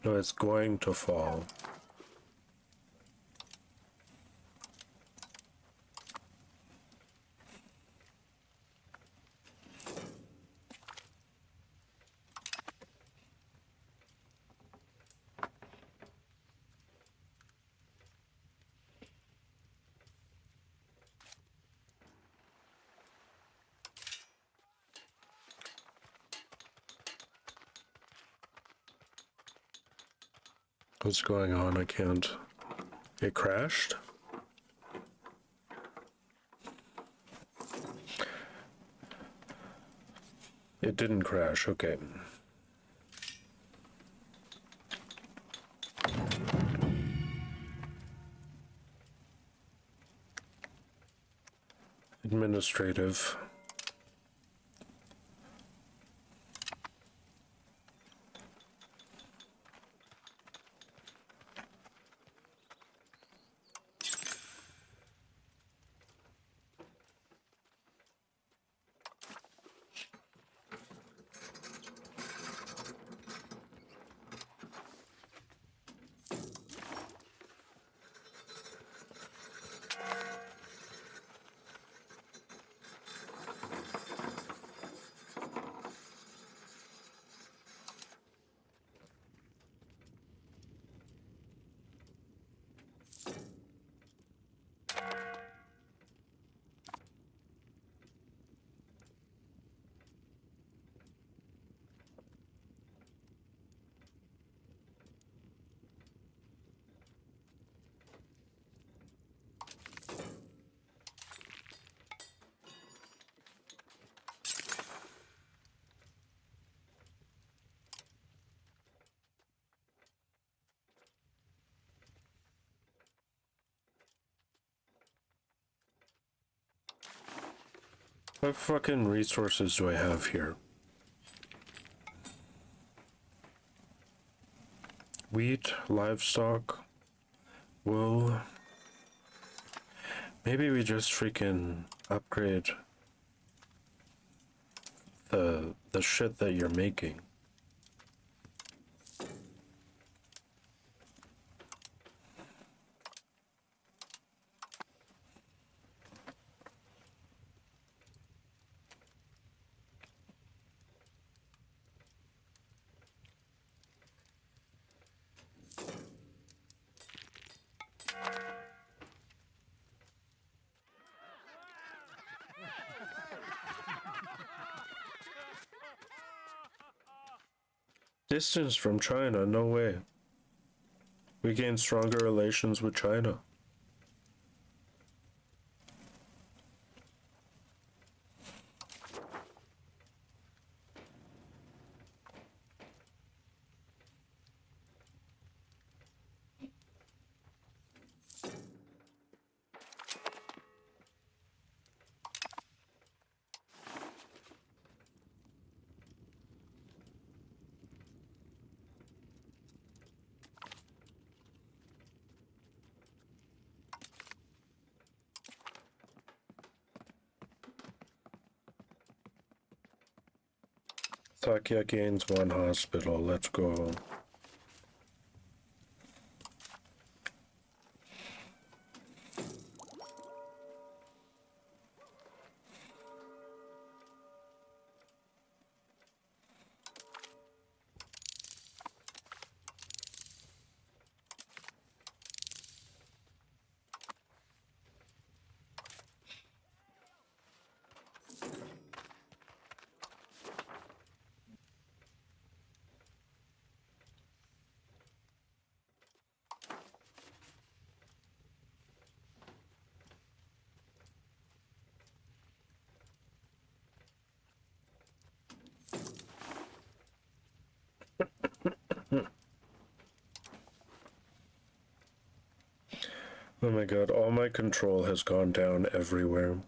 No, it's going to fall. What's going on? I can't. It crashed? It didn't crash, okay. Administrative. What fucking resources do I have here? Wheat, livestock, wool. Maybe we just freaking upgrade the shit that you're making. Distance from China, no way. We gain stronger relations with China. Sakya gains 1 hospital, let's go. Oh my god, all my control has gone down everywhere.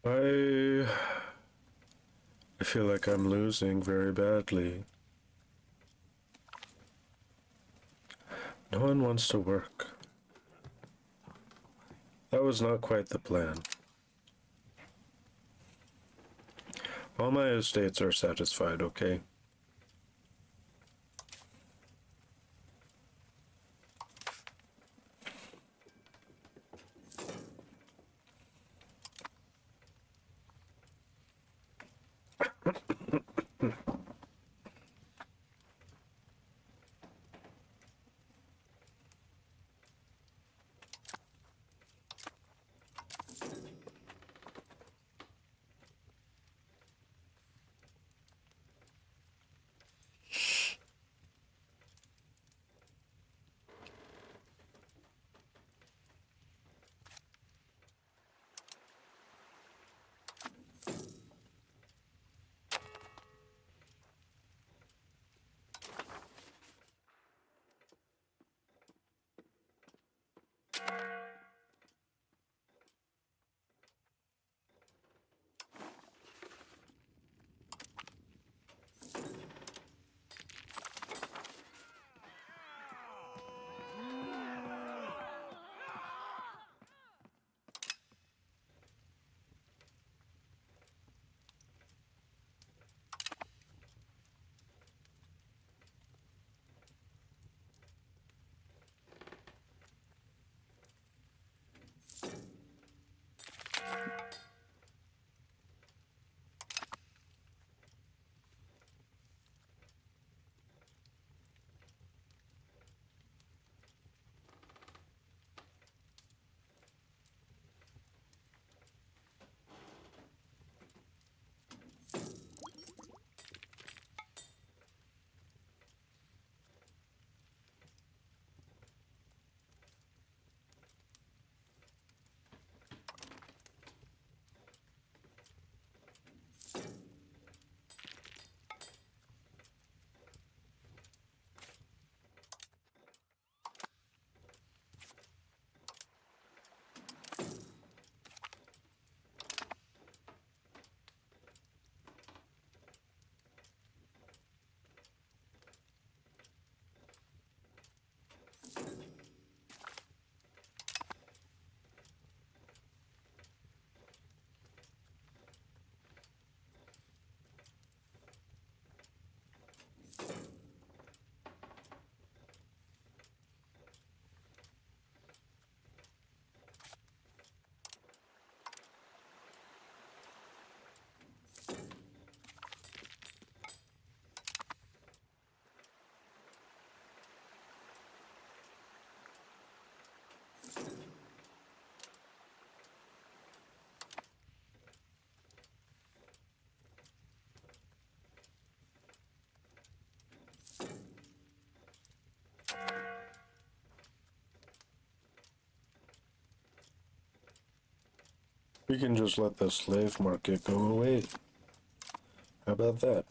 I feel like I'm losing very badly. No one wants to work. That was not quite the plan. All my estates are satisfied, okay? We can just let the slave market go away. How about that?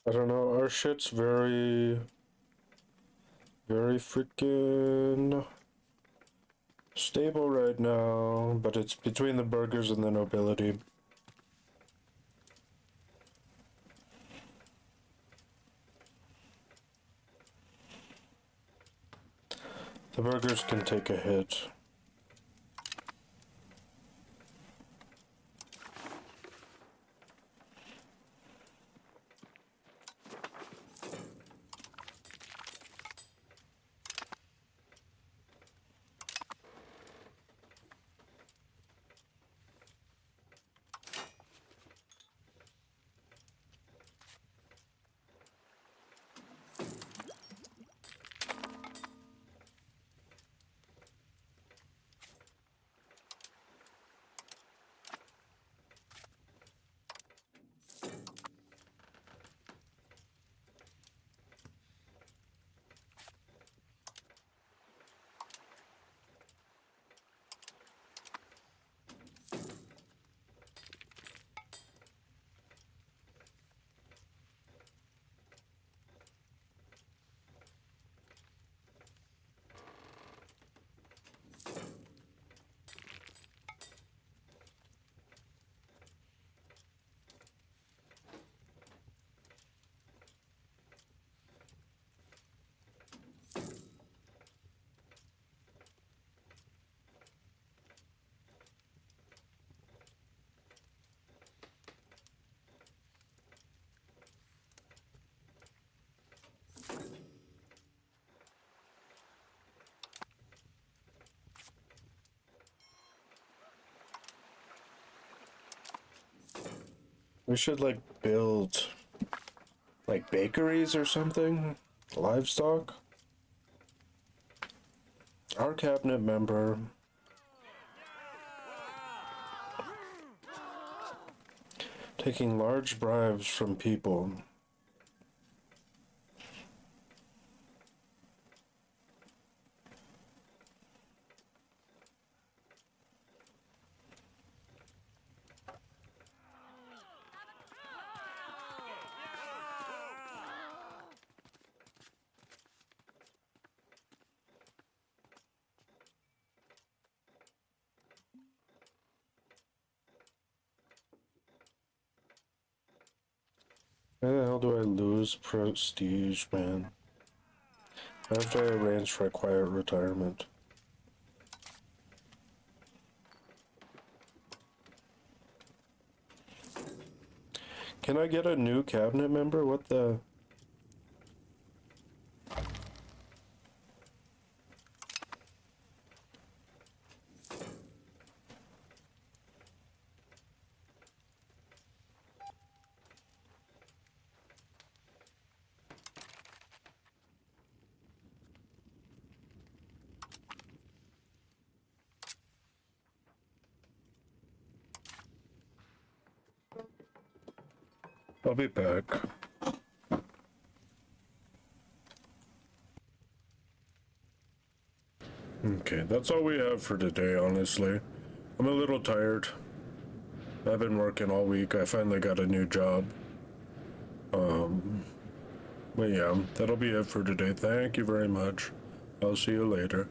I don't know, our shit's very freaking stable right now, but it's between the burgers and the nobility. The burgers can take a hit. We should like build like bakeries or something. Livestock. Our cabinet member. Taking large bribes from people. How the hell do I lose prestige, man? After I arrange for a quiet retirement. Can I get a new cabinet member? What the... I'll be back. Okay, that's all we have for today, honestly. I'm a little tired. I've been working all week. I finally got a new job. But yeah, that'll be it for today. Thank you very much. I'll see you later.